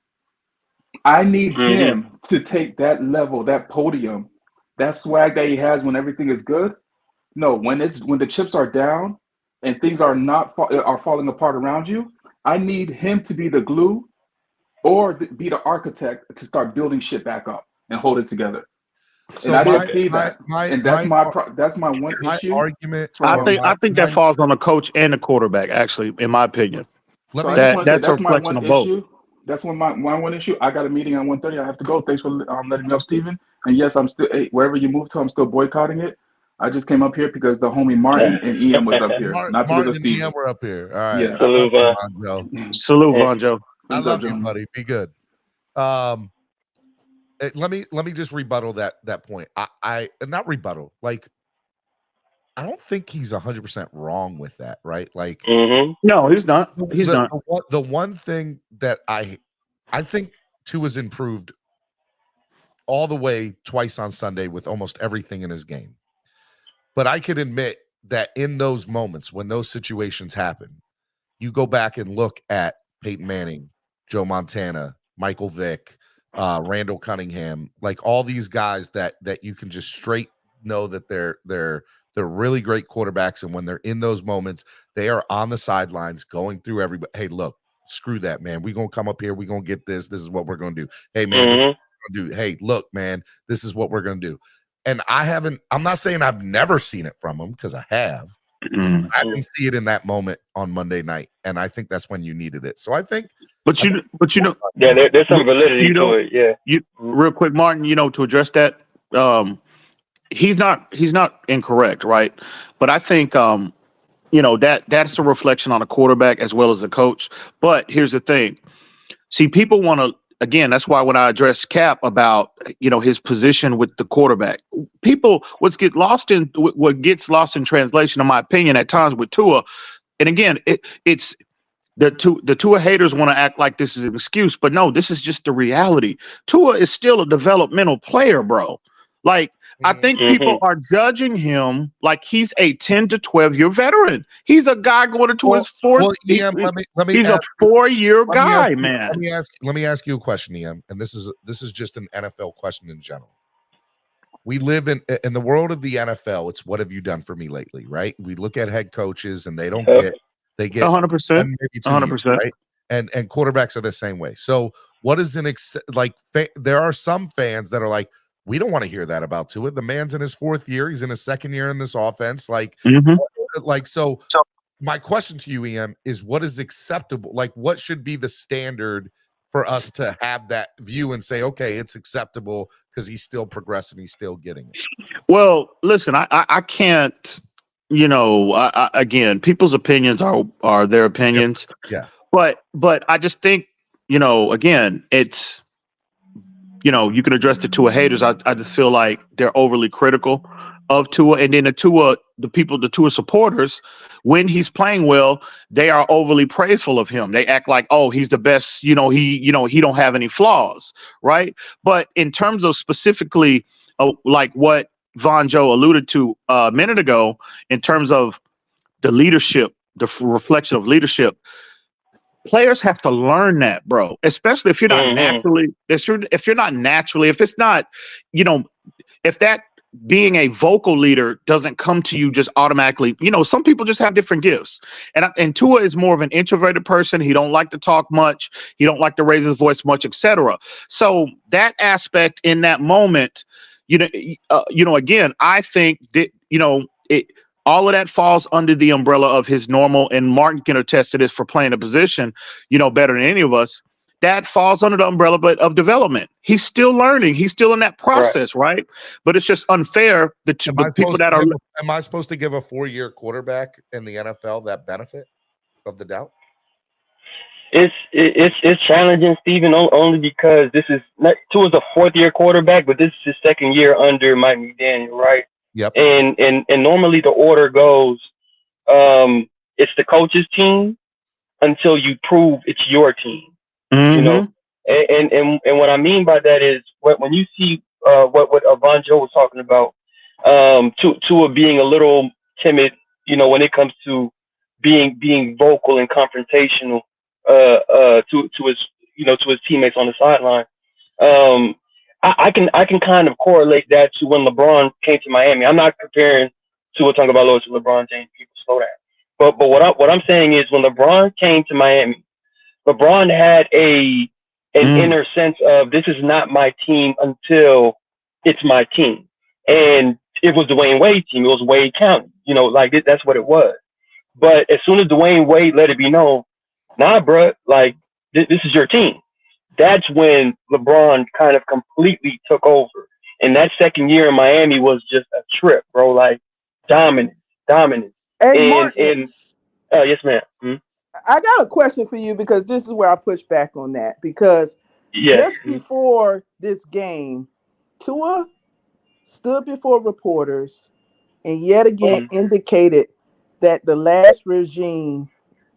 I need him to take that level, that podium, that swag that he has when everything is good. No, when the chips are down and things are falling apart around you, I need him to be the glue or be the architect to start building shit back up and hold it together. So and I didn't see that. And that's my one issue. Argument. I think that falls on the coach and the quarterback, actually, in my opinion. That's a reflection of both. That's my one issue. I got a meeting at 1:30. I have to go. Thanks for letting me know, Steven. And yes, I'm still wherever you move to, I'm still boycotting it. I just came up here because the homie Martin and Ian was up here. Martin and Ian were up here. All right. Yeah. Salute, Bonjo. I love you, buddy. Be good. Let me just rebuttal that point. I not rebuttal. Like, I don't think he's 100% wrong with that, right? Like, no, he's not. He's not. The one thing that I think Tua's improved all the way twice on Sunday with almost everything in his game. But I can admit that in those moments when those situations happen, you go back and look at Peyton Manning, Joe Montana, Michael Vick, Randall Cunningham, like all these guys that you can just straight know that they're really great quarterbacks, and when they're in those moments, they are on the sidelines going through everybody. Hey, look, screw that, man. We're gonna come up here. We're gonna get this. This is what we're gonna do. Hey, man, this is what we're gonna do. Hey, look, man, this is what we're gonna do. And I'm not saying I've never seen it from him, because I have. I didn't see it in that moment on Monday night, and I think that's when you needed it. So I think, but you know, yeah, there's some validity to it. Yeah, real quick, Martin, to address that, he's not incorrect, right? But I think that's a reflection on a quarterback as well as a coach. But here's the thing: see, people want to. Again, that's why when I address Cap about his position with the quarterback, what gets lost in translation, in my opinion, at times with Tua, and again, it's the Tua haters want to act like this is an excuse, but no, this is just the reality. Tua is still a developmental player, bro. Like, I think people are judging him like he's a 10 to 12-year veteran. He's a guy going into his fourth. Well, EM, let me he's ask a 4-year guy, man. Let me ask you a question, EM, and this is just an NFL question in general. We live in the world of the NFL. It's what have you done for me lately, right? We look at head coaches and they get 100%, maybe 2 years, right? And quarterbacks are the same way. So what is there are some fans that are like, we don't want to hear that about Tua. The man's in his 4th year. He's in his 2nd year in this offense. So my question to you, EM, is what is acceptable? Like, what should be the standard for us to have that view and say, okay, it's acceptable because he's still progressing, he's still getting it? Well, listen, I can't, again, people's opinions are their opinions. Yeah. But I just think, again, it's, you can address the Tua haters. I just feel like they're overly critical of Tua. And then the Tua supporters, when he's playing well, they are overly praiseful of him. They act like, oh, he's the best, he don't have any flaws, right? But in terms of specifically like what Von Joe alluded to a minute ago, in terms of the leadership, the reflection of leadership, players have to learn that, bro. Especially if you're not if it's not, if that being a vocal leader doesn't come to you just automatically. Some people just have different gifts, and Tua is more of an introverted person. He don't like to talk much. He don't like to raise his voice much, etc. So that aspect in that moment, again, I think that all of that falls under the umbrella of his normal, and Martin can attest to this for playing a position, better than any of us. That falls under the umbrella of development. He's still learning. He's still in that process, right? But it's just unfair the people that are. Am I supposed to give a 4-year quarterback in the NFL that benefit of the doubt? It's challenging, Stephen, only because this is Tua's a 4th-year quarterback, but this is his 2nd year under Mike McDaniel, right? Yep. And normally the order goes, it's the coach's team until you prove it's your team. And what I mean by that is when you see what Von Joe was talking about, Tua being a little timid, when it comes to being vocal and confrontational to his teammates on the sideline. I can kind of correlate that to when LeBron came to Miami. I'm not comparing Tua Tagovailoa to LeBron James. People slow down. But what I'm saying is when LeBron came to Miami, LeBron had an inner sense of this is not my team until it's my team. And it was Dwayne Wade's team. It was Wade County. That's what it was. But as soon as Dwayne Wade let it be known, nah, bro, this is your team. That's when LeBron kind of completely took over. And that 2nd year in Miami was just a trip, bro. Dominant. Hey, Martin, yes, ma'am. I got a question for you because this is where I push back on that. Because just before this game, Tua stood before reporters and yet again indicated that the last regime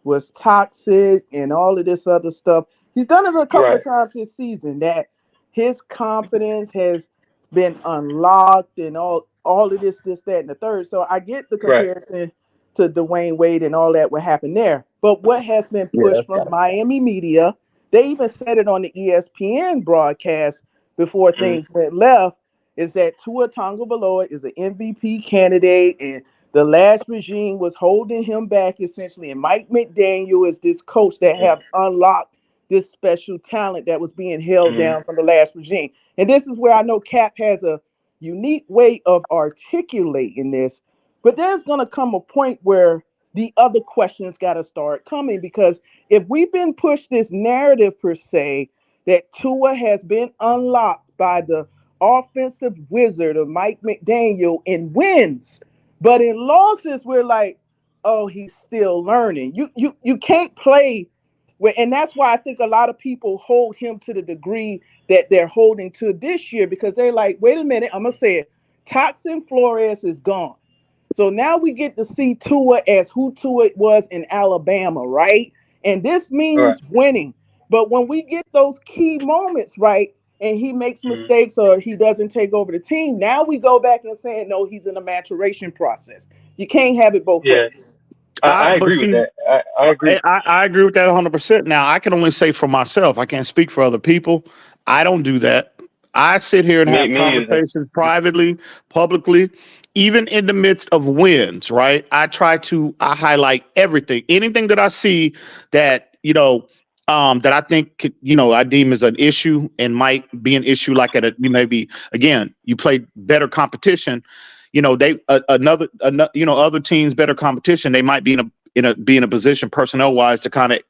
was toxic and all of this other stuff. He's done it a couple of times this season, that his confidence has been unlocked and all of this, that, and the third. So I get the comparison to Dwayne Wade and all that what happened there. But what has been pushed from Miami media, they even said it on the ESPN broadcast before things went left, is that Tua Tagovailoa is an MVP candidate and the last regime was holding him back essentially. And Mike McDaniel is this coach that have unlocked this special talent that was being held down from the last regime. And this is where I know Cap has a unique way of articulating this. But there's going to come a point where the other questions got to start coming, because if we've been pushed this narrative per se that Tua has been unlocked by the offensive wizard of Mike McDaniel in wins, but in losses we're like, oh, he's still learning. You can't play with, and that's why I think a lot of people hold him to the degree that they're holding to this year, because they're like, wait a minute, I'm gonna say it, Toxin Flores is gone. So now we get to see Tua as who Tua was in Alabama, right? And this means winning. But when we get those key moments right and he makes mistakes or he doesn't take over the team, now we go back and saying, no, he's in a maturation process. You can't have it both ways. I agree with that. I agree. I agree with that 100%. Now, I can only say for myself. I can't speak for other people. I don't do that. I sit here and have conversations privately, publicly, even in the midst of wins, right? I highlight everything. Anything that I see that, that I think, I deem as an issue and might be an issue like you play better competition. Other teams better competition. They might be in a position personnel wise to kind of,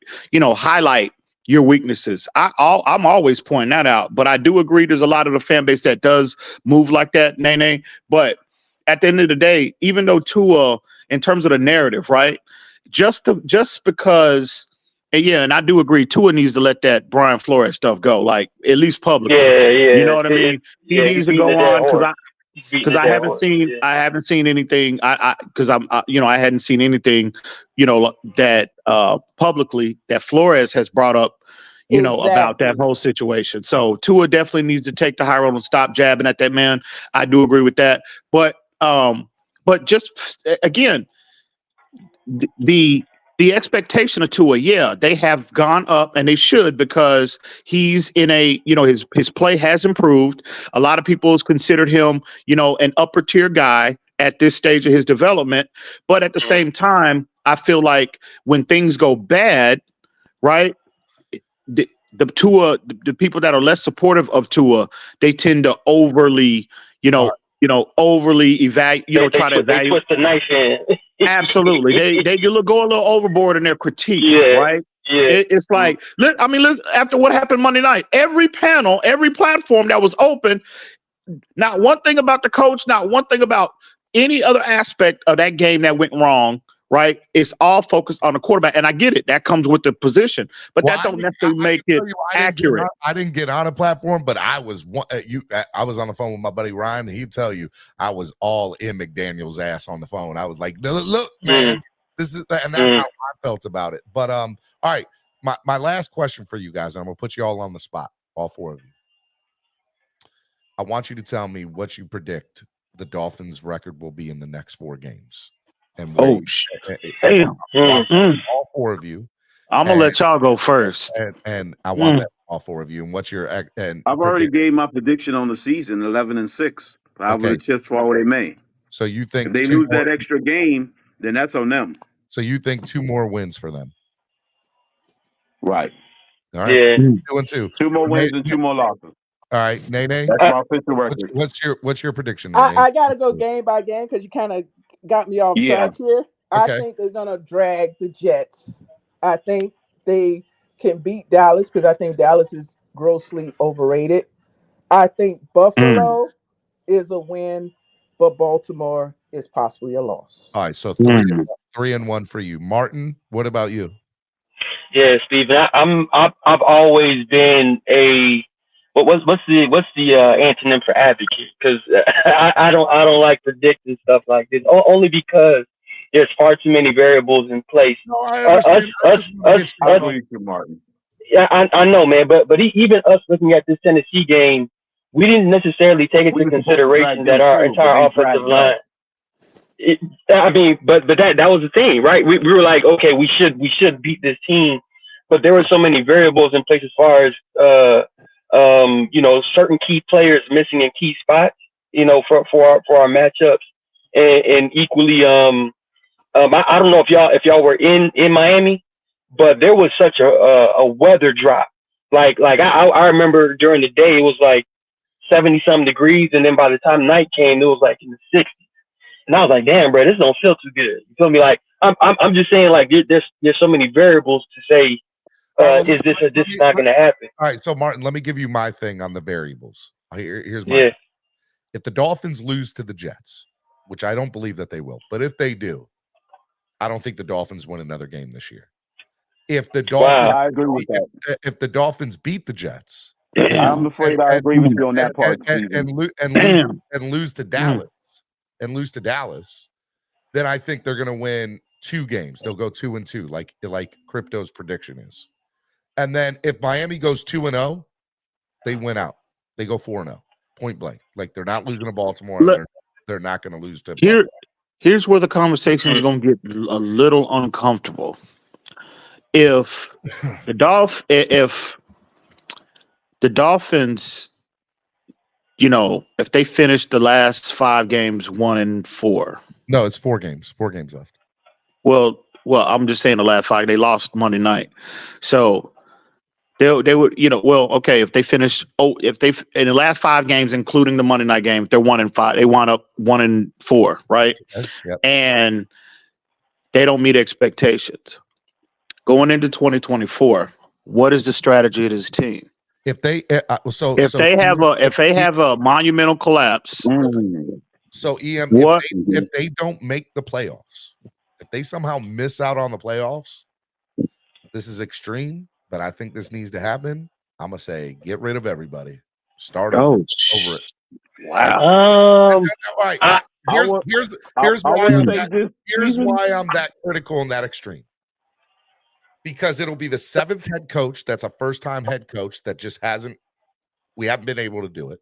highlight your weaknesses. I'm always pointing that out, but I do agree there's a lot of the fan base that does move like that, Nene. But at the end of the day, even though Tua, in terms of the narrative, right? Just because, and I do agree, Tua needs to let that Brian Flores stuff go, like at least publicly. Yeah. You know what I mean? He needs to go on because I haven't seen anything. I hadn't seen anything, that publicly that Flores has brought up, about that whole situation. So Tua definitely needs to take the high road and stop jabbing at that man. I do agree with that. But just again, the expectation of Tua, they have gone up and they should, because he's in his play has improved. A lot of people has considered him, an upper tier guy at this stage of his development. But at the same time, I feel like when things go bad, right, the people that are less supportive of Tua, they tend to overly, overly evaluate, try to evaluate. They twist the knife in. Absolutely. They go a little overboard in their critique, right? Yeah. It's like, after what happened Monday night, every panel, every platform that was open, not one thing about the coach, not one thing about any other aspect of that game that went wrong, right? It's all focused on the quarterback. And I get it. That comes with the position. But that don't necessarily make it accurate. I didn't get on a platform, but I was I was on the phone with my buddy Ryan, and he'd tell you I was all in McDaniel's ass on the phone. I was like, look, man, this is and that's how I felt about it. But all right, my last question for you guys, and I'm gonna put you all on the spot, all four of you. I want you to tell me what you predict the Dolphins' record will be in the next 4 games. And all 4 of you. I'm gonna let y'all go first. And I want that all 4 of you. And what's your I've already gave my prediction on the season, 11-6. However the chips fall where they may. So you think if they lose that extra game, then that's on them. So you think 2 more wins for them? Right. All right. Yeah. 2 and 2. 2 more wins and 2 more losses. All right, Nene. That's my official record. What's your prediction, Nene? I gotta go game by game because you kind of got me off track here. I think they're gonna drag the Jets. I think they can beat Dallas because I think Dallas is grossly overrated. I think Buffalo is a win, but Baltimore is possibly a loss. All right, so 3 and 1 for you. Martin, what about you? Yeah, Steven, I've always been a what's the antonym for advocate? Because I don't like predicting stuff like this. Only because there's far too many variables in place. No, I us, Martin. Yeah, I know, man. But even us looking at this Tennessee game, we didn't necessarily take into consideration that our entire offensive line. But that was the thing, right? We were like, okay, we should beat this team, but there were so many variables in place as far as certain key players missing in key spots, for our matchups, and equally, I don't know if y'all were in Miami, but there was such a weather drop. Like I remember during the day it was like 70-something degrees, and then by the time night came, it was like in the 60s. And I was like, damn, bro, this don't feel too good. You feel me? Like I'm just saying, like there's so many variables to say, is this not going to happen? All right, so Martin, let me give you my thing on the variables. Here's my if the Dolphins lose to the Jets, which I don't believe that they will, but if they do, I don't think the Dolphins win another game this year. If the Dolphins, I agree with that. If the Dolphins beat the Jets, I'm afraid I agree with you on that part. And lose to Dallas, then I think they're going to win 2 games. They'll go 2-2, like Crypto's prediction is. And then if Miami goes 2-0, they win out. They go 4-0, point blank. Like they're not losing to Baltimore, and they're not going to lose to Buffalo. Here's where the conversation is going to get a little uncomfortable. If the Dolphins, if they finish the last 5 games 1-4. No, it's 4 games. 4 games left. Well, I'm just saying the last 5. They lost Monday night, so they would, okay, if they finish, if they in the last 5 games, including the Monday night game, they're 1-5. They wind up 1-4, right? Okay. Yep. And they don't meet expectations going into 2024. What is the strategy of this team? If they have a monumental collapse, so EM, if they don't make the playoffs, if they somehow miss out on the playoffs, this is extreme, but I think this needs to happen. I'm gonna say get rid of everybody, start over it. Wow. All right. Here's why I'm that critical and that extreme. Because it'll be the 7th head coach that's a first-time head coach that just we haven't been able to do it.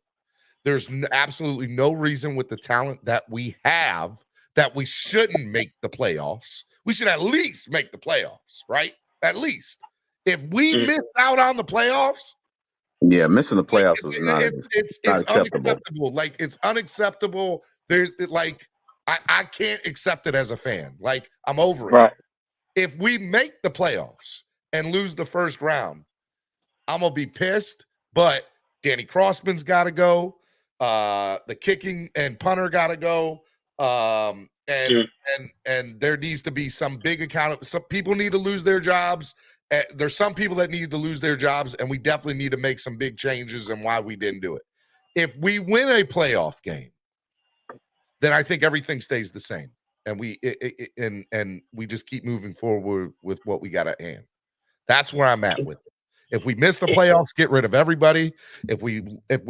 There's absolutely no reason with the talent that we have that we shouldn't make the playoffs. We should at least make the playoffs, right? At least. If we miss out on the playoffs, missing the playoffs is not acceptable. Like it's unacceptable. There's I can't accept it as a fan. Like I'm over it. Right. If we make the playoffs and lose the first round, I'm gonna be pissed. But Danny Crossman's got to go. The kicking and punter got to go. And there needs to be some big account. Some people need to lose their jobs. There's some people that need to lose their jobs, and we definitely need to make some big changes and why we didn't do it. If we win a playoff game, then I think everything stays the same, and we just keep moving forward with what we got at hand. That's where I'm at with it. If we miss the playoffs, get rid of everybody. If we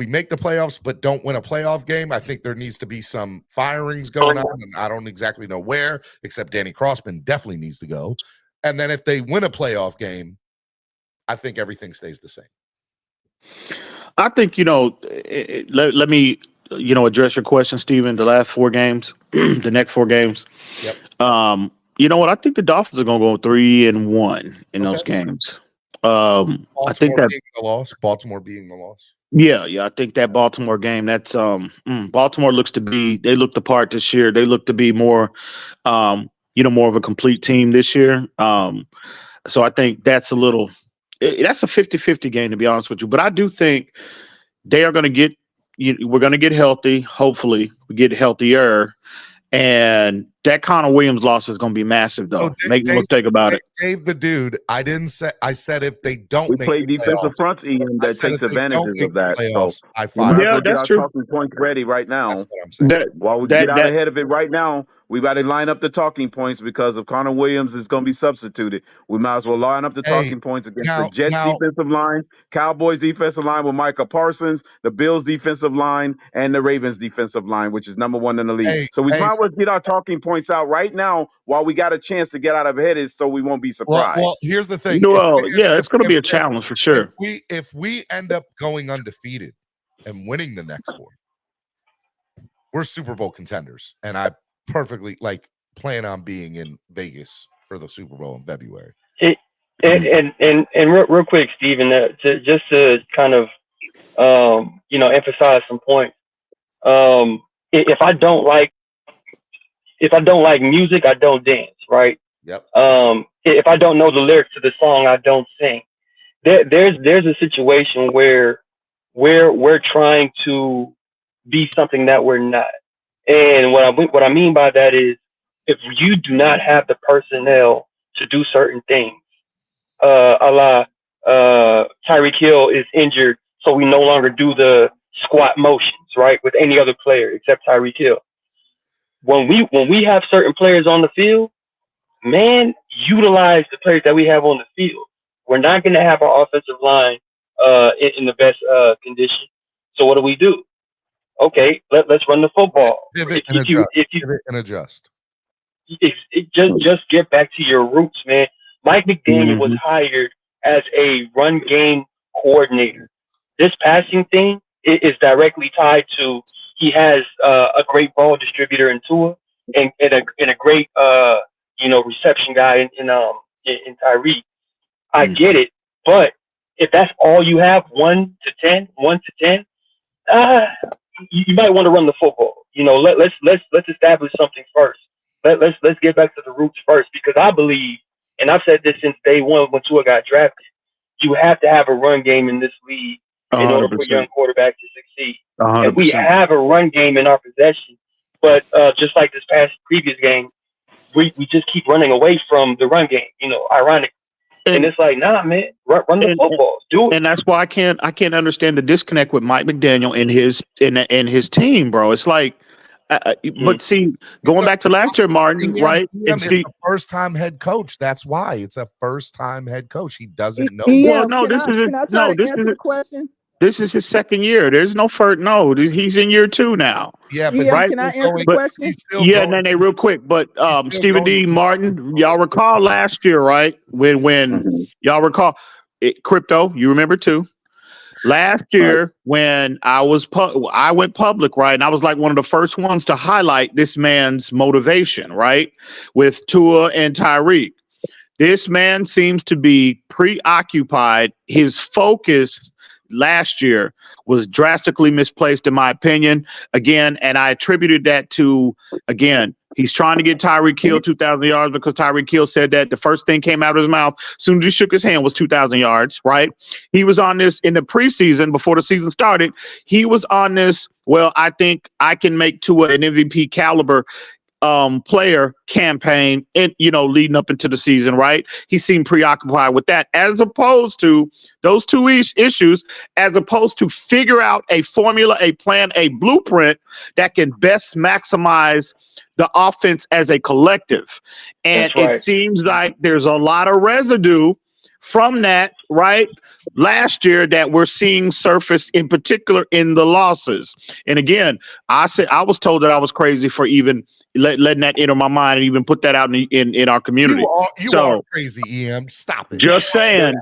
make the playoffs but don't win a playoff game, I think there needs to be some firings going on, and I don't exactly know where, except Danny Crossman definitely needs to go. And then if they win a playoff game, I think everything stays the same. I think, let me, address your question, Steven. The last 4 games, the next 4 games. Yep. You know what? I think the Dolphins are going to go 3-1 in those games. I think that Baltimore being the loss. Yeah, I think that Baltimore game, that's Baltimore they look the part this year. They look to be more more of a complete team this year. So I think that's a 50-50 game, to be honest with you. But I do think they are going to we're going to get healthy. Hopefully we get healthier. And that Connor Williams loss is going to be massive, though. Make no mistake about it. Dave, the dude, I said if they don't play defensive fronts, Ian, that takes advantages of that. Playoffs, that's true. Talking points ready right now. That's what I'm saying. While we get out ahead of it right now, we got to line up the talking points because if Connor Williams is going to be substituted, we might as well line up the talking points against the Jets defensive line, Cowboys defensive line with Micah Parsons, the Bills defensive line, and the Ravens defensive line, which is number 1 in the league. So we might as well get our talking points out right now while we got a chance to get out of ahead, so we won't be surprised. Well, here's the thing. It's going to be a challenge for sure. If we end up going undefeated and winning the next 4, we're Super Bowl contenders, and I perfectly plan on being in Vegas for the Super Bowl in February. And real quick, Steven, just to kind of emphasize some points. If I don't like music, I don't dance, right? Yep. If I don't know the lyrics to the song, I don't sing. There's a situation where we're trying to be something that we're not. And what I mean by that is, if you do not have the personnel to do certain things, a la Tyreek Hill is injured, so we no longer do the squat motions, right, with any other player except Tyreek Hill. When we have certain players on the field, man, utilize the players that we have on the field. We're not going to have our offensive line in the best condition. So what do? Okay, let's run the football. Pivot and adjust. just get back to your roots, man. Mike McDaniel was hired as a run game coordinator. This passing thing is directly tied to he has a great ball distributor in Tua and a great reception guy in Tyreek. I get it, but if that's all you have, 1 to 10, you might want to run the football. Let's establish something first. Let's get back to the roots first, because I believe, and I've said this since day one when Tua got drafted, you have to have a run game in this league in order for young quarterbacks to succeed. 100%. And we have a run game in our possession, but just like this previous game, we just keep running away from the run game. Ironic. And it's like, nah, man, run the football, do it. And that's why I can't understand the disconnect with Mike McDaniel and his team, bro. It's like, but see, going back to last year, Martin, right? It's a first-time head coach. That's why it's a first-time head coach. He doesn't know. Well, no, this is the question. This is his second year. There's no first. No, he's in year 2 now. Yeah, but right? Can I answer the question? Yeah, Nene, real quick. But Stephen D. Martin, y'all recall last year, right? When y'all recall crypto, you remember too. Last year, when I went public, right, and I was like one of the first ones to highlight this man's motivation, right, with Tua and Tyreek. This man seems to be preoccupied. His focus last year was drastically misplaced, in my opinion. Again, and I attributed that to, again, he's trying to get Tyreek Hill 2,000 yards because Tyreek Hill said that the first thing came out of his mouth as soon as he shook his hand was 2,000 yards, right? He was on this in the preseason before the season started. He was on this, well, I think I can make Tua an MVP caliber player campaign and leading up into the season, right? He seemed preoccupied with that, as opposed to those two issues, as opposed to figure out a formula, a plan, a blueprint that can best maximize the offense as a collective. And it seems like there's a lot of residue from that, right? Last year that we're seeing surface, in particular in the losses. And again, I was told that I was crazy for even letting that enter my mind and even put that out in our community. You are crazy, EM. Stop it. Just saying.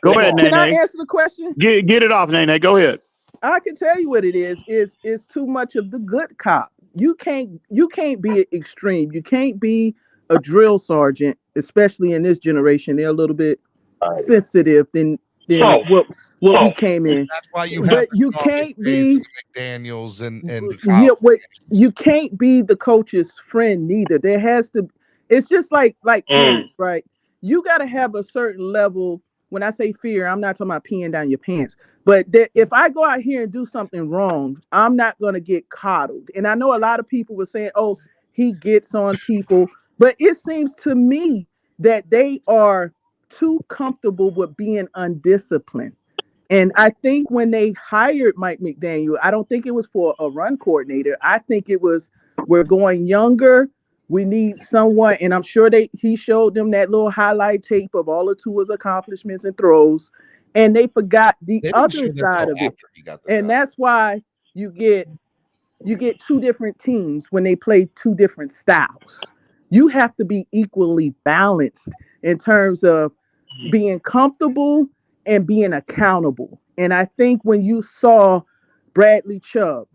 Go ahead, Nene. Can I answer the question? Get it off, Nene. Go ahead. I can tell you what it is too much of the good cop. You can't be extreme. You can't be a drill sergeant, especially in this generation. They're a little bit sensitive than what we came in. That's why you can't be McDaniels and you can't be the coach's friend neither. There has to. It's just like parents, right? You got to have a certain level. When I say fear, I'm not talking about peeing down your pants. But if I go out here and do something wrong, I'm not going to get coddled. And I know a lot of people were saying, "Oh, he gets on people," but it seems to me that they are too comfortable with being undisciplined. And I think when they hired Mike McDaniel, I don't think it was for a run coordinator. I think it was, we're going younger. We need someone, and I'm sure he showed them that little highlight tape of all of Tua's accomplishments and throws, and they forgot the other side of it. And that's why you get two different teams when they play two different styles. You have to be equally balanced in terms of being comfortable and being accountable. And I think when you saw Bradley Chubb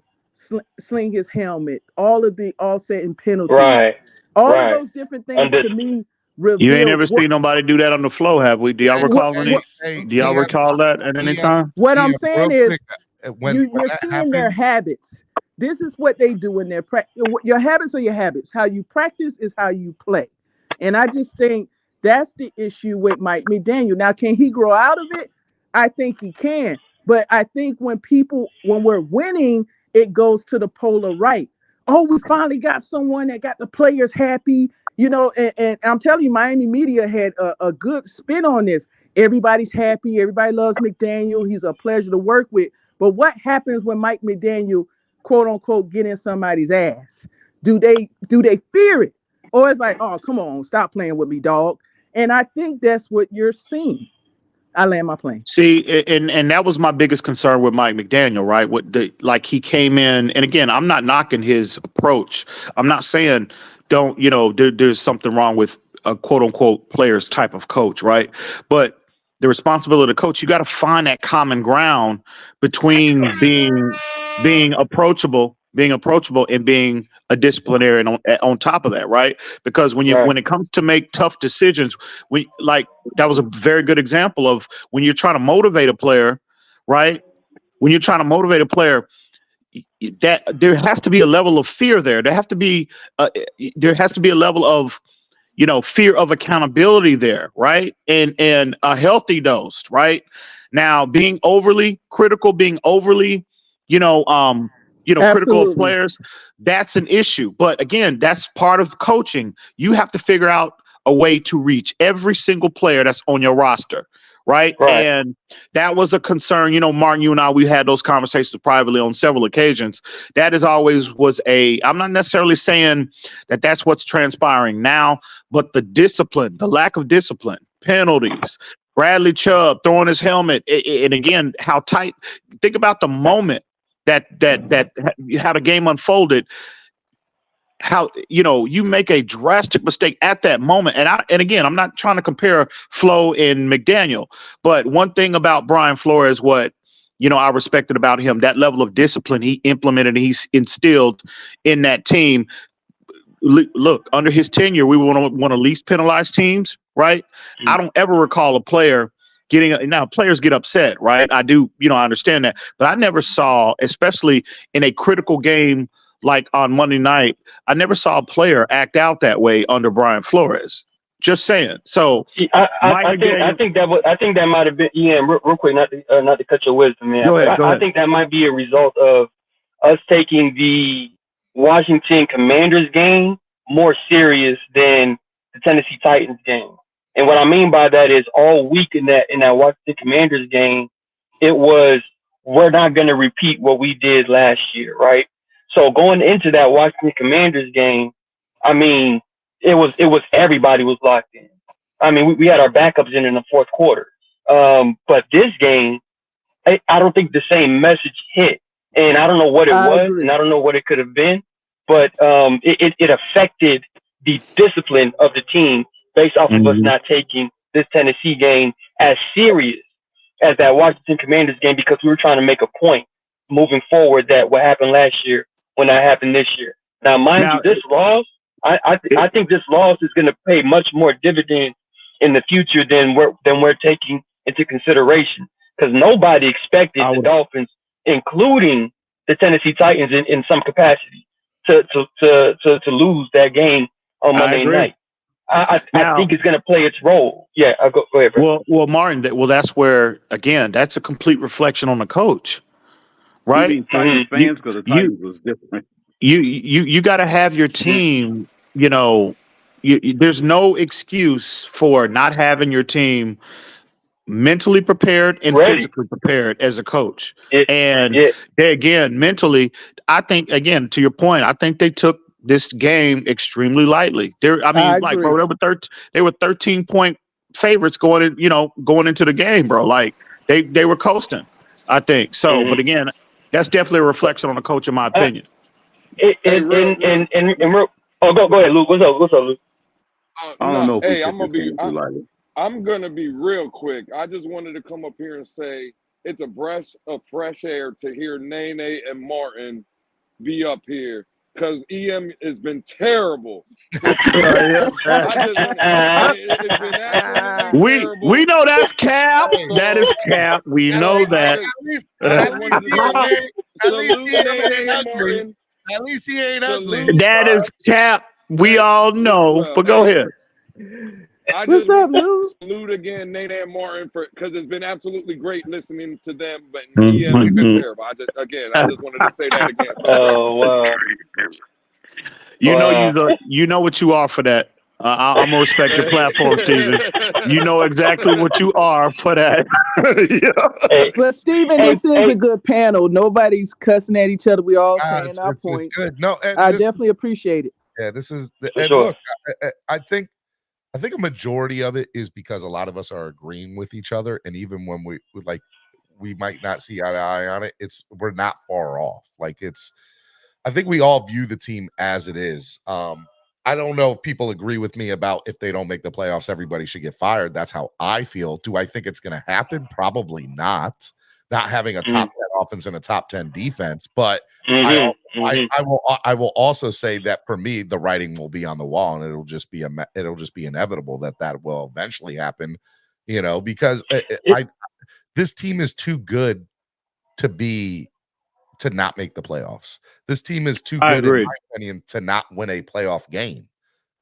sling his helmet, all of the offset and penalties, of those different things to me. You ain't ever seen nobody do that on the floor, have we? Do y'all recall that at any time? What I'm saying is, you're seeing their habits. This is what they do in their practice. Your habits are your habits. How you practice is how you play. And I just think that's the issue with Mike McDaniel. Now, can he grow out of it? I think he can. But I think when we're winning, it goes to the polar right. Oh, we finally got someone that got the players happy, and I'm telling you, Miami media had a good spin on this. Everybody's happy. Everybody loves McDaniel. He's a pleasure to work with. But what happens when Mike McDaniel, quote unquote, get in somebody's ass? Do they fear it? Or it's like, oh, come on, stop playing with me, dog. And I think that's what you're seeing. I land my plane. See, and that was my biggest concern with Mike McDaniel, right? He came in, and again, I'm not knocking his approach. I'm not saying don't, there's something wrong with a quote unquote players type of coach, right? But the responsibility of the coach, you got to find that common ground between being approachable and being a disciplinarian on top of that, right? Because when it comes to make tough decisions, that was a very good example of when you're trying to motivate a player, right? When you're trying to motivate a player, that there has to be a level of fear there. There has to be a level of fear of accountability there, right? And a healthy dose, right? Now, being overly critical, being overly, critical of Absolutely. players, that's an issue. But again, that's part of coaching. You have to figure out a way to reach every single player that's on your roster, right? And that was a concern. Martin, you and I, we had those conversations privately on several occasions. That is always I'm not necessarily saying that that's what's transpiring now, but the lack of discipline, penalties, Bradley Chubb throwing his helmet, and again, how tight. Think about the moment that how the game unfolded. How you make a drastic mistake at that moment, and again, I'm not trying to compare Flo and McDaniel, but one thing about Brian Flores, what I respected about him, that level of discipline he implemented, he's instilled in that team. Look, under his tenure, we were one of least penalized teams, right? I don't ever recall a player now players get upset, right? I do, I understand that, but I never saw, especially in a critical game like on Monday night, I never saw a player act out that way under Brian Flores. Just saying. So I think that might have been real quick, not to cut your wisdom, man. Go ahead. I think that might be a result of us taking the Washington Commanders game more serious than the Tennessee Titans game. And what I mean by that is all week in that Washington Commanders game, it was, we're not going to repeat what we did last year, right? So going into that Washington Commanders game, I mean, it was everybody was locked in. I mean, we had our backups in the fourth quarter. But this game, I don't think the same message hit. And I don't know what it was, and I don't know what it could have been, but it affected the discipline of the team based off of us not taking this Tennessee game as serious as that Washington Commanders game, because we were trying to make a point moving forward that what happened last year will not happen this year. Now, mind you, this loss, I think this loss is going to pay much more dividends in the future than we're taking into consideration, because nobody expected the Dolphins, including the Tennessee Titans in some capacity, to lose that game on Monday night. I think it's going to play its role. Yeah, go ahead, bro. Well, Martin, that's where, again, that's a complete reflection on the coach, right? You mean Titans fans, because the Titans was different. You got to have your team. There's no excuse for not having your team mentally prepared and physically prepared as a coach. Again, mentally, I think, again, to your point, I think they took this game extremely lightly. They were 13-point favorites going into the game, bro. Like they were coasting, I think. So, but again, that's definitely a reflection on the coach, in my opinion. Go ahead, Luke. What's up, Luke? I don't know if we I'm gonna be real quick. I just wanted to come up here and say it's a breath of fresh air to hear Nene and Martin be up here, because EM has been terrible. We know that's Cap. That is Cap. We know that. At least he ain't ugly. That is Cap. We all know. But go ahead. What's up, Lou? Salute again, Nate and Martin, because it's been absolutely great listening to them. But EM has been terrible. I just wanted to say that again. Oh wow! You know what you are for that. I'm gonna respect your platform, Steven. You know exactly what you are for that. But Steven, this is a good panel. Nobody's cussing at each other. We all saying our point. It's good. No, I definitely appreciate it. Yeah, this is. Sure. Look, I think a majority of it is because a lot of us are agreeing with each other, and even when we might not see eye to eye on it, we're not far off. I think we all view the team as it is. I don't know if people agree with me about if they don't make the playoffs, everybody should get fired. That's how I feel. Do I think it's going to happen? Probably not. Not having a top 10 offense and a top 10 defense, but I will also say that for me, the writing will be on the wall, and it'll just be inevitable that will eventually happen. Because this team is too good to not make the playoffs. This team is too good, in my opinion, to not win a playoff game.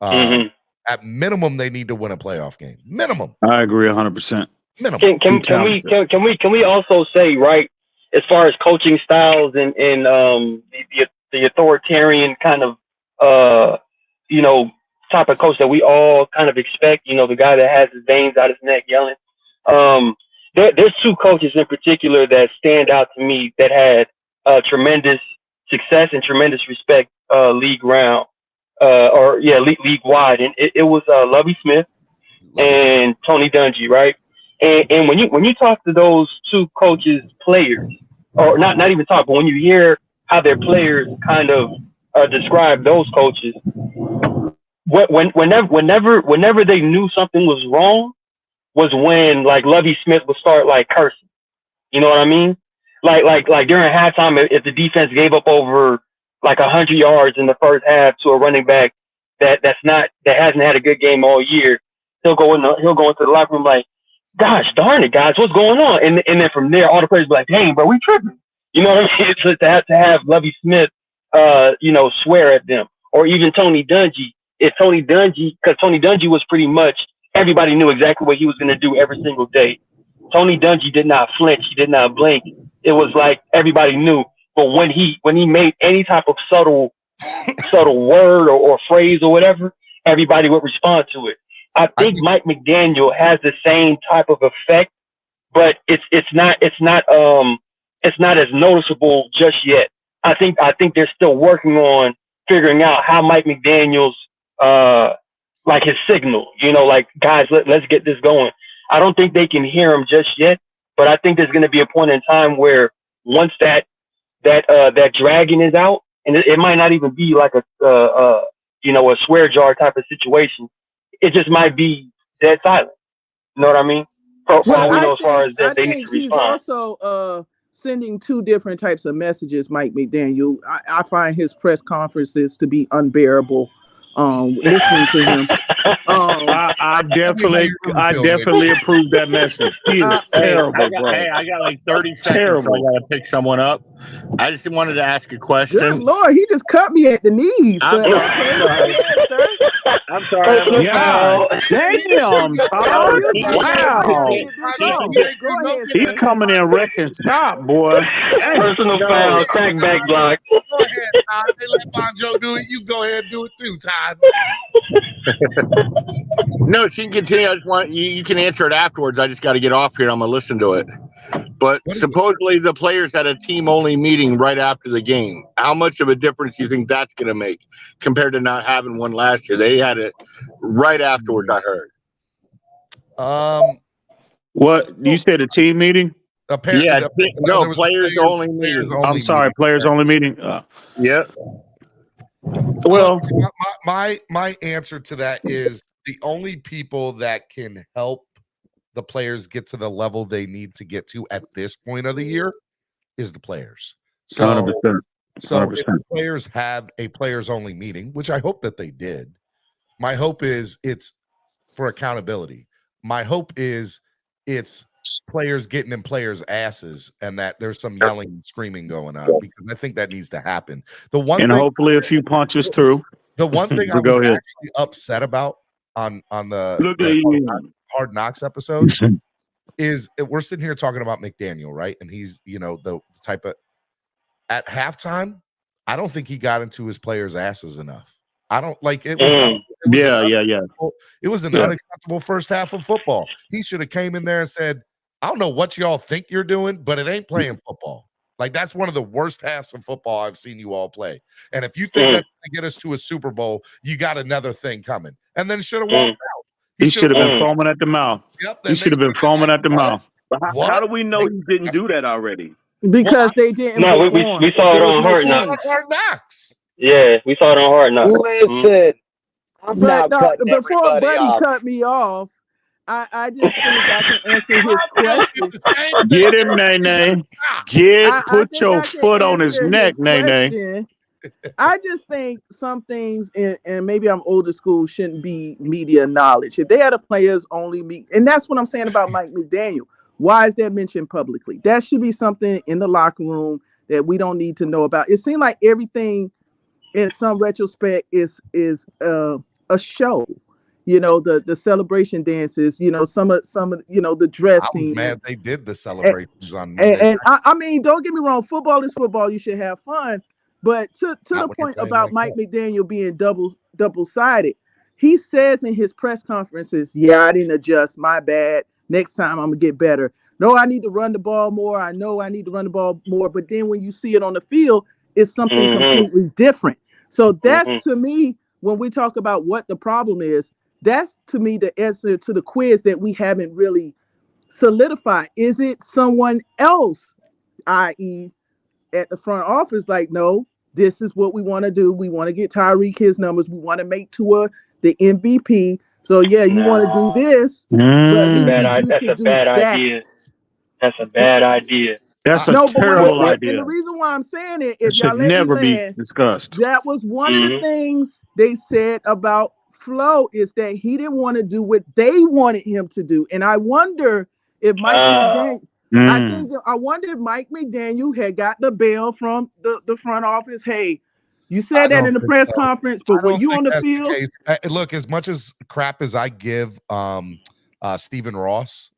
At minimum, they need to win a playoff game. Minimum. I agree 100%. Can we also say, right, as far as coaching styles and the authoritarian kind of type of coach that we all kind of expect, the guy that has his veins out his neck yelling. There's two coaches in particular that stand out to me that had tremendous success and tremendous respect league wide, and it was Lovie Smith and Tony Dungy, right? And when you talk to those two coaches, players, or not even talk, but when you hear how their players kind of describe those coaches, whenever they knew something was wrong, was when like Lovie Smith would start like cursing. You know what I mean? Like during halftime, if the defense gave up over like 100 yards in the first half to a running back that hasn't had a good game all year, he'll go into the locker room like, gosh darn it, guys, what's going on? And then from there, all the players be like, dang, bro, we tripping. You know what I mean? It's to have Lovie Smith, swear at them, or even Tony Dungy. Because Tony Dungy was pretty much, everybody knew exactly what he was going to do every single day. Tony Dungy did not flinch. He did not blink. It was like everybody knew. But when he made any type of subtle word or phrase or whatever, everybody would respond to it. I think Mike McDaniel has the same type of effect, but it's not as noticeable just yet. I think they're still working on figuring out how Mike McDaniel's like his signal, like, guys, let's get this going. I don't think they can hear him just yet, but I think there's going to be a point in time where once that dragon is out, and it might not even be like a swear jar type of situation. It just might be dead silent. You know what I mean? As far as that, they need to respond. He's also sending two different types of messages, Mike McDaniel. I find his press conferences to be unbearable. Listening to him, I definitely approve that message. He is terrible, bro. Hey, I got like 30 seconds. Terrible. So I gotta pick someone up. I just wanted to ask a question. Good Lord, he just cut me at the knees. I'm sorry. Damn, Todd. Wow. He's coming in wrecking shop, boy. Personal foul, crack back block. Go ahead, Todd. They let Bonjo do it. You go ahead and do it too, Todd. No, she can continue. I just want you can answer it afterwards. I just got to get off here. I'm gonna listen to it. But supposedly the players had a team-only meeting right after the game. How much of a difference do you think that's going to make compared to not having one last year? They had it right afterwards, I heard. What? You said a team meeting? Apparently, players only meeting. I'm sorry, players only meeting. Yeah. Well, my answer to that is the only people that can help the players get to the level they need to get to at this point of the year is the players. So 100%. So if the players have a players only meeting, which I hope that they did, my hope is it's for accountability. My hope is it's players getting in players' asses and that there's some yelling and screaming going on, because I think that needs to happen. Hopefully a few punches through. The one thing I was actually upset about on the Hard Knocks episode is we're sitting here talking about McDaniel, right? And he's, the type of, at halftime, I don't think he got into his players' asses enough. I don't like it. It was an unacceptable first half of football. He should have came in there and said, I don't know what y'all think you're doing, but it ain't playing football. Like, that's one of the worst halves of football I've seen you all play. And if you think that's going to get us to a Super Bowl, you got another thing coming. And then should have walked out. He should have been foaming at the mouth. Yep, he should have been foaming at the mouth. How do we know he didn't do that already? Because they didn't. No, we saw it on Hard Knocks. Hard Knocks. Yeah, we saw it on Hard Knocks. Listen, But no, cutting before everybody Buddy off. cut me off, I just think I can answer his question. Get him, Nene. I Put think your I can foot on his answer neck, his Nene. question. I just think some things, and maybe I'm older school, shouldn't be media knowledge. If they had a players only meet, and that's what I'm saying about Mike McDaniel. Why is that mentioned publicly? That should be something in the locker room that we don't need to know about. It seems like everything, in some retrospect, is a show. You know, the celebration dances. You know, some of the I dressing. was mad they did the celebrations on Monday. And I mean, don't get me wrong. Football is football. You should have fun. But to the point about Mike McDaniel being double-sided, he says in his press conferences, "Yeah, I didn't adjust. My bad. Next time I'm gonna get better. No, I need to run the ball more. I know I need to run the ball more." But then when you see it on the field, it's something completely different. So that's to me, when we talk about what the problem is, that's to me the answer to the quiz that we haven't really solidified. Is it someone else, i.e., at the front office, like, no, this is what we want to do. We want to get Tyreek his numbers. We want to make Tua the MVP. So yeah, you want to do this, but we need you That's to a do bad that. idea. That's a bad idea. That's a No, but terrible and idea. the reason why I'm saying it, It if y'all should let me never be land, discussed. that was one of the things they said about Flo, is that he didn't want to do what they wanted him to do. And I wonder if Mike McDaniel, I wonder if Mike McDaniel had got the bail from the front office. Hey, you said that in the press conference, but when you on the field, Look, as much as crap as I give Stephen Ross,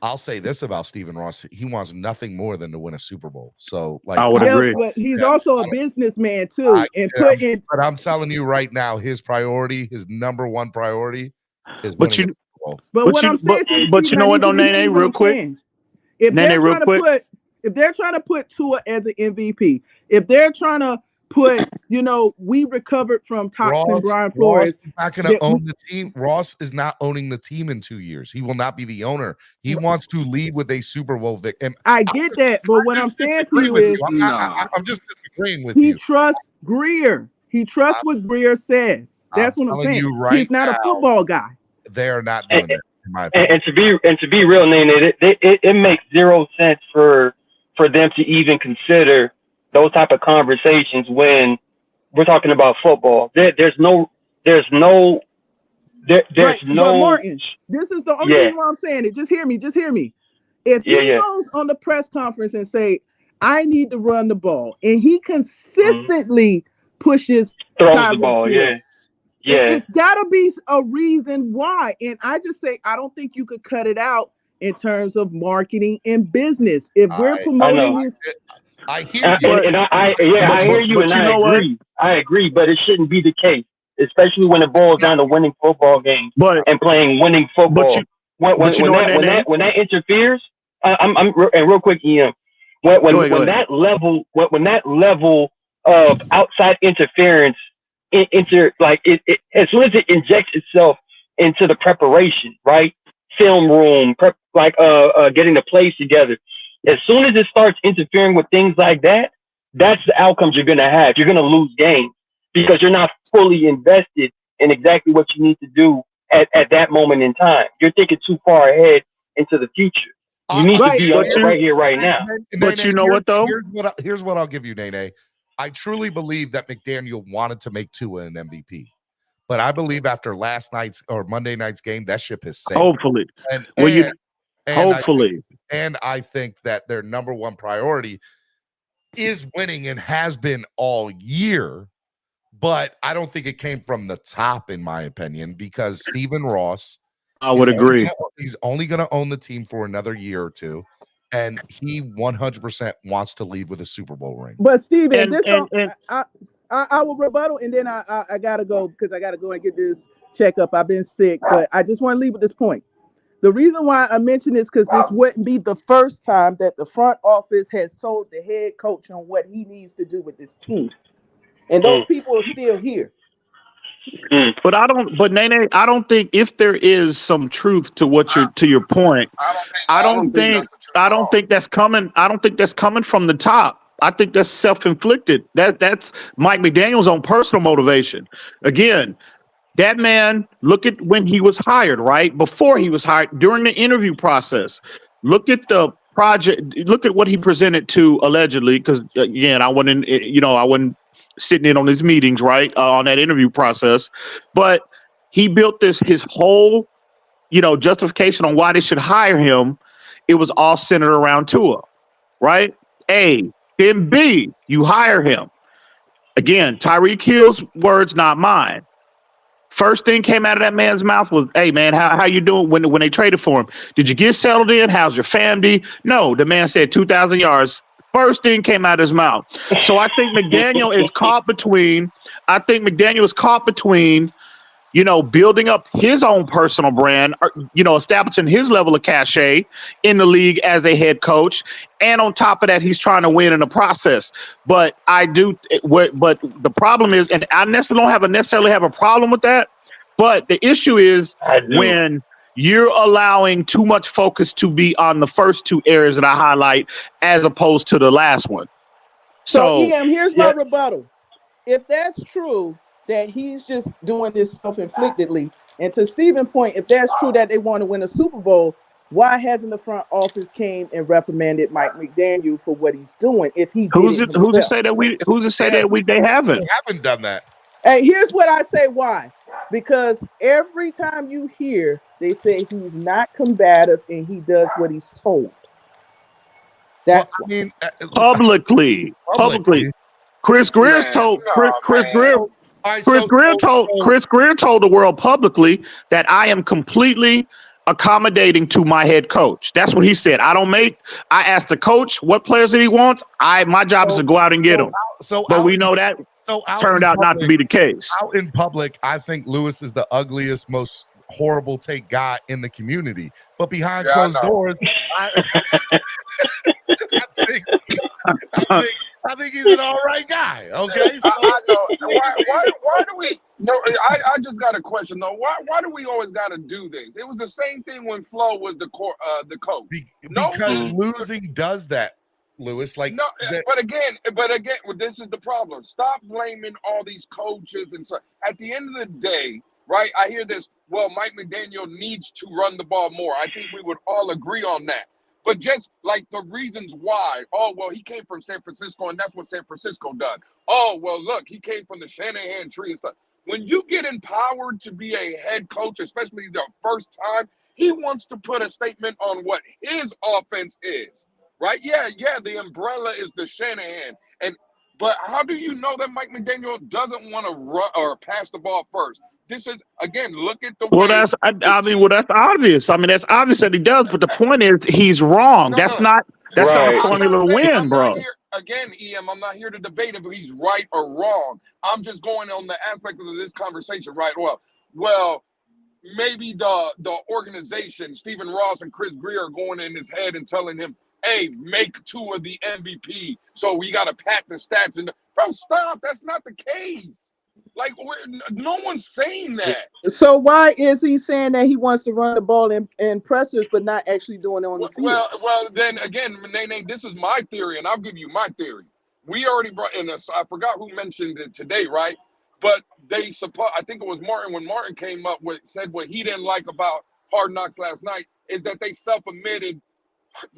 I'll say this about Stephen Ross: he wants nothing more than to win a Super Bowl. So, like, I would agree. But he's also a businessman too, But I'm telling you right now, his priority, his number one priority, is winning a Super Bowl. But what I'm saying to you, but you know what, though, Nene, real quick. If they're trying to put Tua as an MVP, if they're trying to put, we recovered from toxin Brian Flores. Ross is not going to own the team. Ross is not owning the team in 2 years. He will not be the owner. He wants to lead with a Super Bowl victory. I get that, but what I'm saying to you is, I'm just disagreeing with He you. trusts Greer. He trusts what Greer says. That's what I'm saying. You right He's not a football guy. They are not doing that, in my opinion. And to be real, Nene, it makes zero sense for them to even consider those type of conversations when we're talking about football. There's no. Martin, this is the only reason why I'm saying it. Just hear me. If he goes on the press conference and say, "I need to run the ball," and he consistently throws the ball, it's got to be a reason why. And I just say, I don't think you could cut it out in terms of marketing and business. If we're promoting this. I hear you. I hear you, and I agree. I agree, but it shouldn't be the case, especially when it boils down to winning football games and playing winning football. When that interferes, and real quick, Ian, when that level of outside interference as soon as it injects itself into the preparation, right? Film room, getting the plays together. As soon as it starts interfering with things like that, that's the outcomes you're going to have. You're going to lose games because you're not fully invested in exactly what you need to do at that moment in time. You're thinking too far ahead into the future. You need to be right here, right now. But you know what, though? Here's what I'll give you, Nene. I truly believe that McDaniel wanted to make Tua an MVP. But I believe after last night's or Monday night's game, that ship has sailed. Hopefully. I think that their number one priority is winning and has been all year. But I don't think it came from the top, in my opinion, because Stephen Ross, I would agree. He's only going to own the team for another year or two. And he 100% wants to leave with a Super Bowl ring. But Steven, I will rebuttal, and then I gotta go because I gotta go and get this checkup. I've been sick, but I just want to leave with this point. The reason why I mention this because this wouldn't be the first time that the front office has told the head coach on what he needs to do with this team, and those people are still here. But Nene, I don't think if there is some truth to your point, I don't think that's coming. I don't think that's coming from the top. I think that's self-inflicted. That's Mike McDaniel's own personal motivation. Again, That man, look at when he was hired, right? Before he was hired, during the interview process, look at the project, look at what he presented to allegedly, because again, I wasn't sitting in on his meetings, right? On that interview process. But he built his whole, justification on why they should hire him. It was all centered around Tua, right? A. Then B, you hire him. Again, Tyreek Hill's words, not mine. First thing came out of that man's mouth was, "Hey man, how you doing?" When they traded for him, did you get settled in? How's your family? No, the man said 2,000 yards. First thing came out of his mouth. So I think McDaniel is caught between. Building up his own personal brand, establishing his level of cachet in the league as a head coach, and on top of that, he's trying to win in the process. But but the problem is, and I don't necessarily have a problem with that, but the issue is when you're allowing too much focus to be on the first two areas that I highlight as opposed to the last one. So EM, here's my rebuttal. If that's true, that he's just doing this self-inflictedly, and to Stephen's point, if that's true that they want to win a Super Bowl, why hasn't the front office came and reprimanded Mike McDaniel for what he's doing? If he who's to say that they haven't? They haven't done that. Hey, here's what I say why. Because every time you hear, they say he's not combative and he does what he's told. That's publicly. Chris Greer told Chris Greer told the world publicly that I am completely accommodating to my head coach. That's what he said. I asked the coach what players that he wants. My job is to go out and get them. But we know that turned out not to be the case. Out in public, I think Lewis is the ugliest, most horrible take guy in the community. But behind closed doors, I think he's an all right guy. Okay, so I know. Why do we? No, I just got a question though. Why do we always got to do this? It was the same thing when Flo was the coach. Because losing does that, Lewis. But again, this is the problem. Stop blaming all these coaches and so. At the end of the day, right? I hear this. Well, Mike McDaniel needs to run the ball more. I think we would all agree on that. But just like the reasons why, he came from San Francisco and that's what San Francisco done. Look, he came from the Shanahan tree and stuff. When you get empowered to be a head coach, especially the first time, he wants to put a statement on what his offense is, right? Yeah, the umbrella is the Shanahan. But how do you know that Mike McDaniel doesn't want to run or pass the ball first? This is, again, look at the way. That's obvious. I mean, that's obvious that he does. But the point is, he's wrong. That's not a formula to win, bro. Again, EM, I'm not here to debate if he's right or wrong. I'm just going on the aspect of this conversation, right? Well, maybe the organization, Stephen Ross and Chris Greer, are going in his head and telling him, "Hey, make Tua the MVP." So we got to pack the stats in. Bro, stop. That's not the case. Like, no one's saying that. So why is he saying that he wants to run the ball in pressers, but not actually doing it on the field? Well, then again, Nene, this is my theory, and I'll give you my theory. We already brought in I forgot who mentioned it today, right? But I think it was Martin, when Martin came up said what he didn't like about Hard Knocks last night is that they self-admitted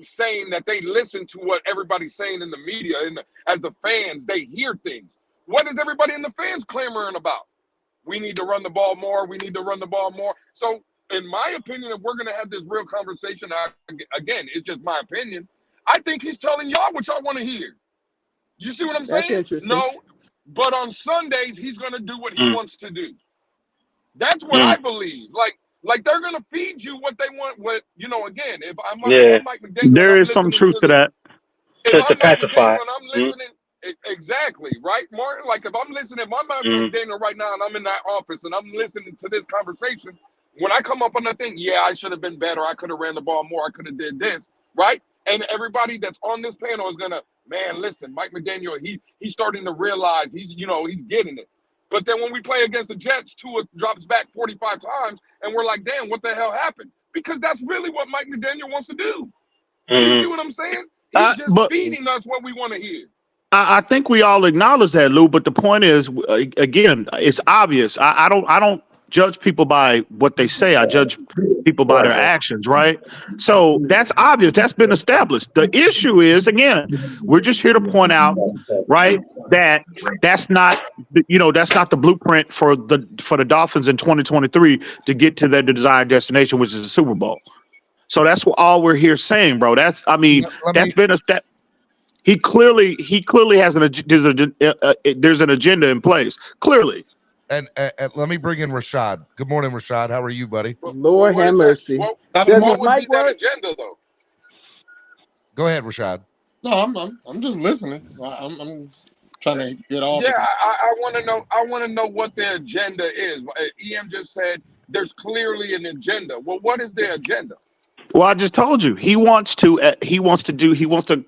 saying that they listen to what everybody's saying in the media, and as the fans, they hear things. What is everybody in the fans clamoring about? We need to run the ball more. We need to run the ball more. So, in my opinion, if we're going to have this real conversation, again, it's just my opinion, I think he's telling y'all what y'all want to hear. You see what I'm saying? That's interesting. No, but on Sundays, he's going to do what he wants to do. That's what I believe. Like they're going to feed you what they want. Again, if I'm Mike McDaniel, there is some truth to that. To pacify. When I'm listening, exactly, right, Martin? Like, if I'm listening, if I'm Mike McDaniel right now and I'm in that office and I'm listening to this conversation, when I come up on that thing, I should have been better. I could have ran the ball more. I could have did this, right? And everybody that's on this panel is going to, man, listen, Mike McDaniel, he's starting to realize he's getting it. But then when we play against the Jets, Tua drops back 45 times, and we're like, damn, what the hell happened? Because that's really what Mike McDaniel wants to do. You see what I'm saying? He's just feeding us what we want to hear. I think we all acknowledge that, Lou. But the point is, again, it's obvious. I don't judge people by what they say. I judge people by their actions, right? So that's obvious. That's been established. The issue is, again, we're just here to point out, right, that's not the blueprint for the Dolphins in 2023 to get to their desired destination, which is the Super Bowl. So that's all we're here saying, bro. That's been a step. He clearly has there's an agenda in place, clearly. And let me bring in Rashad. Good morning, Rashad. How are you, buddy? Lord have mercy. What Does would his be mic that work? agenda, though? Go ahead, Rashad. No, I'm just listening. I'm trying to get all. Yeah, I want to know. I want to know what the agenda is. EM just said there's clearly an agenda. Well, what is the agenda? Well, I just told you he wants to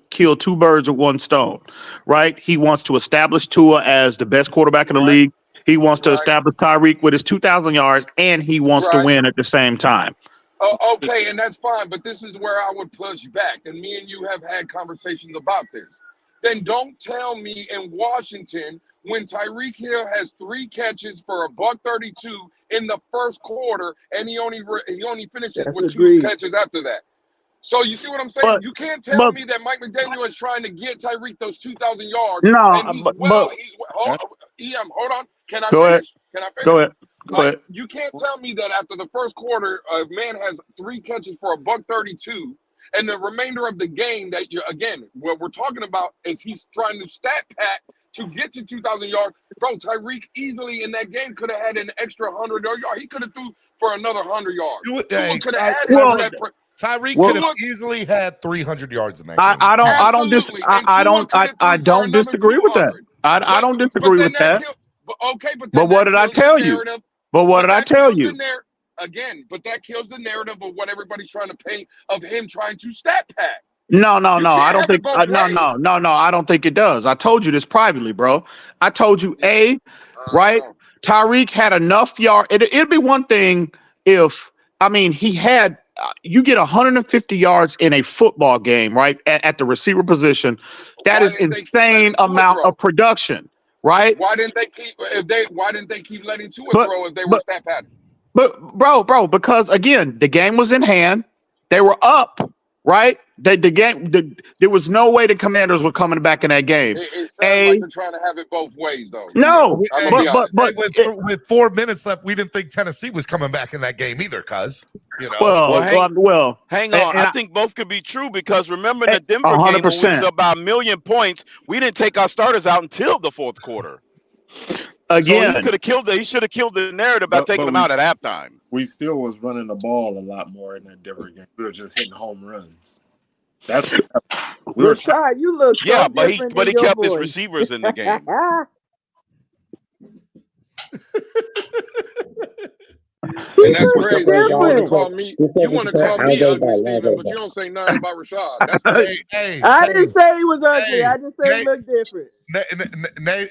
kill two birds with one stone, right? He wants to establish Tua as the best quarterback in the league. He wants to establish Tyreek with his 2,000 yards, and he wants to win at the same time. Oh, okay, and that's fine, but this is where I would push back, and me and you have had conversations about this. Then don't tell me in Washington when Tyreek Hill has 3 catches for $132 in the first quarter, and he only finishes with 2 catches after that. So you see what I'm saying? You can't tell me that Mike McDaniel is trying to get Tyreek those 2,000 yards. No, and hold on. Can I Go finish? ahead. Can I finish? Go ahead. Go ahead. You can't tell me that after the first quarter, a man has 3 catches for $132, and the remainder of the game that what we're talking about is he's trying to stat pack to get to 2,000 yards. Bro, Tyreek easily in that game could have had an extra 100 yards. He could have threw for another 100 yards. Tyreek could have easily had 300 yards in that game. I don't disagree with that. I don't disagree with that. But what did I tell you? But what did I tell you? But that kills the narrative of what everybody's trying to paint of him trying to stat pack. No. I don't think. No. I don't think it does. I told you this privately, bro. I told you, right? Tyreek had enough yard. It'd be one thing if he had. You get 150 yards in a football game, right? At the receiver position, that is insane amount of production, right? Why didn't they keep letting Tua throw if they were stat padding? But bro, because again, the game was in hand. They were up, right? The game. There was no way the Commanders were coming back in that game. It sounds like they're trying to have it both ways, though. No, but with 4 minutes left, we didn't think Tennessee was coming back in that game either, cuz. Hang on. I think both could be true because remember in the Denver game when we was about 1,000,000 points, we didn't take our starters out until the fourth quarter. Again, so he should have killed the narrative by taking them out at halftime. We still was running the ball a lot more in that Denver game. We were just hitting home runs. That's what we were trying. You look so but he kept his voice. receivers in the game. And that's crazy. You want to call me ugly, Steven, but you don't say nothing about Rashad. That's crazy. I didn't say he was ugly. I just said he looked different.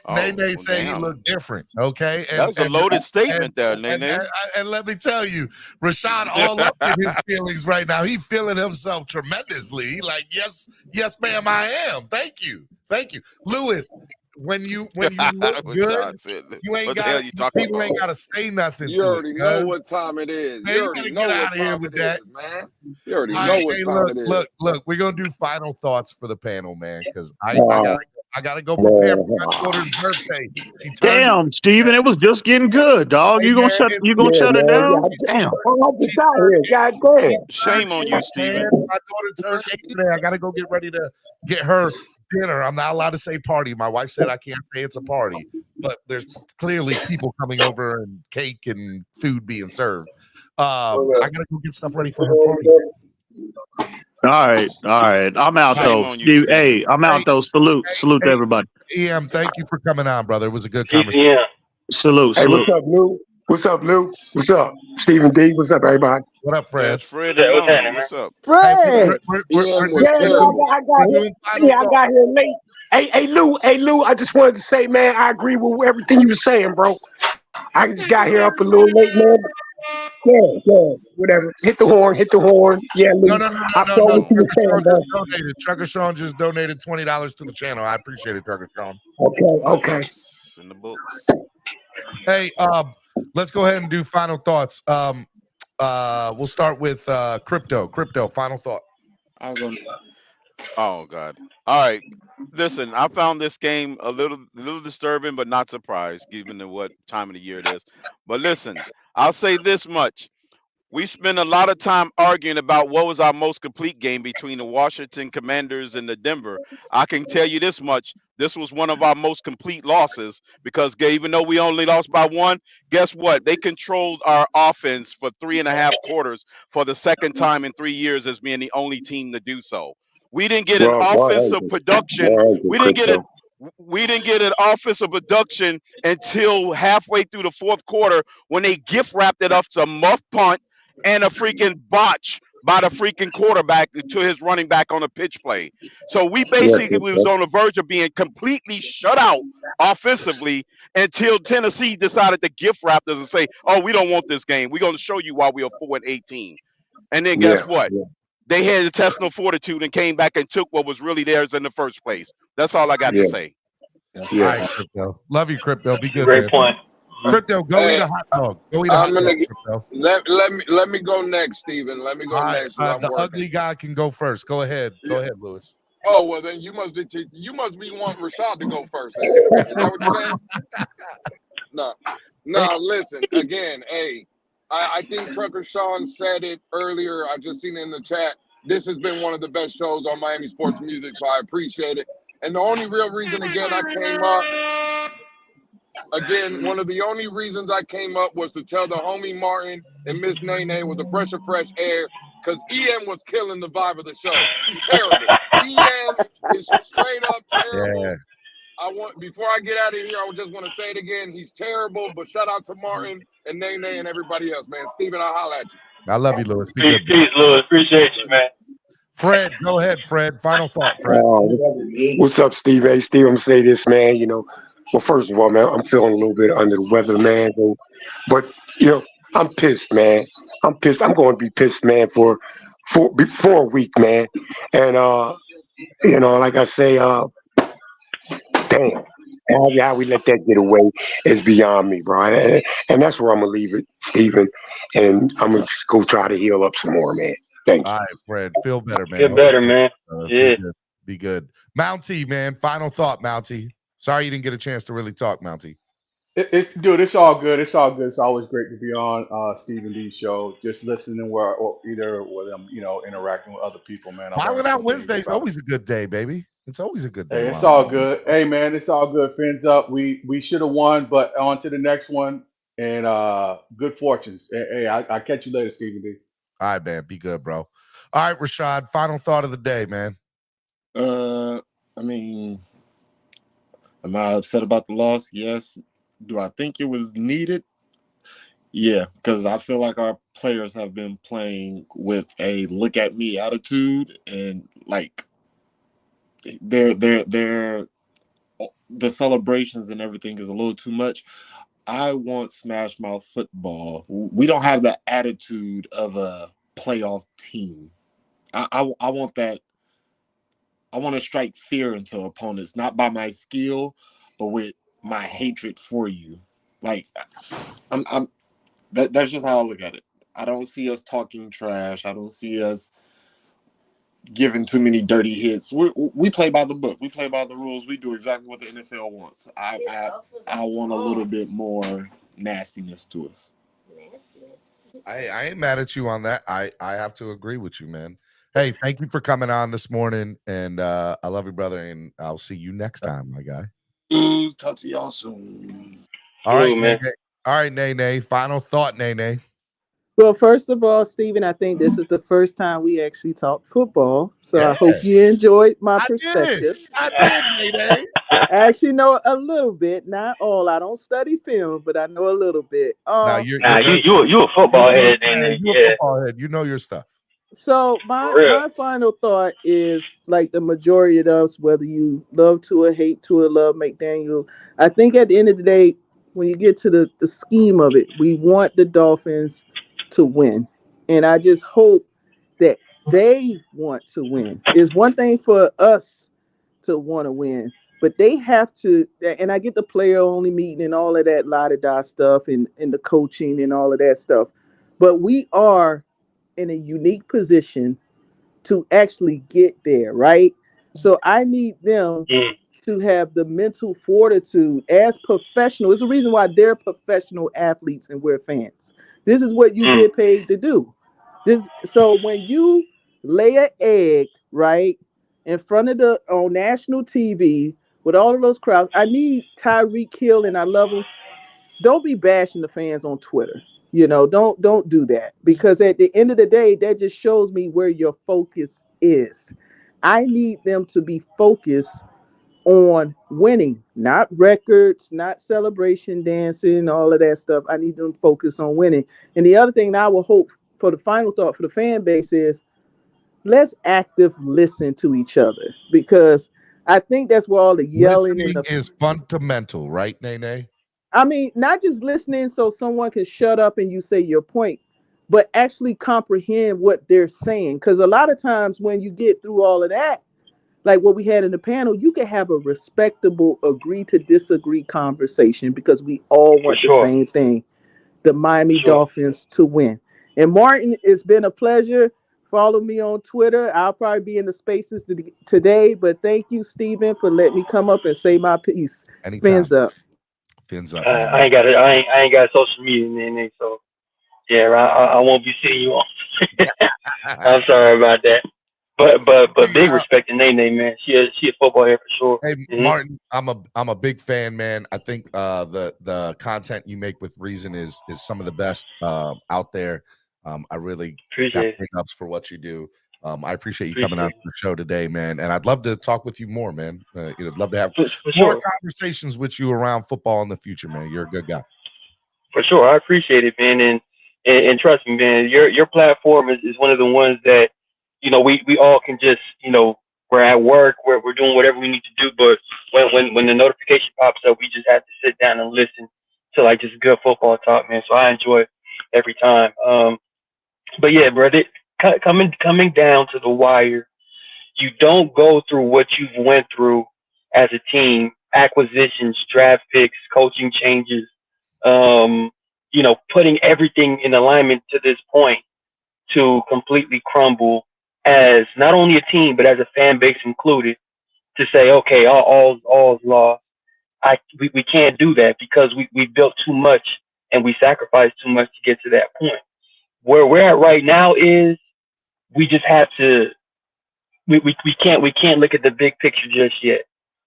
Nene say he looked different. Okay, that was a loaded statement there, Nene. And let me tell you, Rashad all up in his feelings right now. He feeling himself tremendously. He like, yes, ma'am, I am. Thank you, Lewis. When you look good, you ain't got people ain't got to say nothing. You already know what time it is. Man, you already know get out of here with that, man. You already know what time it is. Look, we're gonna do final thoughts for the panel, man, because I gotta go prepare for my daughter's birthday. Damn, Steven, it was just getting good, dog. You gonna shut it down? Damn. Shame on you, Steven. My daughter turned 8 today. I gotta go get ready to get her dinner. I'm not allowed to say party. My wife said I can't say it's a party, but there's clearly people coming over and cake and food being served. I gotta go get stuff ready for her party. All right. I'm out though, Steve. Hey, I'm out though. Salute to everybody. EM, thank you for coming on, brother. It was a good conversation. Yeah. Salute. Hey, what's up, Lou? What's up, Stephen D? What's up, everybody? What up, Fred? Fred, what's up? Fred. I got here late. Hey, Lou. I just wanted to say, man, I agree with everything you were saying, bro. I just got here up a little late, man. Yeah, whatever. Hit the horn. Yeah, Lou. No. Trucker Sean just donated $20 to the channel. I appreciate it, Trucker Sean. Okay. In the books. Hey, Let's go ahead and do final thoughts. We'll start with Crypto. Crypto, final thought. I'll go. Oh God. All right. Listen, I found this game a little disturbing, but not surprised, given what time of the year it is. But listen, I'll say this much. We spent a lot of time arguing about what was our most complete game between the Washington Commanders and the Denver. I can tell you this much. This was one of our most complete losses because even though we only lost by one, guess what? They controlled our offense for 3.5 quarters for the second time in 3 years as being the only team to do so. We didn't get an offensive production. We didn't get an offensive production until halfway through the fourth quarter when they gift wrapped it up to a muff punt and a freaking botch by the freaking quarterback to his running back on a pitch play. So we basically was on the verge of being completely shut out offensively until Tennessee decided to gift wrap us and say, "Oh, we don't want this game. We're going to show you why we are 4-18." And then guess what? They had intestinal fortitude and came back and took what was really theirs in the first place. That's all I got to say. All right, Crypto. Love you, Crypto. Be good. Great man. point. Crypto, go eat a hot dog. Go eat a hot dog, Crypto. Let me go next, Steven. Let me go next. The ugly guy can go first. Go ahead. Go ahead, Lewis. Oh well, then you must be wanting Rashad to go first. Is that what you're saying? No. Listen again. Hey, I think Trucker Sean said it earlier. I just seen it in the chat. This has been one of the best shows on Miami Sports Music, so I appreciate it. And the only real reason, again, I came up. Again, one of the only reasons I came up was to tell the homie Martin and Miss Nene was a breath of fresh air because EM was killing the vibe of the show. He's terrible. EM is straight up terrible. Yeah. Before I get out of here, I just want to say it again. He's terrible, but shout out to Martin and Nene and everybody else, man. Steven, I'll holler at you. I love you, Lewis. Peace, Lewis. Appreciate you, man. Fred, go ahead, Fred. Final thought, Fred. What's up, Steve? Hey, Steve, I'm going to say this, man. Well, first of all, man, I'm feeling a little bit under the weather, man. But, I'm pissed, man. I'm pissed. I'm going to be pissed, man, for a week, man. And, like I say, damn. How we let that get away is beyond me, bro. And that's where I'm going to leave it, Steven. And I'm going to just go try to heal up some more, man. Thanks. All right, Fred. Feel better, man. Get better, man. Yeah. Be good. Mountie, man. Final thought, Mountie. Sorry you didn't get a chance to really talk, Mountie. It's all good. It's all good. It's always great to be on Stephen D's show. Just listening or either with them, interacting with other people, man. Wilding Out Wednesday is always a good day, baby. It's always a good day. Hey, it's all good. Hey, man, it's all good. Fins up. We should have won, but on to the next one. And good fortunes. Hey, I'll catch you later, Stephen D. All right, man. Be good, bro. All right, Rashad. Final thought of the day, man. Am I upset about the loss? Yes. Do I think it was needed? Yeah, because I feel like our players have been playing with a look at me attitude, and like the celebrations and everything is a little too much. I want Smash Mouth football. We don't have the attitude of a playoff team. I want that. I want to strike fear into opponents, not by my skill, but with my hatred for you. Like, that's just how I look at it. I don't see us talking trash. I don't see us giving too many dirty hits. We play by the book. We play by the rules. We do exactly what the NFL wants. I want a little bit more nastiness to us. I ain't mad at you on that. I have to agree with you, man. Hey, thank you for coming on this morning, and I love you, brother, and I'll see you next time, my guy. Talk to y'all soon. All right, man. All right, Nene. Final thought, Nene. Well, first of all, Stephen, I think this is the first time we actually talked football. So I hope you enjoyed my perspective. I did, Nene. I actually know a little bit, not all. I don't study film, but I know a little bit. You a football head, Nene. You're a football head. You know your stuff. So my final thought is, like the majority of us, whether you love Tua, hate Tua, love McDaniel, I think at the end of the day, when you get to the scheme of it, we want the Dolphins to win. And I just hope that they want to win. It's one thing for us to want to win, but they have to. And I get the player only meeting and all of that la da da stuff and the coaching and all of that stuff, but we are in a unique position to actually get there, right? So I need them to have the mental fortitude as professional. It's a reason why they're professional athletes and we're fans. This is what you get paid to do. This so when you lay an egg, right, in front of the on national TV with all of those crowds, I need Tyreek Hill and I love him. Don't be bashing the fans on Twitter. Don't do that, because at the end of the day, that just shows me where your focus is. I need them to be focused on winning, not records, not celebration dancing, all of that stuff. I need them to focus on winning. And the other thing that I will hope for, the final thought for the fan base, is let's active listen to each other, because I think that's where all the yelling and Listening the is fundamental, right, Nene? I mean, not just listening so someone can shut up and you say your point, but actually comprehend what they're saying. Because a lot of times when you get through all of that, like what we had in the panel, you can have a respectable agree to disagree conversation, because we all For want the sure. same thing, the Miami Sure. Dolphins to win. And Martin, it's been a pleasure. Follow me on Twitter. I'll probably be in the spaces today, but thank you, Stephen, for letting me come up and say my piece. Anytime. Fins up. Fins up, I man. ain't got it. I ain't got social media, man. So yeah, I won't be seeing you on. I'm sorry about that. But big respect to Nene, man. She a football head for sure. Hey, Martin, I'm a big fan, man. I think the content you make with Reason is some of the best out there. I really got Appreciate it. big ups for what you do. I appreciate you coming out to the show today, man. And I'd love to talk with you more, man. I'd love to have For more sure. conversations with you around football in the future, man. You're a good guy. For sure. I appreciate it, man. And trust me, man, your platform is one of the ones that, we all can just, we're at work, we're doing whatever we need to do, but when the notification pops up, we just have to sit down and listen to like just good football talk, man. So I enjoy it every time. But yeah, brother, coming down to the wire, you don't go through what you've went through as a team, acquisitions, draft picks, coaching changes, putting everything in alignment to this point to completely crumble as not only a team, but as a fan base included, to say, okay, all's lost. We can't do that, because we built too much and we sacrificed too much to get to that point. Where we're at right now is we just have to we can't look at the big picture just yet.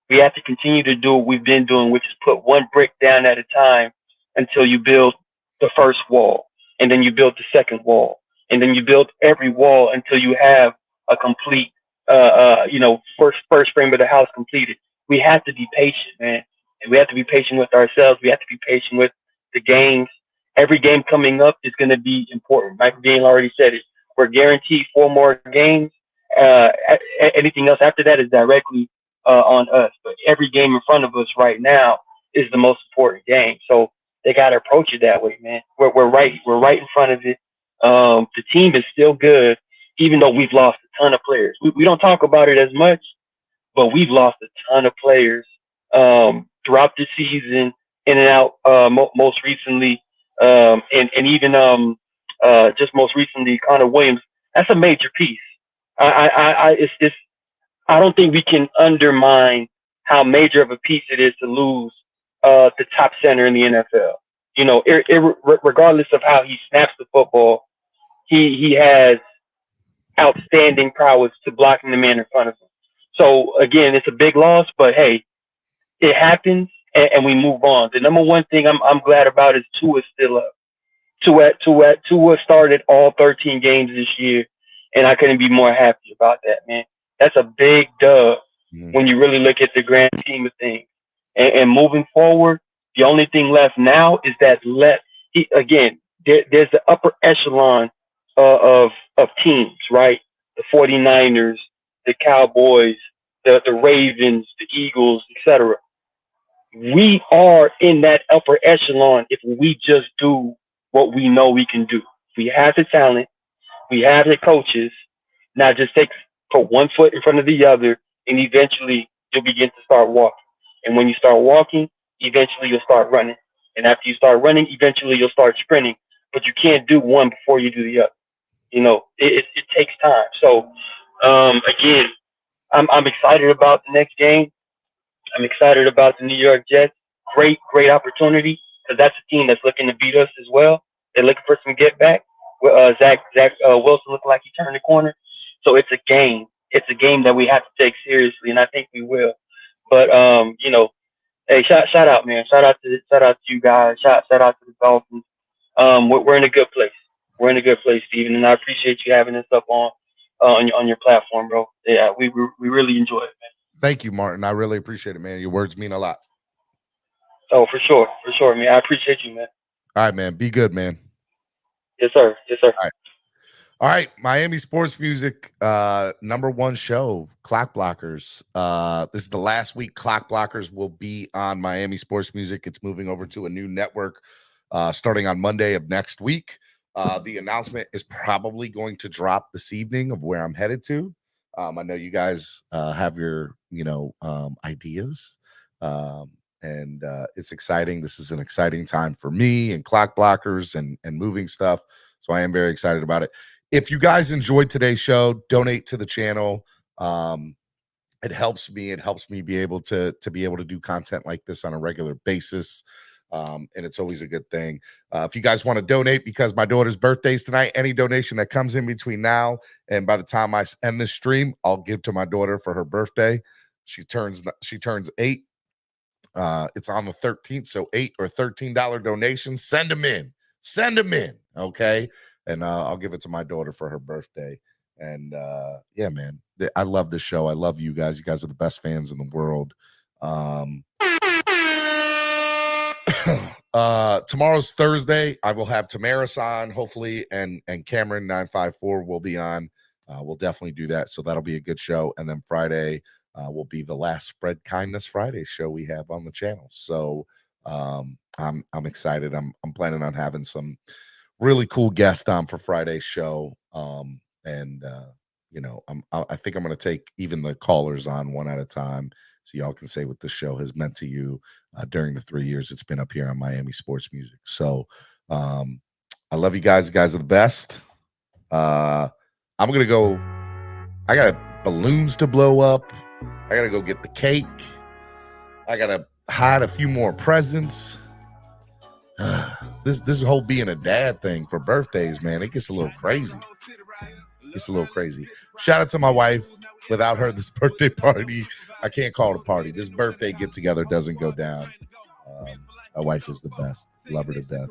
We have to continue to do what we've been doing, which is put one brick down at a time until you build the first wall, and then you build the second wall, and then you build every wall until you have a complete, first frame of the house completed. We have to be patient, man, and we have to be patient with ourselves. We have to be patient with the games. Every game coming up is going to be important. Michael Dean already said it. We're guaranteed 4 more games. Anything else after that is directly on us. But every game in front of us right now is the most important game. So they got to approach it that way, man. We're right in front of it. The team is still good, even though we've lost a ton of players. We don't talk about it as much, but we've lost a ton of players throughout the season, in and out. Most recently, and even just most recently, Connor Williams. That's a major piece. I don't think we can undermine how major of a piece it is to lose the top center in the NFL. Regardless of how he snaps the football, he has outstanding prowess to blocking the man in front of him. So again, it's a big loss, but hey, it happens, and we move on. The number one thing I'm glad about is Tua is still up. Tua started all 13 games this year, and I couldn't be more happy about that, man. That's a big dub when you really look at the grand scheme of things. And moving forward, the only thing left now is that there's the upper echelon of teams, right? The 49ers, the Cowboys, the Ravens, the Eagles, etc. We are in that upper echelon if we just do what we know we can do. We have the talent, we have the coaches. Now just put one foot in front of the other, and eventually you'll begin to start walking. And when you start walking, eventually you'll start running. And after you start running, eventually you'll start sprinting. But you can't do one before you do the other. You know, it takes time. So, again, I'm excited about the next game. I'm excited about the New York Jets. Great opportunity because that's a team that's looking to beat us as well. They're looking for some get back. Zach Wilson looked like he turned the corner. So it's a game. It's a game that we have to take seriously, and I think we will. But you know, hey, shout out, man. Shout out to you guys. Shout out to the Dolphins. We're in a good place. We're in a good place, Steven, and I appreciate you having us up on your platform, bro. Yeah, we really enjoy it, man. Thank you, Martin. I really appreciate it, man. Your words mean a lot. Oh, for sure, man. I appreciate you, man. All right, man. Be good, man. Yes, sir. All right. Miami Sports Music, #1 show, Clock Blockers. This is the last week Clock Blockers will be on Miami Sports Music. It's moving over to a new network starting on Monday of next week. The announcement is probably going to drop this evening of where I'm headed to. I know you guys have your, ideas. And it's exciting. This is an exciting time for me and Clock Blockers and moving stuff. So I am very excited about it. If you guys enjoyed today's show, donate to the channel. It helps me. It helps me be able to do content like this on a regular basis. And it's always a good thing. If you guys want to donate, because my daughter's birthday is tonight, any donation that comes in between now and by the time I end this stream, I'll give to my daughter for her birthday. She turns 8. It's on the 13th, so $8 or $13 donations. Send them in, okay? And I'll give it to my daughter for her birthday. And yeah, man, I love this show. I love you guys. You guys are the best fans in the world. Tomorrow's Thursday. I will have Tamaris on, hopefully, and Cameron 954 will be on. We'll definitely do that. So that'll be a good show. And then Friday will be the last Spread Kindness Friday show we have on the channel. So I'm excited. I'm planning on having some really cool guests on for Friday's show. I think I'm going to take even the callers on one at a time, so y'all can say what the show has meant to you during the 3 years it's been up here on Miami Sports Music. So I love you guys. You guys are the best. I'm going to go. I got balloons to blow up. I got to go get the cake. I got to hide a few more presents. This whole being a dad thing for birthdays, man, it gets a little crazy. Shout out to my wife. Without her, this birthday party, I can't call it a party. This birthday get together doesn't go down. My wife is the best. Love her to death.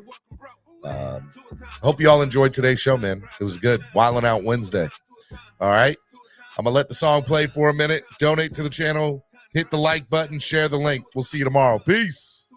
Hope you all enjoyed today's show, man. It was good. Wildin' Out Wednesday. All right. I'm going to let the song play for a minute. Donate to the channel. Hit the like button. Share the link. We'll see you tomorrow. Peace.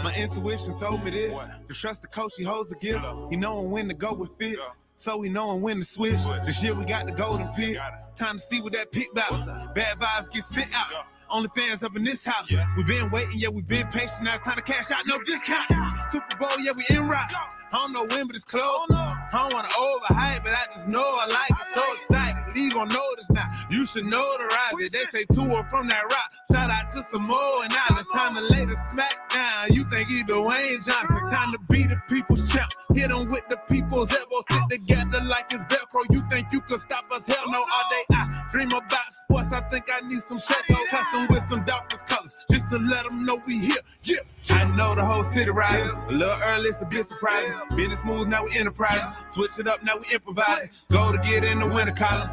My intuition told me this. To trust the coach, he holds the gift. He knowing when to go with fits. So we knowing when to switch. This year we got the golden pick. Time to see what that pick about. Bad vibes get sent out. Only fans up in this house. We been waiting, yeah, we been patient. Now it's time to cash out, no discount. Super Bowl, yeah, we in route. I don't know when, but it's close. I don't want to overhype, but I just know I like it. So excited, you gon' notice now. You should notarize it. They say tour from that rock. Shout out to Samoa, and now it's time to lay the smack down. You think he Dwayne Johnson? Time to be the people's champ. Hit him with the people's elbows, stick together like it's Velcro. You think you can stop us? Hell no, all day I dream about sports. I think I need some shadows. Custom with some Dolphins colors, just to let them know we here. Yeah. I know the whole city riding. A little early, it's a bit surprising. Business moves, now we enterprising. Switch it up, now we improvising. Go to get in the winter column.